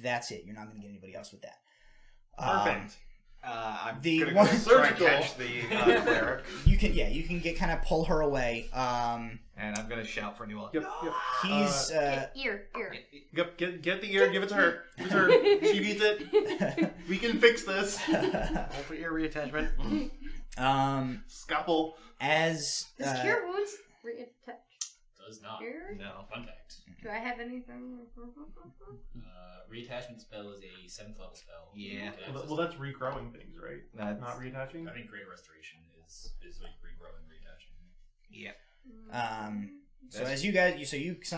that's it. You're not going to get anybody else with that. Perfect. I'm The gonna one- go try and catch the cleric, You can get kind of pull her away. and I'm gonna shout for anyone. Yep. He's Ear. Yep. Get the ear. Give it to her. Give it to her. She needs it. We can fix this. Roll for ear reattachment. Scalpel. as Does cure wounds reattach? Does not. Ear? No. Fun fact. Do I have anything? Reattachment spell is a 7th level spell. Yeah. Well, that's regrowing things, right? That's, Not reattaching. I think Great Restoration is like regrowing, reattaching. yeah. So as you guys,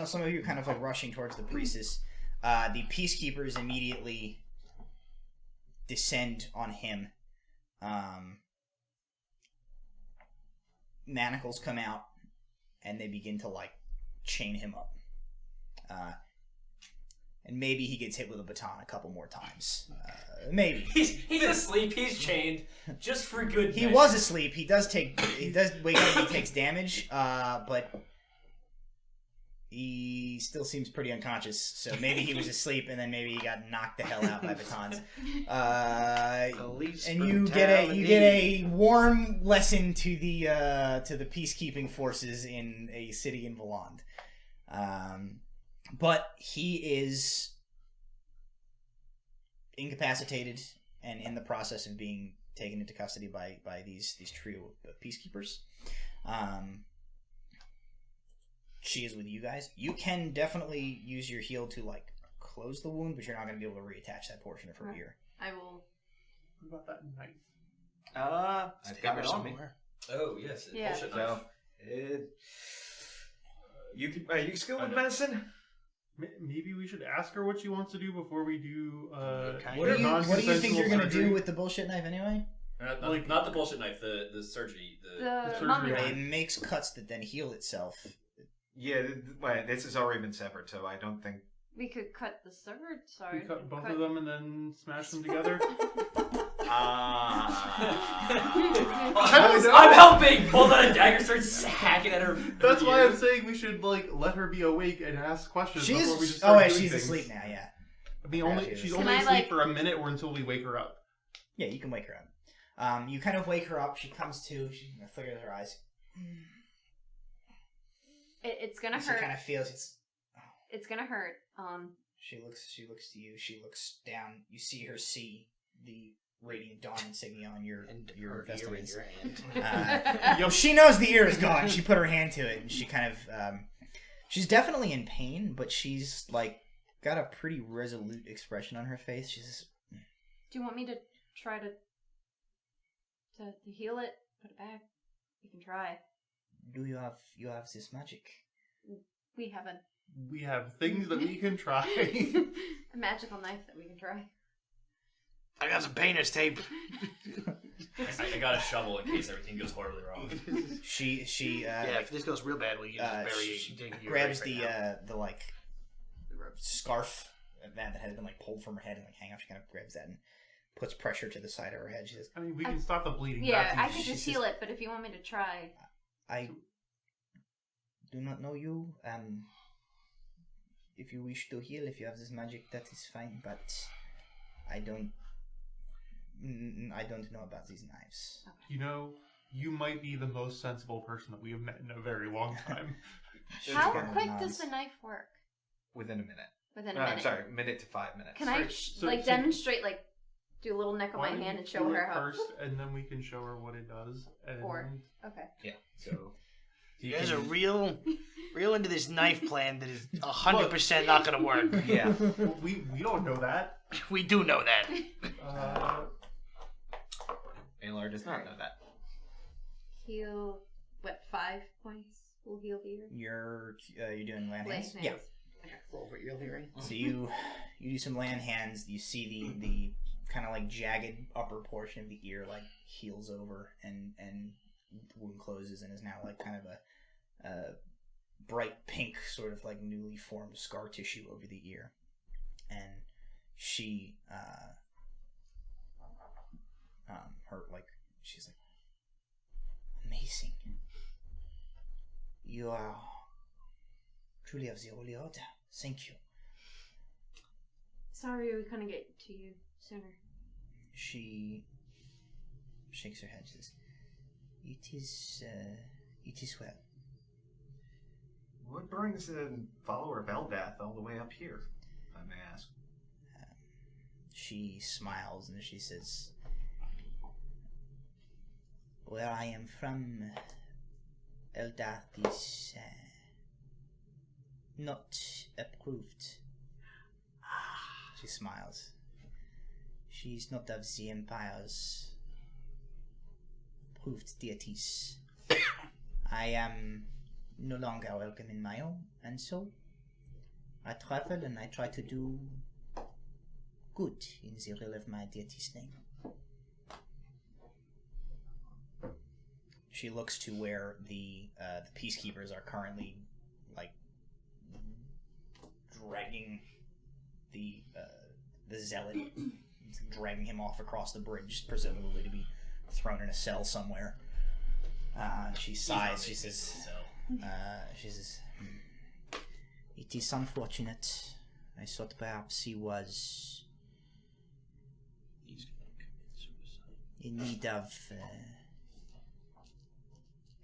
some of you are kind of like rushing towards the priestess. The peacekeepers immediately descend on him. Manacles come out, and they begin to like chain him up. And maybe he gets hit with a baton a couple more times. Maybe. He's asleep. He's chained. Just for good. He was asleep. He does wake up and he takes damage, but he still seems pretty unconscious. So maybe he was asleep and then maybe he got knocked the hell out by batons. Police And you get a warm lesson to the peacekeeping forces in a city in Valondan. But he is incapacitated and in the process of being taken into custody by these trio of peacekeepers. She is with you guys. You can definitely use your heal to like close the wound, but you're not going to be able to reattach that portion of her ear. I will. What about that knife? I've got it on me. Oh yes. Yeah. Bullshit So, knife. are you skilled with medicine? Maybe we should ask her what she wants to do before we do. What do you think you're going to do with the bullshit knife anyway? Not the bullshit knife. The surgery. The surgery mummy knife. knife. It makes cuts that then heal itself. Yeah, this has already been severed, so I don't think. We could cut the sword. Sorry. We cut both of them and then smash them together. I'm helping. Pulls out a dagger, starts hacking at her. That's why I'm saying we should like let her be awake and ask questions before we just She's start doing she's things. asleep now. Yeah, I mean, she's Can only I, asleep like- for a minute or until we wake her up. yeah. You can wake her up. You kind of wake her up. She comes to. She flickers her eyes. It's gonna She hurt. kind of feels It's gonna hurt. She looks to you. She looks down. You see her see the radiant dawn insignia on your vestments. your hand. She knows the ear is gone. She put her hand to it, and she kind of. She's definitely in pain, but she's like got a pretty resolute expression on her face. She's. Do you want me to try to heal it? Put it back. We can try. Do you have this magic? We have We have things that we can try. a magical knife that we can try. I got some painter's tape. I got a shovel in case everything goes horribly wrong. She Yeah, if this goes real bad, we can just bury it. she and dig your grabs grave right now. the like scarf that has been like pulled from her head and like hang up. She kind of grabs that and puts pressure to the side of her head. She says, I mean, we can stop the bleeding. Yeah, That's I easy. could just heal it, but if you want me to try, I do not know you. If you wish to heal, if you have this magic, that is fine. But I don't know about these knives. You know, you might be the most sensible person that we have met in a very long time. how kind of quick nods. does the knife work? Within a minute. Within a I'm minute. sorry, minute to 5 minutes. Can I Right, so- demonstrate, like, do a little neck on Why my don't hand you and show do it her how? first, and then we can show her what it does. And Or- Okay. Yeah, so You guys are real into this knife plan that is 100% not going to work. Yeah. Well, we don't know that. We do know that. Alar does not know that. Heal, 5 points will heal the ear? You're doing land Land hands? hands. Yeah. Roll for ear hearing. So you do some land hands. You see the kind of like jagged upper portion of the ear like heals over and wound closes and is now like kind of a bright pink sort of like newly formed scar tissue over the ear. And she's like amazing. You are truly of the holy order. Thank you. Sorry we couldn't get to you sooner. She shakes her head. She says, "It is well." What brings a follower of Eldath all the way up here, if I may ask? She smiles and she says, "Where I am from, Eldath is not approved." She smiles. She's not of the Empire's approved deities. I am no longer welcome in my home, and so I travel and I try to do good in the real of my deity's name. She looks to where the peacekeepers are currently like dragging the zealot, dragging him off across the bridge, presumably to be thrown in a cell somewhere. She sighs. She says, "It is unfortunate. I thought perhaps he was in need of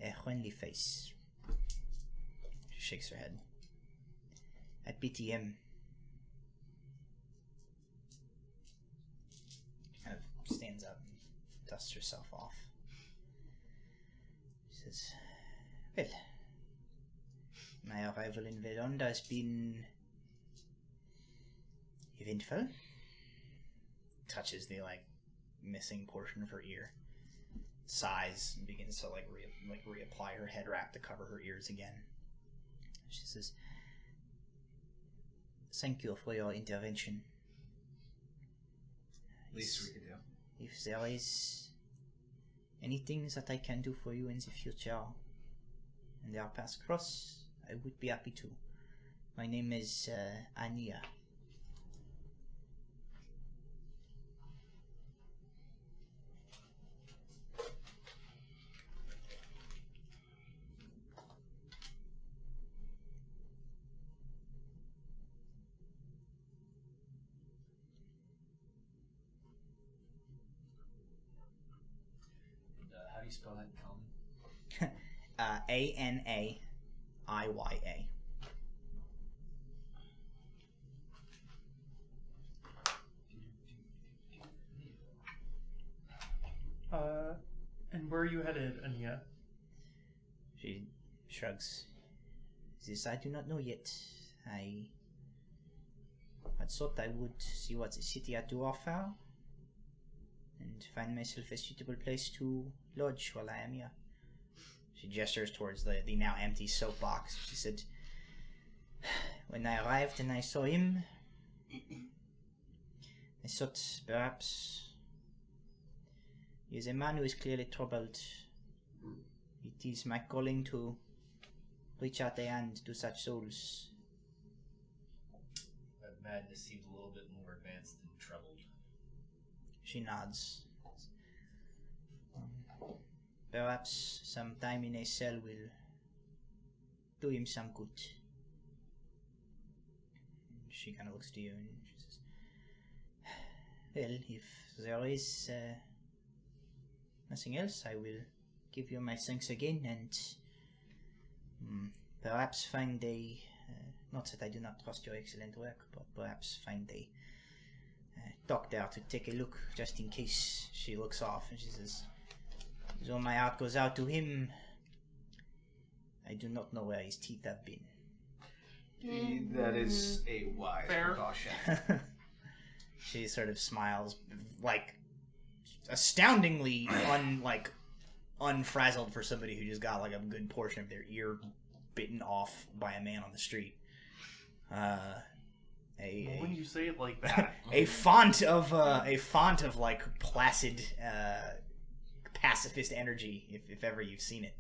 a friendly face." She shakes her head. "I pity him." Kind of stands up and dusts herself off. She says, "Well, my arrival in Valondan has been eventful." Touches the like missing portion of her ear, sighs, and begins to reapply her head wrap to cover her ears again. She says, "Thank you for your intervention. Least we could do. If there is anything that I can do for you in the future, and our paths cross, I would be happy to. My name is Ania." How do you spell that in common? Anaiya. And where are you headed, Ania? She shrugs. "This I do not know yet. I had thought I would see what the city had to offer, and find myself a suitable place to lodge while I am here." She gestures towards the now empty soapbox. She said, "When I arrived and I saw him, I thought perhaps he is a man who is clearly troubled. It is my calling to reach out a hand to such souls." That madness seems a little bit more advanced than troubled. She nods. "Perhaps some time in a cell will do him some good." She kind of looks to you and she says, "Well, if there is nothing else, I will give you my thanks again and perhaps find a, not that I do not trust your excellent work, but perhaps find a doctor to take a look just in case." She looks off and she says, "So my heart goes out to him. I do not know where his teeth have been. That is a wise Fair. precaution. She sort of smiles, like, astoundingly unfrazzled for somebody who just got, like, a good portion of their ear bitten off by a man on the street. When you say it like that, a font of like placid pacifist energy, if ever you've seen it.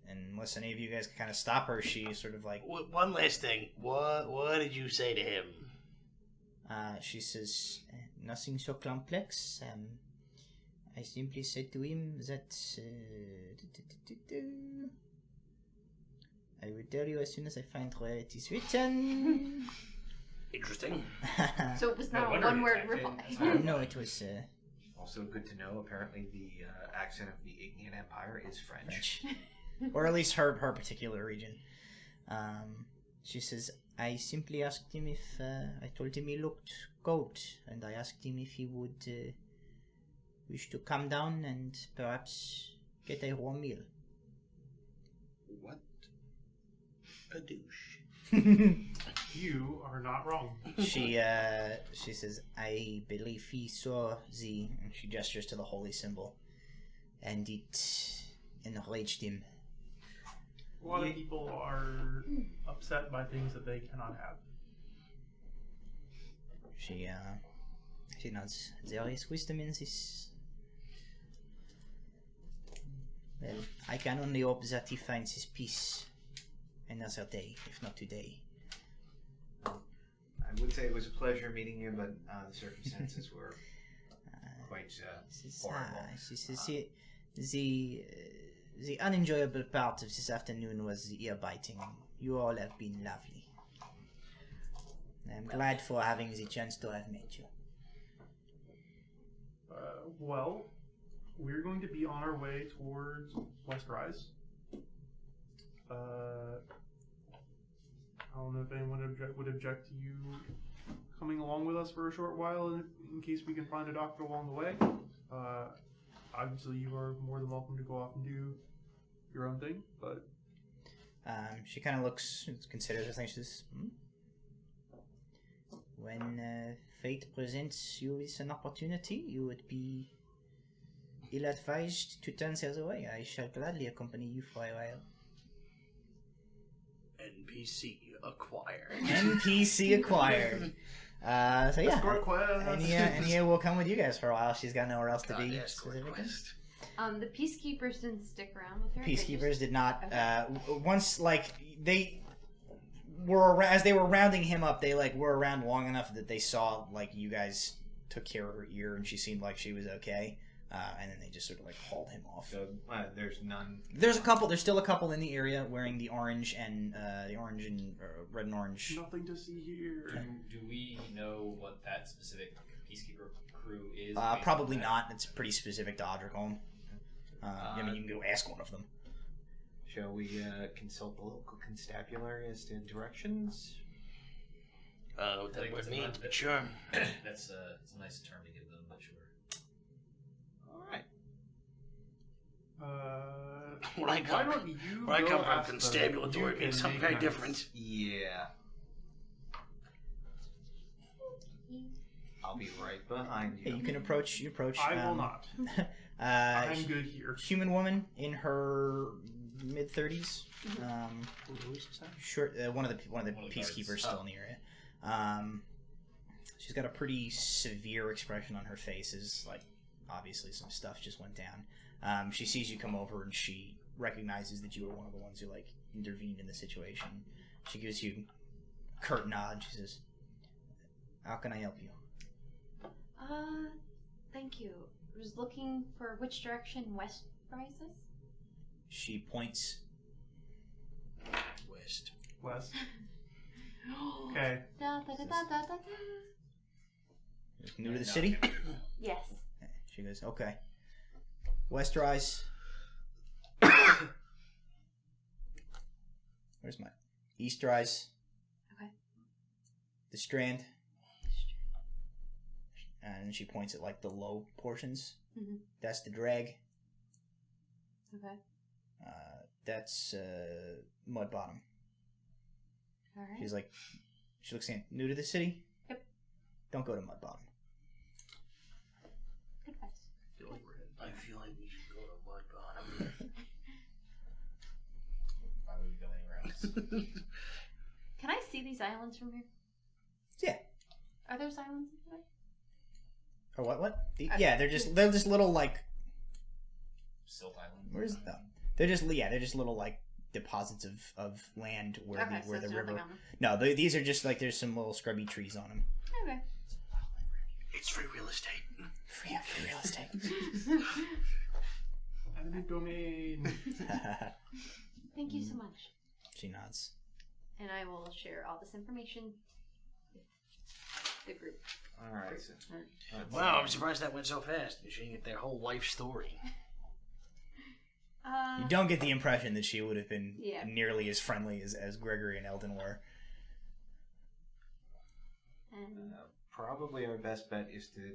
And unless any of you guys can kind of stop her, she sort of like One last thing. What did you say to him? she says nothing so complex. I simply said to him that I will tell you as soon as I find where it is written. Interesting. So it was No not a wonder one-word he reply. attacked him. No, it was Also good to know, apparently the accent of the Ignean Empire is French. French. Or at least her particular region. She says, I simply asked him if, I told him he looked cold, and I asked him if he would wish to come down and perhaps get a warm meal. What a douche. you are not wrong. She says, I believe he saw the, and she gestures to the holy symbol, and it enraged him. A lot of people are upset by things that they cannot have. She nods. There is wisdom in this. Well, I can only hope that he finds his peace another day, if not today. I would say it was a pleasure meeting you, but the circumstances were quite horrible. She says the unenjoyable part of this afternoon was the ear biting. You all have been lovely. I'm glad for having the chance to have met you. Well, we're going to be on our way towards Westrise. I don't know if anyone would object to you coming along with us for a short while in case we can find a doctor along the way. Obviously, you are more than welcome to go off and do your own thing, but... She kind of looks, considers the thing. She says, when fate presents you with an opportunity, you would be ill-advised to turn the other way. I shall gladly accompany you for a while. NPC acquired. NPC acquired. So yeah, Escort quest. Ania will come with you guys for a while. She's got nowhere else to God, be. escort specifically. quest. The peacekeepers didn't stick around with her. They Peacekeepers did not. Okay. Once they were as they were rounding him up, they were around long enough that they saw you guys took care of her ear and she seemed like she was okay. And then they just sort of hauled him off. So there's none. There's a couple. There's still a couple in the area wearing the orange and red and orange. Nothing to see here. Do we know what that specific peacekeeper crew is? Probably not. It's pretty specific to Odrikholme. I mean, you can go ask one of them. Shall we consult the local constabulary as to directions? I don't know what that think word it's a means, month. but sure. That's it's a nice term to give them, but sure. All right. Where I Why come, don't you where I go come from, ask them? constabulary You means can something make very nice. different. Yeah. I'll be right behind you. Hey, you can approach. You approach. I will not. I'm good here. Human woman in her mid-30s. Who is this now? Short. One of the One of the peacekeepers guards. still in the area. She's got a pretty severe expression on her face. Is obviously some stuff just went down. She sees you come over and she recognizes that you were one of the ones who intervened in the situation. She gives you a curt nod. She says, "How can I help you?" Thank you. I was looking for which direction west rises. She points. West. West. Okay. Da, da, da, da, da, da, da. New to the city? Yes. She goes, okay. West Rise. Where's my East Rise? Okay. The Strand. And she points at the low portions. Mhm. That's the drag. Okay. That's Mud Bottom. All right. She's like, she looks in. New to the city? Yep. Don't go to Mud Bottom. Good advice. I feel like we should go to Mud Bottom. Why would we go anywhere else? Can I see these islands from here? Yeah. Are those islands in there? Or what? Yeah, they're just little like. Silt Island. Where's no? They're just little like deposits of land where Okay, where so the there's river. nothing on them. No, these are just like there's some little scrubby trees on them. Okay. It's free real estate. Free real estate. Eminent domain. Thank you so much. She nods. And I will share all this information with the group. All right. So, Wow, I'm surprised that went so fast. She didn't get their whole life story. You don't get the impression that she would have been Yeah. nearly as friendly as Gregory and Eldon were. And probably our best bet is to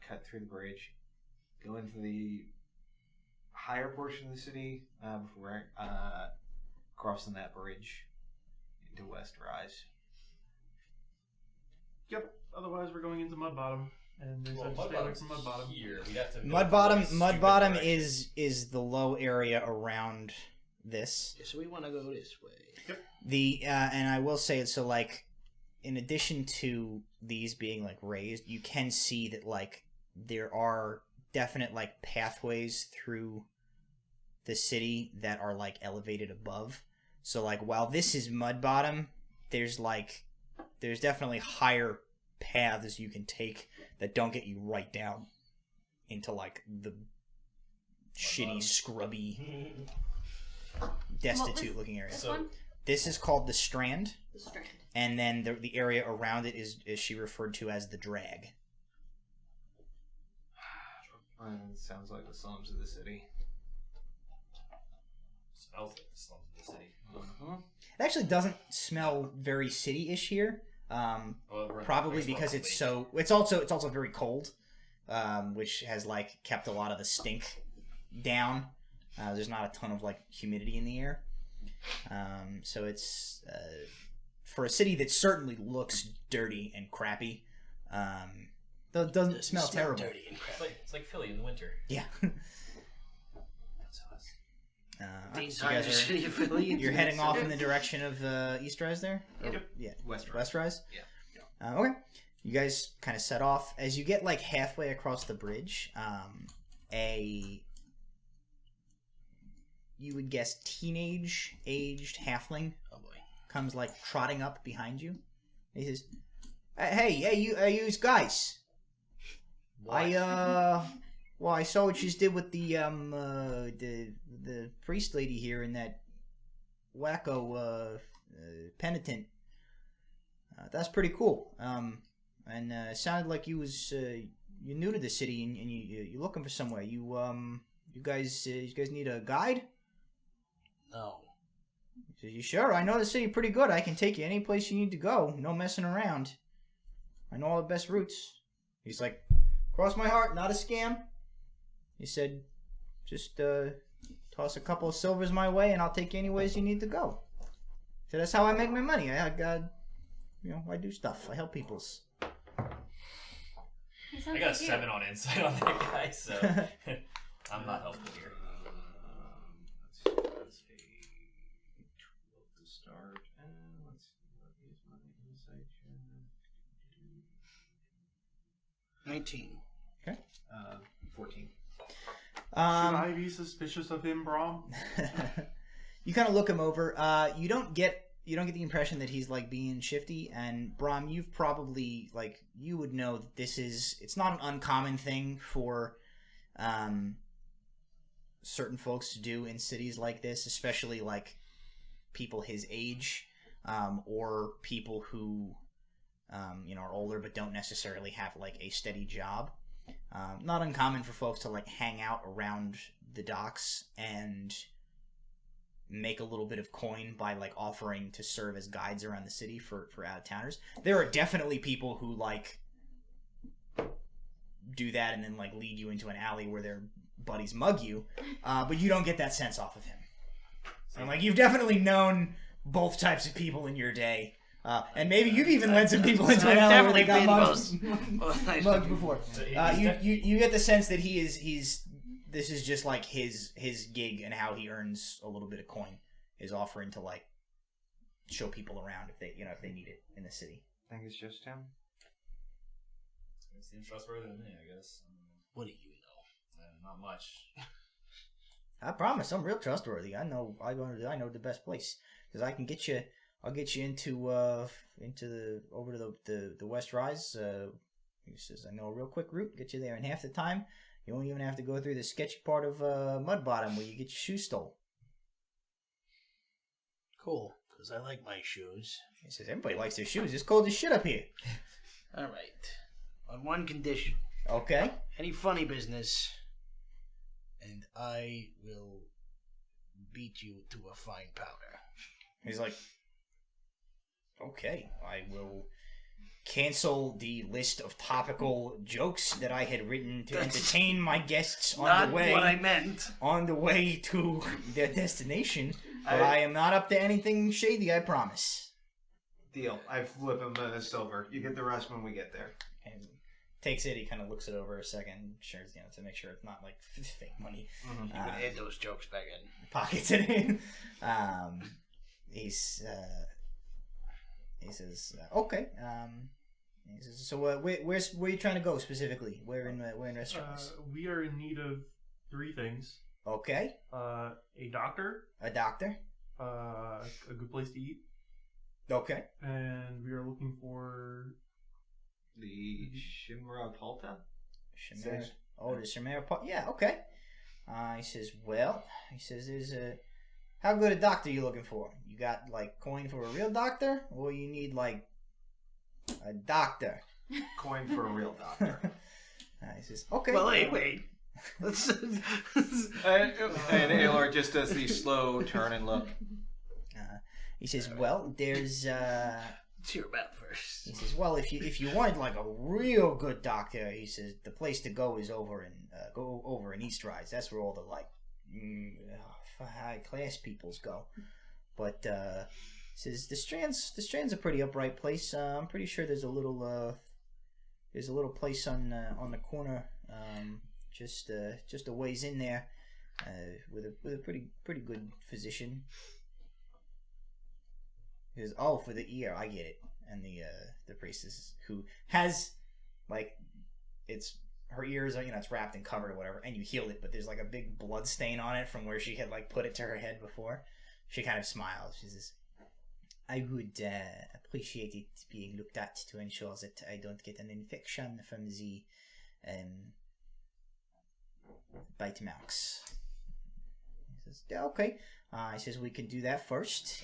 cut through the bridge, go into the higher portion of the city before crossing that bridge into West Rise. Yep. Otherwise, we're going into Mud Bottom, and they said stay away from Mud Bottom. Here. We'd have to go Mud Bottom. a Mud stupid Bottom direction. is the low area around this. Yeah, so we want to go this way. The and I will say it. So like, in addition to these being like raised, you can see that like there are definite like pathways through the city that are like elevated above. So like while this is Mud Bottom, there's definitely higher paths you can take that don't get you right down into like the shitty, scrubby, destitute looking area. this So- one? This is called the Strand, The Strand. and then the area around it is she referred to as the Drag. Sounds like the slums of the city. Smells like the slums of the city. It actually doesn't smell very city-ish here. Probably because it's also very cold, which has like kept a lot of the stink down. There's not a ton of like humidity in the air, so it's for a city that certainly looks dirty and crappy. Doesn't smell terrible. Dirty and crappy. It's like Philly in the winter. Yeah. That's us. The So you entire guys city of Philly. you're heading off in the direction of East Rise there? Yep. Yeah. West Rise. West Rise? Yeah. Okay. You guys kind of set off. As you get like halfway across the bridge, you would guess teenage-aged halfling Oh boy. comes like trotting up behind you. He says, "Hey, you guys! What? Well, I saw what you did with the priest lady here in that wacko penitent. That's pretty cool. And it sounded like you you're new to the city and you're looking for somewhere. You guys need a guide? No. He says, you sure? I know the city pretty good. I can take you any place you need to go. No messing around. I know all the best routes. He's like, cross my heart, not a scam. He said, just toss a couple of silvers my way and I'll take you any ways you need to go. So that's how I make my money. I I do stuff. I help peoples. He sounds I got a like you. 7 on insight on that guy, so I'm not helpful here. Let's see. That's a 12 to start. And let's see. What is my insight check? 19. 14. Should I be suspicious of him, Brom? You kind of look him over. You don't get the impression that he's like being shifty. And Brom, you've probably you would know that it's not an uncommon thing for certain folks to do in cities like this, especially like people his age, or people who are older but don't necessarily have like a steady job. Not uncommon for folks to like hang out around the docks and make a little bit of coin by like offering to serve as guides around the city for out-of-towners. There are definitely people who like do that and then like lead you into an alley where their buddies mug you, but you don't get that sense off of him. And like you've definitely known both types of people in your day. And maybe you've even led some people into an alley where they got mugged before. You get the sense that this is just like his gig and how he earns a little bit of coin is offering to like show people around if they need it in the city. I think it's just him. It seems trustworthy to me, I guess. What do you know? Not much. I promise, I'm real trustworthy. I know the best place because I can get you. I'll get you into over to the West Rise. He says I know a real quick route. Get you there in half the time. You won't even have to go through the sketchy part of Mud Bottom where you get your shoes stole. Cool, because I like my shoes. He says everybody likes their shoes. It's cold as shit up here. All right, on one condition. Okay. Any funny business, and I will beat you to a fine powder. He's like, okay, I will cancel the list of topical jokes that I had written to entertain my guests on the way. Not what I meant. On the way to their destination, but I am not up to anything shady. I promise. Deal. I flip him the silver. You get the rest when we get there. And takes it. He kind of looks it over a second, sure, to make sure it's not like fake money. Mm-hmm. You can add those jokes back in. Pockets it in. He says, okay. He says, so where are you trying to go specifically? Where in restaurants? We are in need of 3 things. Okay. A doctor. A doctor. A good place to eat. Okay. And we are looking for the Shimra Palta. The Shimra Palta. Yeah. Okay. He says, there's how good a doctor you looking for? You got like coin for a real doctor, or you need like a doctor? Coin for a real doctor. He says, okay. Well, wait. And Aelor just does the slow turn and look. He says, well, there's Let's hear about first. He says, well, if you wanted like a real good doctor, he says the place to go is over in East Rise. That's where all the like high class peoples go. But he says the Strand's a pretty upright place. I'm pretty sure there's a little place on the corner, just a ways in there, with a pretty good physician. He says, oh, for the ear, I get it. And the priestess who has like her ears are, it's wrapped and covered or whatever, and you heal it, but there's like a big blood stain on it from where she had like put it to her head before. She kind of smiles. She says, I would appreciate it being looked at to ensure that I don't get an infection from the bite marks. He says, yeah, okay. He says we can do that first.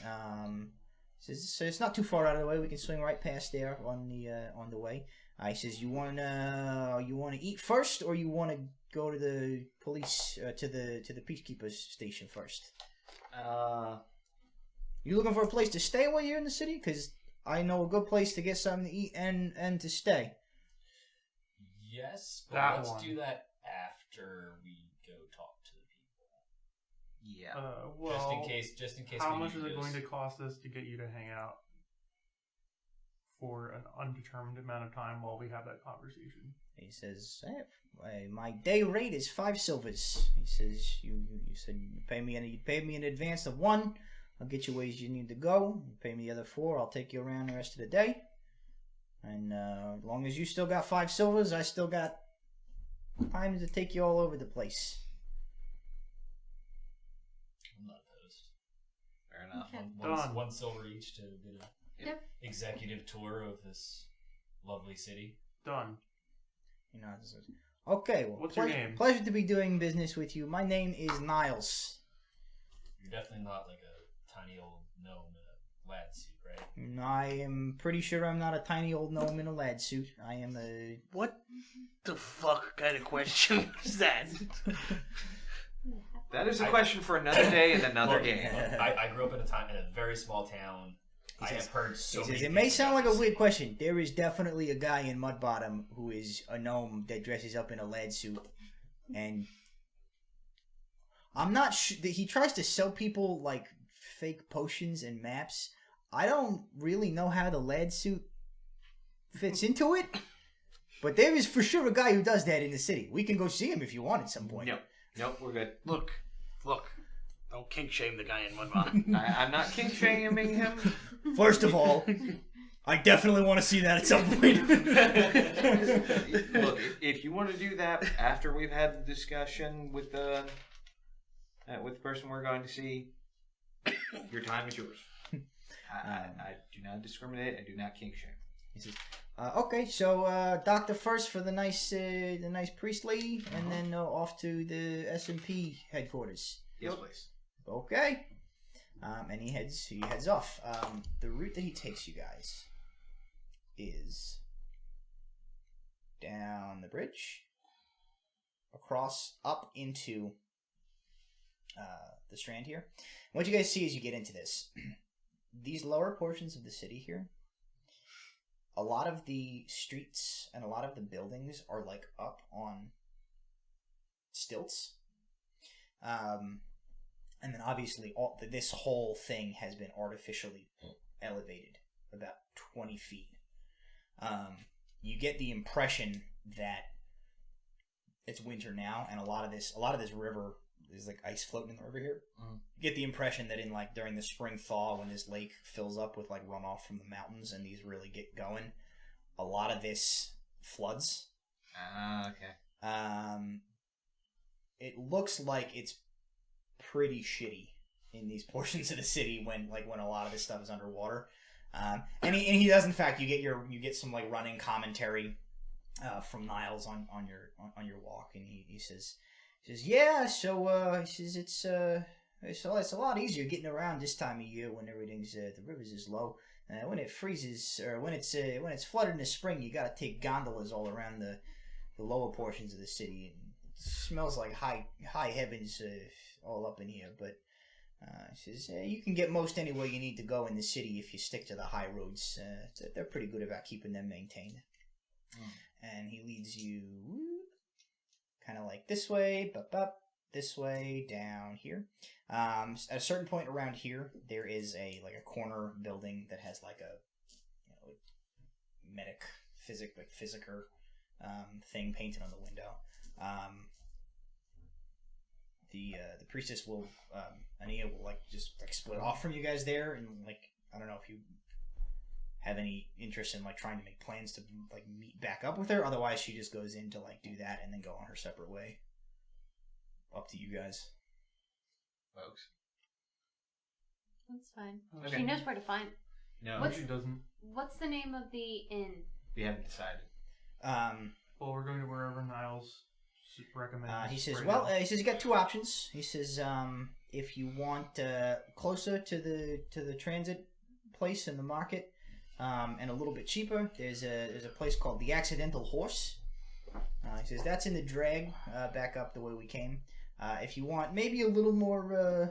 So it's not too far out of the way. We can swing right past there on the way. He says, you wanna eat first, or you wanna go to the police to the peacekeepers station first? You looking for a place to stay while you're in the city? Because I know a good place to get something to eat and to stay. Yes, but let's do that after we go talk to the people. Yeah. Well, just in case. How much is it going to cost us to get you to hang out for an undetermined amount of time while we have that conversation? He says, my day rate is 5 silvers. He says, you said you pay me in advance of 1. I'll get you ways you need to go. You pay me the other 4. I'll take you around the rest of the day. And as long as you still got 5 silvers, I still got time to take you all over the place. I'm not opposed. Fair enough. Okay. One silver each to get a Yep. executive tour of this lovely city. Done. Okay, well, What's your name? Pleasure to be doing business with you. My name is Niles. You're definitely not like a tiny old gnome in a lad suit, right? I am pretty sure I'm not a tiny old gnome in a lad suit. I am a... What the fuck kind of question was that? That is a question for another day and another Look, game. I grew up in a very small town. I have heard so He many says, it may things sound about like a this weird city. question. There is definitely a guy in Mudbottom who is a gnome that dresses up in a lad suit. And I'm not sure that he tries to sell people like fake potions and maps. I don't really know how the lad suit fits into it, but there is for sure a guy who does that in the city. We can go see him if you want at some point. Nope, we're good. Look. Don't kink shame the guy in Mudbond. I'm not kink shaming him. First of all, I definitely want to see that at some point. Look, if you want to do that after we've had the discussion with the person we're going to see, your time is yours. I do not discriminate. I do not kink shame. He says, okay, so doctor first for the nice priest lady, and then off to the SMP headquarters. Yes, please. Okay. And he heads off. The route that he takes you guys is down the bridge, across, up into the Strand here. What you guys see as you get into this, these lower portions of the city here, a lot of the streets and a lot of the buildings are like up on stilts. And then obviously this whole thing has been artificially elevated about 20 feet. You get the impression that it's winter now, and a lot of this river is like ice floating in the river here. Mm-hmm. You get the impression that during the spring thaw, when this lake fills up with like runoff from the mountains and these really get going, a lot of this floods. Okay. It looks like it's pretty shitty in these portions of the city when a lot of this stuff is underwater. And he does, in fact, you get some like running commentary from Niles on your walk, and he says yeah, so he says it's a lot easier getting around this time of year when everything's the rivers is low. When it freezes or when it's flooded in the spring, you got to take gondolas all around the lower portions of the city, and it smells like high heavens all up in here. But he says you can get most anywhere you need to go in the city if you stick to the high roads. They're pretty good about keeping them maintained. And he leads you kind of like this way, this way, down here. At a certain point around here, there is a corner building that has like a medic physicer thing painted on the window. The priestess will Ania will just split off from you guys there, and I don't know if you have any interest in trying to make plans to meet back up with her. Otherwise, she just goes in to do that and then go on her separate way. Up to you guys, folks. That's fine. Okay. She knows where to find. No, she doesn't. What's the name of the inn? We haven't decided. Well, we're going to wherever Niles recommends. He says, he says you got two options. He says, if you want closer to the transit place in the market, and a little bit cheaper, there's a place called the Accidental Horse. He says that's in the drag back up the way we came. If you want maybe a little more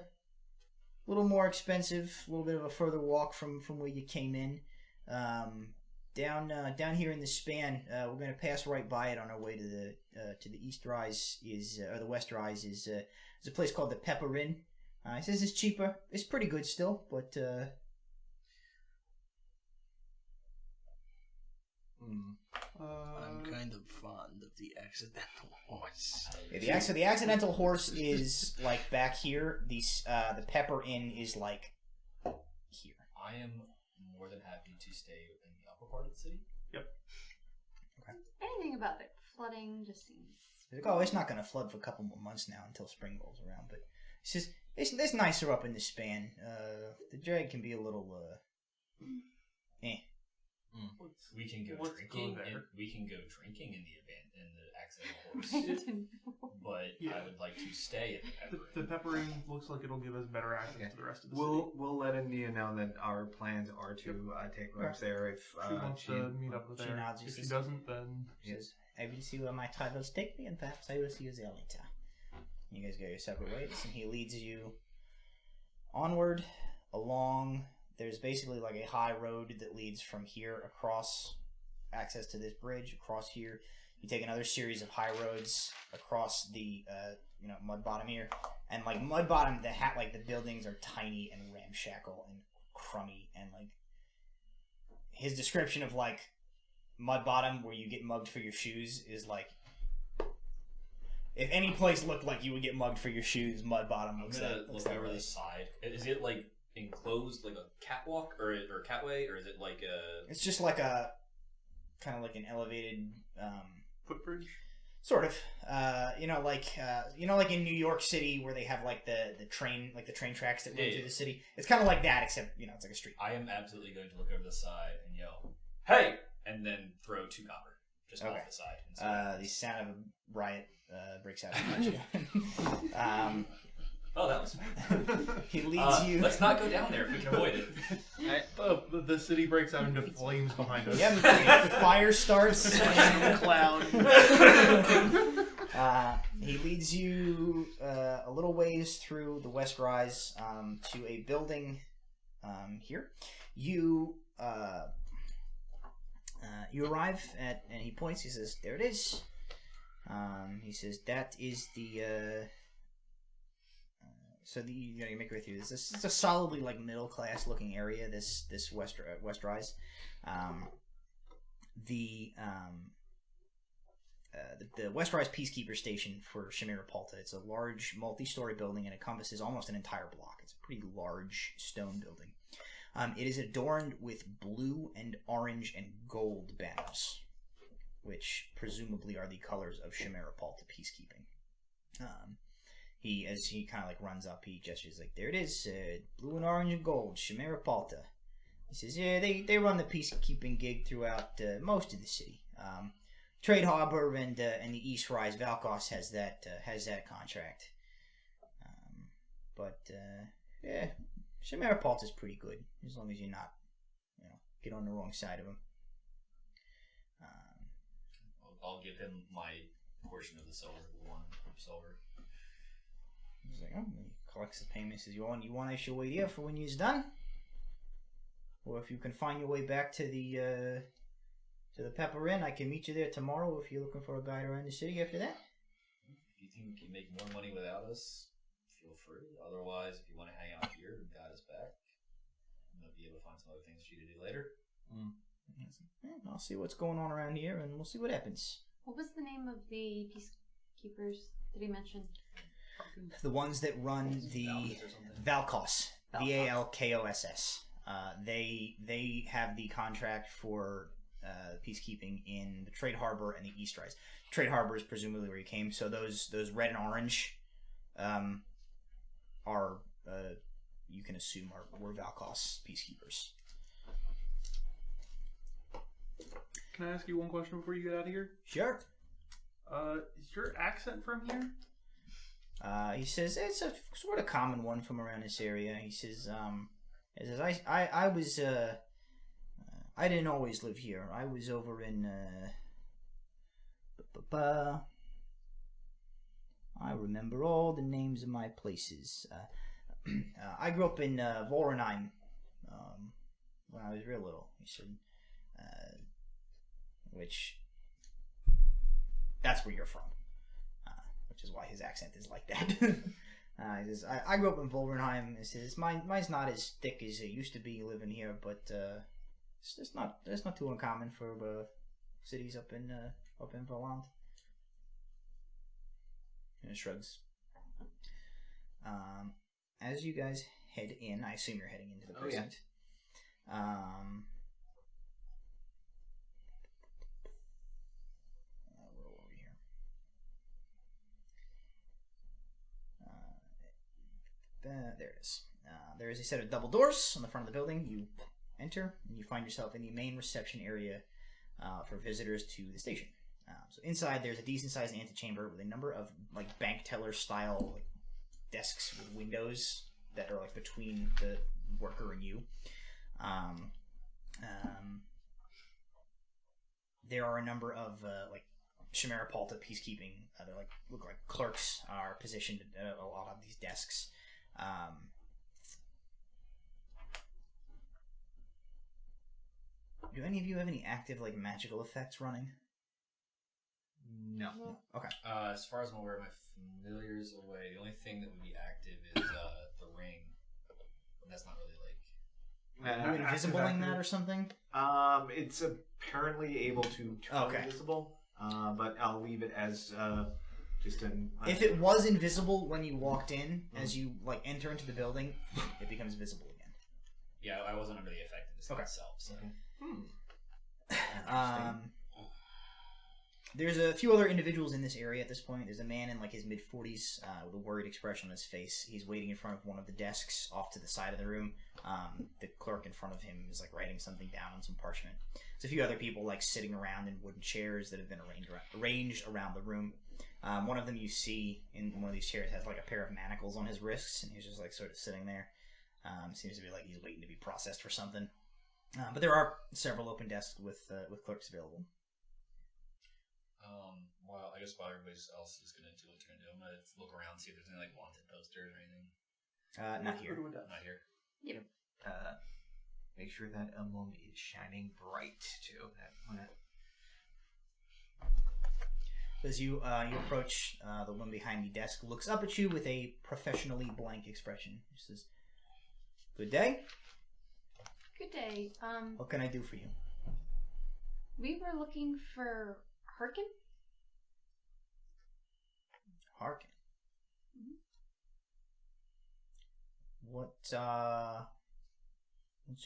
expensive, a little bit of a further walk from where you came in, down here in the span, we're going to pass right by it on our way to the east rise or the west rise is a place called the Pepper Inn. He says it's cheaper. It's pretty good still, but I'm kind of fond of the Accidental Horse. Yeah, the Accidental Horse is back here. The Pepper Inn is here. I am more than happy to stay in the upper part of the city. Yep. Okay. Anything about it flooding just seems. It's not going to flood for a couple more months now until spring rolls around. But it's just it's nicer up in the span. The drag can be a little We can go Let's drinking. go there. We can go drinking in the Accidental Horse. But Yeah. I would like to stay at the Pepper The Inn. Pepper Inn looks like it'll give us better access Okay. to the rest of the city. We'll let India know that our plans are to take rooms there if She wants to meet up with she her. nods, If she says- doesn't, then She says, I will see where my travels take me, and perhaps I will see you there later. You guys go your separate ways, and he leads you onward along. There's basically a high road that leads from here across, access to this bridge across here. You take another series of high roads across the mud bottom here, And like Mudbottom, the buildings are tiny and ramshackle and crummy, and like his description of like Mudbottom, where you get mugged for your shoes, is like if any place looked like you would get mugged for your shoes, Mudbottom looks that. Look over the side. Is it like enclosed like a catwalk or catway, or is it like a? It's just like a kind of like an elevated Footbridge. sort of. Like in New York City where they have like the train tracks that run through the city. It's kind of like that, except it's like a street. I am absolutely going to look over the side and yell, "Hey!" and then throw 2 copper just off the side. The sound of a riot breaks out behind you. Oh, that was fun. He leads you. Let's not go down there if we can avoid it. The city breaks out into flames behind us. Yep, fire starts. Clown. He leads you a little ways through the West Rise to a building here. You arrive at, and he points. He says, "There it is." He says, "That is the." You make your way through this. This is a solidly like middle class looking area. This West Rise. The West Rise Peacekeeper Station for Chimera Palta. It's a large multi-story building and encompasses almost an entire block. It's a pretty large stone building. It is adorned with blue and orange and gold banners, which presumably are the colors of Chimera Palta Peacekeeping. As he kind of like runs up, he gestures like, "There it is, blue and orange and gold, Chimera Palta." He says, "Yeah, they run the peacekeeping gig throughout most of the city. Trade Harbor and the East Rise, Valkos has that contract. Yeah, Chimera Palta is pretty good as long as you're not, get on the wrong side of them." I'll give him my portion of the silver, 1 silver. He's like, he collects the payment. He says, "You want us your way there for when you're done? Or if you can find your way back to the Pepper Inn, I can meet you there tomorrow if you're looking for a guide around the city after that." If you think you can make more money without us, feel free. Otherwise, if you want to hang out here and guide us back, I'm going to be able to find some other things for you to do later. I'll see what's going on around here, and we'll see what happens. What was the name of the peacekeepers that he mentioned? The ones that run the Valkos, Valkoss. They have the contract for peacekeeping in the Trade Harbor and the East Rise. Trade Harbor is presumably where he came. So those red and orange are you can assume were Valkos peacekeepers. Can I ask you one question before you get out of here? Sure. Is your accent from here? He says it's a sort of common one from around this area. He says, I was, I didn't always live here. I was over in, I remember all the names of my places. I grew up in Vorenheim when I was real little. He said, which that's where you're from. Which is why his accent is like that. He says, I grew up in Vorenheim. He says, mine's not as thick as it used to be living here, but it's not too uncommon for cities up in Valondan. And it shrugs. As you guys head in, I assume you're heading into the precinct. There it is. There is a set of double doors on the front of the building. You enter and you find yourself in the main reception area for visitors to the station. So inside there's a decent sized antechamber with a number of like bank teller style desks with windows that are like between the worker and you. There are a number of like Chimera Palta peacekeeping. They look like clerks are positioned at a lot of these desks. Do any of you have any active like magical effects running? No. Okay. As far as I'm aware, my familiars away. The only thing that would be Are you invisibling that or something? It's apparently able to turn invisible, but I'll leave it as just an. If it was invisible when you walked in, as you enter into the building, it becomes visible again. Yeah, I wasn't under the effect of this itself. So. There's a few other individuals in this area at this point. There's a man in his mid-40s with a worried expression on his face. He's waiting in front of one of the desks off to the side of the room. The clerk in front of him is writing something down on some parchment. There's a few other people sitting around in wooden chairs that have been arranged around the room. One of them you see in one of these chairs has a pair of manacles on his wrists, and he's just sort of sitting there. Seems to be he's waiting to be processed for something. But there are several open desks with clerks available. Well, I guess while everybody else is going to do what they're going to do, I'm going to look around, see if there's any wanted posters or anything. Not here. Not here. Yep. Make sure that emblem is shining bright too. As you approach, the one behind the desk looks up at you with a professionally blank expression. She says, "Good day. Good day. What can I do for you?" We were looking for Harken? Harken. Mm-hmm. What's your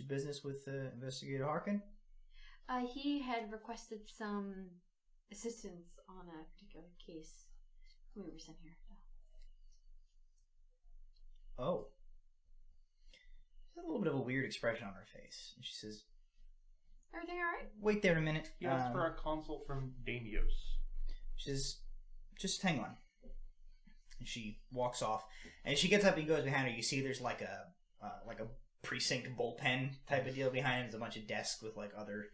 business with Investigator Harken? He had requested some assistance on a particular case. We were sent here. Oh. She's a little bit of a weird expression on her face. And she says, Everything alright? "Wait there a minute." He asked for a consult from Damios. She says, "Just hang on." And she walks off. And she gets up and goes behind her. You see there's a precinct bullpen type of deal behind him. There's a bunch of desks with other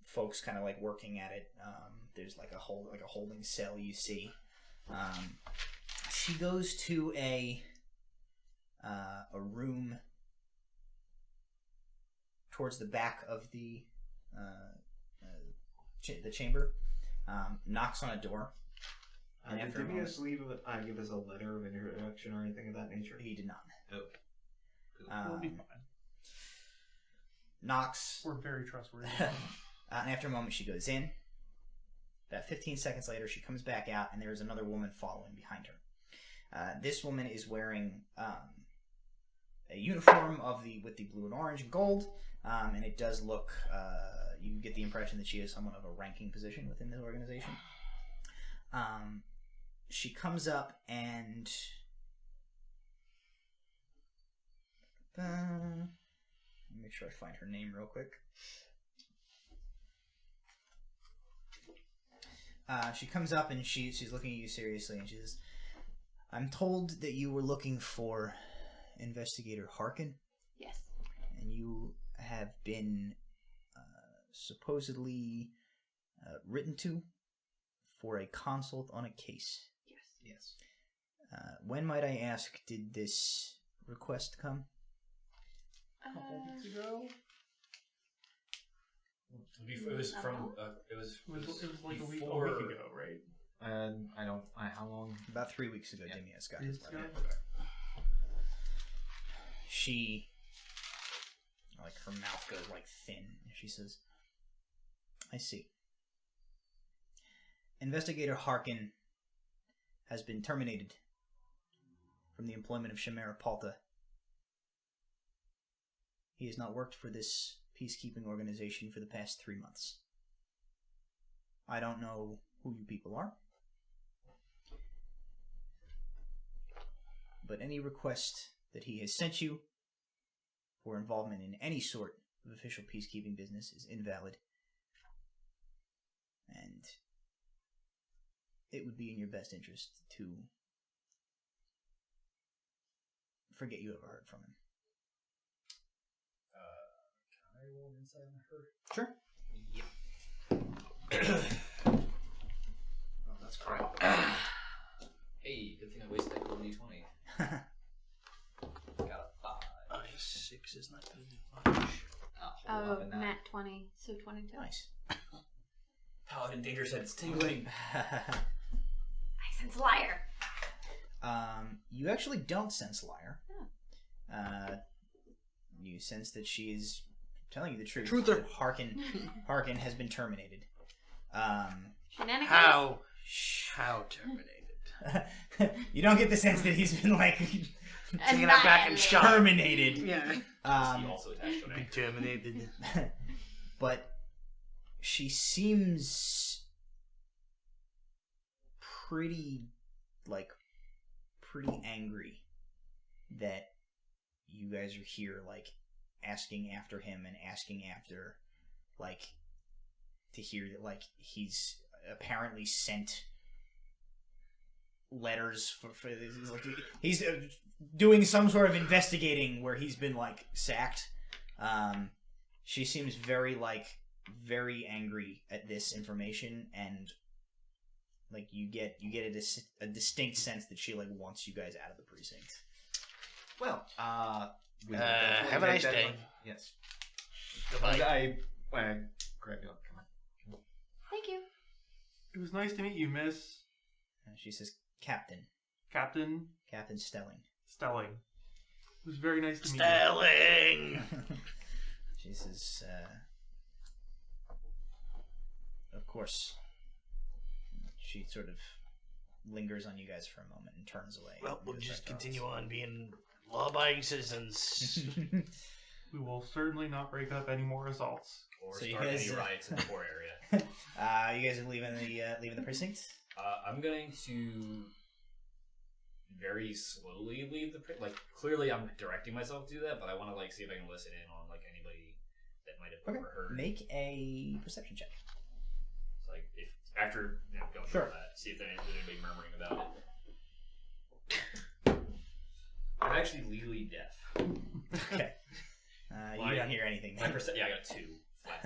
folks kind of working at it. There's a holding cell you see. She goes to a room towards the back of the chamber, knocks on a door. And Did after a Damios moment, give us a letter of introduction or anything of that nature? he did not. Oh. We'll be fine. Knocks. We're very trustworthy. And after a moment, she goes in. About 15 seconds later, she comes back out, and there's another woman following behind her. This woman is wearing a uniform with the blue and orange and gold, and it does look. You get the impression that she is someone of a ranking position within the organization. She comes up and let me make sure I find her name real quick. She comes up and she's looking at you seriously, and she says, "I'm told that you were looking for Investigator Harken." Yes. And you have been supposedly written to for a consult on a case. Yes. When, might I ask, did this request come? A couple weeks ago? It was from. It was It was like a week before- ago, right? I don't. How long? About 3 weeks ago, Yeah. Damios got his letter. Yeah. She, her mouth goes thin. She says, "I see. Investigator Harken has been terminated from the employment of Chimera Palta. He has not worked for this peacekeeping organization for the past 3 months. I don't know who you people are, but any request that he has sent you for involvement in any sort of official peacekeeping business is invalid, and it would be in your best interest to forget you ever heard from him." Can I roll an insight on her? Sure. Oh, that's correct. Hey, good thing I wasted that golden D20. Got a 5. 6 is not going to do much. Hold up in that. Nat 20, so 22. Nice. Paladin danger sense tingling. I sense liar. You actually don't sense liar. you sense that she is telling you the truth. Truther. That Harken has been terminated. Shenanigans? How terminated? You don't get the sense that he's been like Taking that back and shot. terminated. Yeah. Is he also attached to Be me? terminated. But she seems pretty angry that you guys are here, like, asking after him and asking after, like, to hear that, like, he's apparently sent letters for like, he's doing some sort of investigating where he's been, like, sacked. She seems very angry at this information, and like you get a distinct sense that she like wants you guys out of the precinct. Well, we will definitely have a make nice that day. one. Yes. Goodbye. I grab you up. Come on. Thank you. It was nice to meet you, Miss She says, Captain Stelling. Stelling. It was very nice to meet you. Stelling. She says, of course. She sort of lingers on you guys for a moment and turns away. Well, we'll just continue on being law-abiding citizens. We will certainly not break up any more assaults. Or So you start guys, any riots in the poor area. You guys are leaving the precinct? I'm going to very slowly leave the like. Clearly, I'm directing myself to do that, but I want to like see if I can listen in on like anybody that might have overheard. Make a perception check. So, like if after going Sure. through that, see if there's anybody murmuring about it. I'm actually legally deaf. Okay. You don't hear anything. My yeah, I got a 2, flat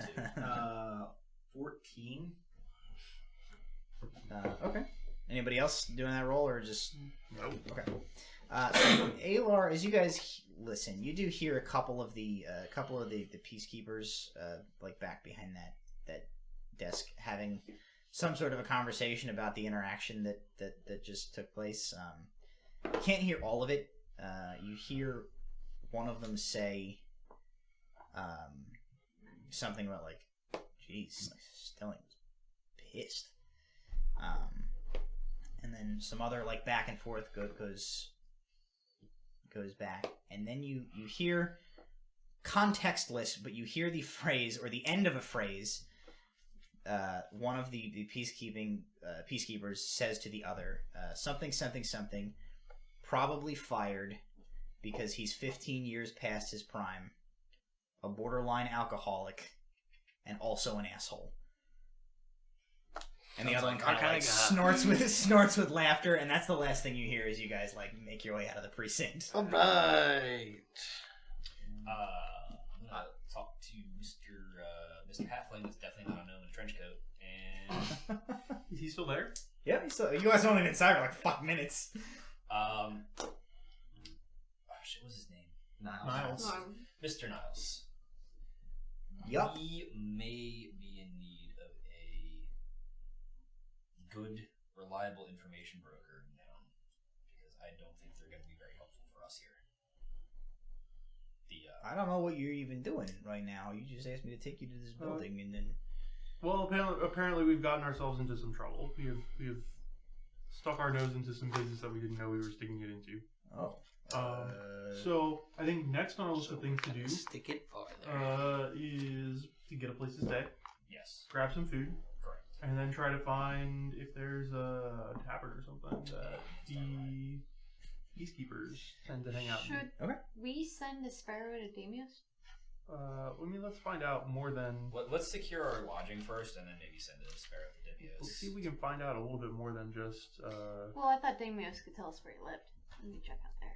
2. 14. Okay. Anybody else doing that roll, or just Nope. okay? So Alar, as you guys listen, you do hear a couple of the peacekeepers, like back behind that desk, having some sort of a conversation about the interaction that just took place. You can't hear all of it. You hear one of them say something about like, "Geez, Stelling was pissed." And then some other like back and forth goes back, and then you hear contextless, but you hear the phrase or the end of a phrase. One of the peacekeepers says to the other, something, probably fired because he's 15 years past his prime, a borderline alcoholic, and also an asshole. And the other one kind of like snorts with laughter, and that's the last thing you hear as you guys like make your way out of the precinct. All right. I'm gonna talk to Mr. Halfling. That's definitely not a gnome in a trench coat. And Is he still there? Yeah, he's still. You guys have only been inside for like 5 minutes. oh shit, what's his name? Niles. Mr. Niles. Yup. We may be in need of a good, reliable information broker now, because I don't think they're going to be very helpful for us here. I don't know what you're even doing right now. You just asked me to take you to this building, and then Well, apparently we've gotten ourselves into some trouble. We have stuck our nose into some places that we didn't know we were sticking it into. So I think next on our list of things to do Stick it farther. is to get a place to stay, Yes, grab some food, correct. and then try to find if there's a tavern or something that the peacekeepers tend to hang out in. Should we send a sparrow to Damius? Let's find out more than. Let's secure our lodging first, and then maybe send a sparrow to Let's Divios. see if we can find out a little bit more than just. Well, I thought Damius could tell us where he lived. Let me check out there.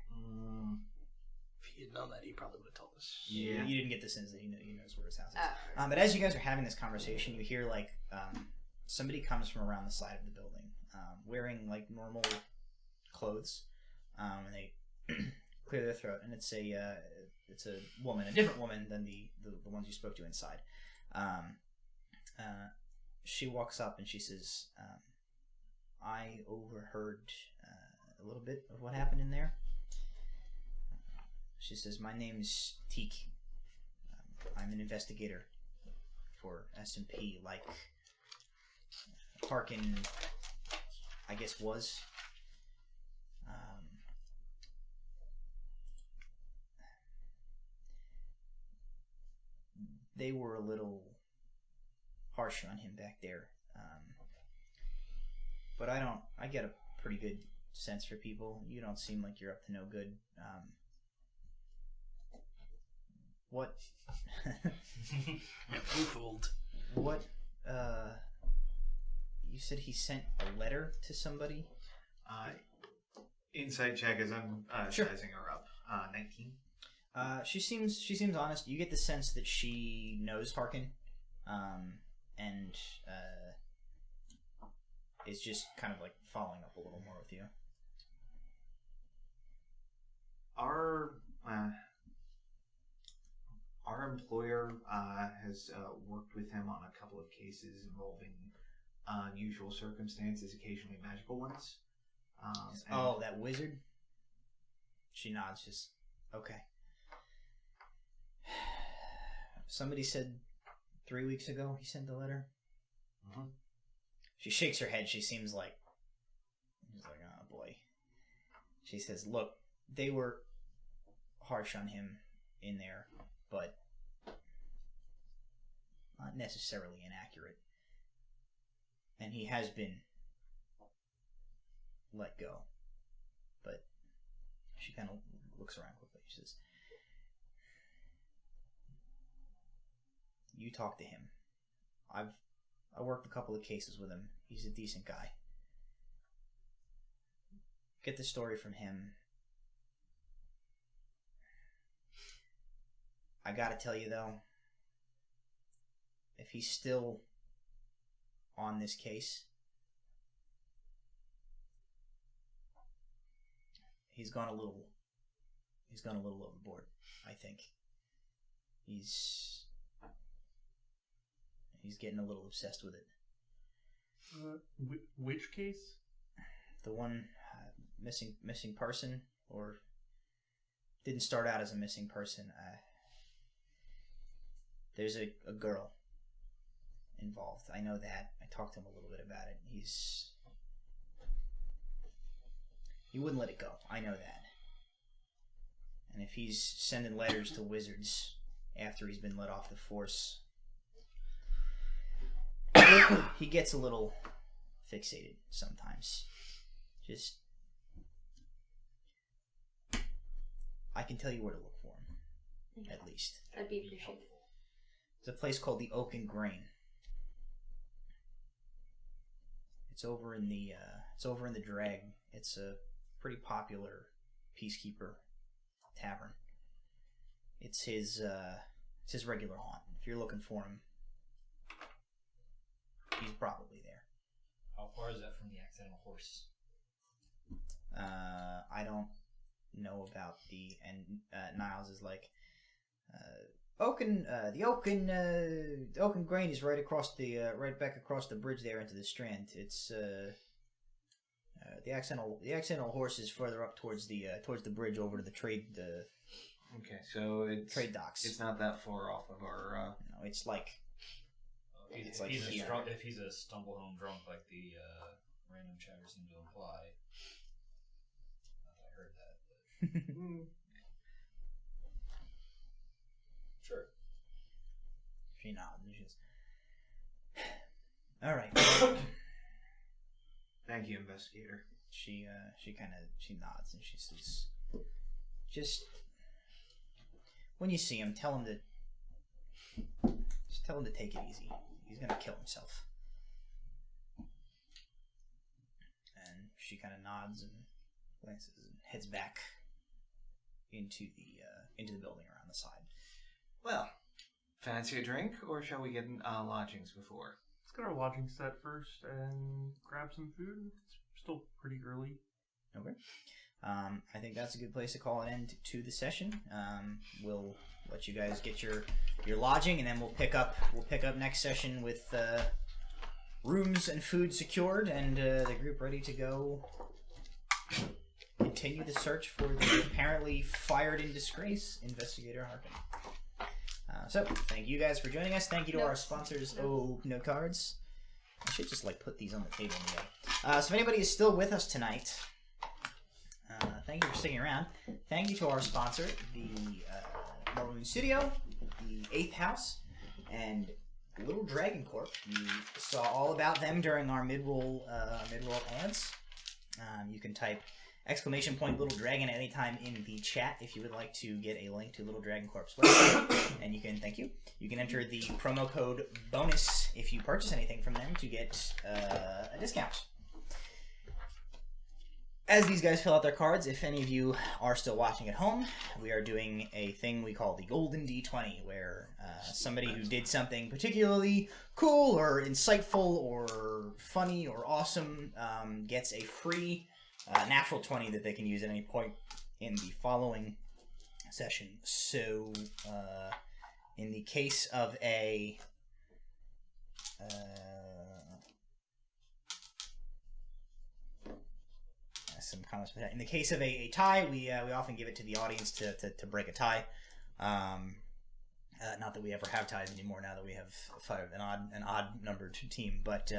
If he had known that, he probably would have told us. you didn't get the sense that he knows where his house is. Oh. But as you guys are having this conversation, you hear like somebody comes from around the side of the building, wearing like normal clothes, and they clear their throat, and it's a woman, a different woman than the ones you spoke to inside. She walks up and she says, "I overheard a little bit of what happened in there." She says, "My name's Teak. I'm an investigator for S&P, like Harken, I guess, was. They were a little harsh on him back there. But I get a pretty good sense for people. You don't seem like you're up to no good. What? You fooled. What? You said he sent a letter to somebody? Insight check as I'm Sure. sizing her up. 19. She seems honest. You get the sense that she knows Harken, and is just kind of like following up a little more with you. Our employer has worked with him on a couple of cases involving unusual circumstances, occasionally magical ones. Oh, that wizard? She nods, just, okay. Somebody said 3 weeks ago he sent the letter? Mm-hmm. She shakes her head. She's like, oh boy. She says, look, they were harsh on him in there, but not necessarily inaccurate. And he has been let go. But she kind of looks around quickly. She says, you talk to him. I worked a couple of cases with him. He's a decent guy. Get the story from him. I gotta tell you though, if he's still on this case, he's gone a little overboard, I think. He's getting a little obsessed with it. Which case? The one missing person, or didn't start out as a missing person. There's a girl involved. I know that. I talked to him a little bit about it. He wouldn't let it go. I know that. And if he's sending letters to wizards after he's been let off the force, he gets a little fixated sometimes. Just, I can tell you where to look for him, at least. That'd be appreciated. There's a place called the Oak and Grain. It's over in the Drag. It's a pretty popular peacekeeper tavern. It's his regular haunt. If you're looking for him, he's probably there. How far is that from the accidental horse? I don't know about and Niles is like, the Oak and Grain is right back across the bridge there into the Strand. It's the accidental horse is further up towards the bridge over to the trade. Okay, so it's trade docks. It's not that far off of our. No, it's like. If he's a stumble home drunk like the random chatter seemed to imply. Not that I heard that, but sure. She nods and she says, "All right." Thank you, investigator. She nods and she says, "Just when you see him, tell him to take it easy. He's gonna kill himself." And she kind of nods and glances and heads back into the building around the side. Well, fancy a drink, or shall we get lodgings before? Let's get our lodging set first and grab some food. It's still pretty early. Okay. I think that's a good place to call an end to the session. We'll let you guys get your lodging, and then we'll pick up next session with rooms and food secured, and the group ready to go continue the search for the apparently fired in disgrace Investigator Harken. So, thank you guys for joining us. Thank you to our sponsors, note cards. I should just put these on the table. So if anybody is still with us tonight, thank you for sticking around. Thank you to our sponsor, the Valondan Studio, the 8th House, and Little Dragon Corp. You saw all about them during our mid-roll ads. You can type !Little Dragon at any time in the chat if you would like to get a link to Little Dragon Corp's website. And you can enter the promo code bonus if you purchase anything from them to get a discount. As these guys fill out their cards, if any of you are still watching at home, we are doing a thing we call the Golden D20, where somebody who did something particularly cool or insightful or funny or awesome gets a free natural 20 that they can use at any point in the following session. So, in the case of a... some comments with that. In the case of a tie, we often give it to the audience to break a tie. Not that we ever have ties anymore now that we have an odd numbered team, but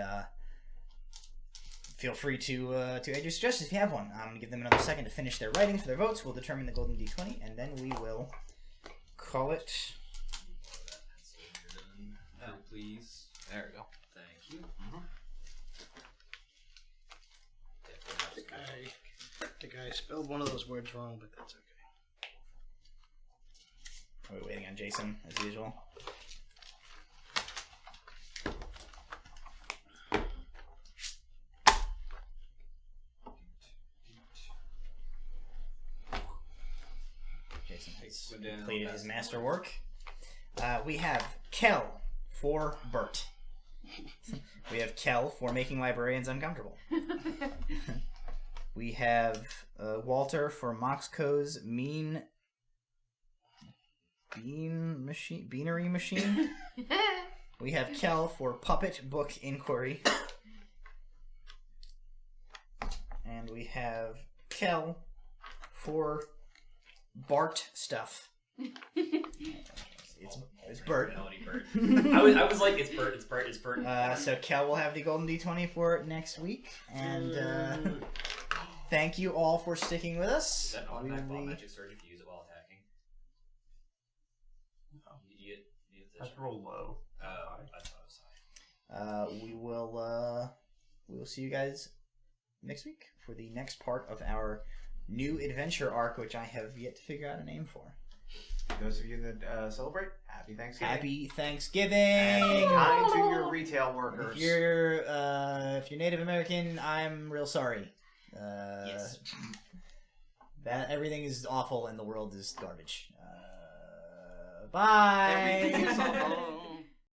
feel free to add your suggestions if you have one. I'm going to give them another second to finish their writing for their votes. We'll determine the Golden D20, and then we will call it. Oh, please. There we go. Thank you. I think I spelled one of those words wrong, but that's okay. Are we waiting on Jason, as usual? Jason has completed his masterwork. We have Kel for Bert. We have Kel for making librarians uncomfortable. We have Walter for Moxco's beanery machine. We have Kel for puppet book inquiry. And we have Kel for Bart stuff. It's Bert. I was like, it's Bert. So Kel will have the Golden D20 for next week. And thank you all for sticking with us. Is that automatic ball magic surge if you use it while attacking? No. You get That's roll low. I thought it was high. We will see you guys next week for the next part of our new adventure arc, which I have yet to figure out a name for. Those of you that celebrate, happy Thanksgiving. Happy Thanksgiving! And be kind to your retail workers. If you're Native American, I'm real sorry. Yes. That everything is awful and the world is garbage. Bye. Everything is awful.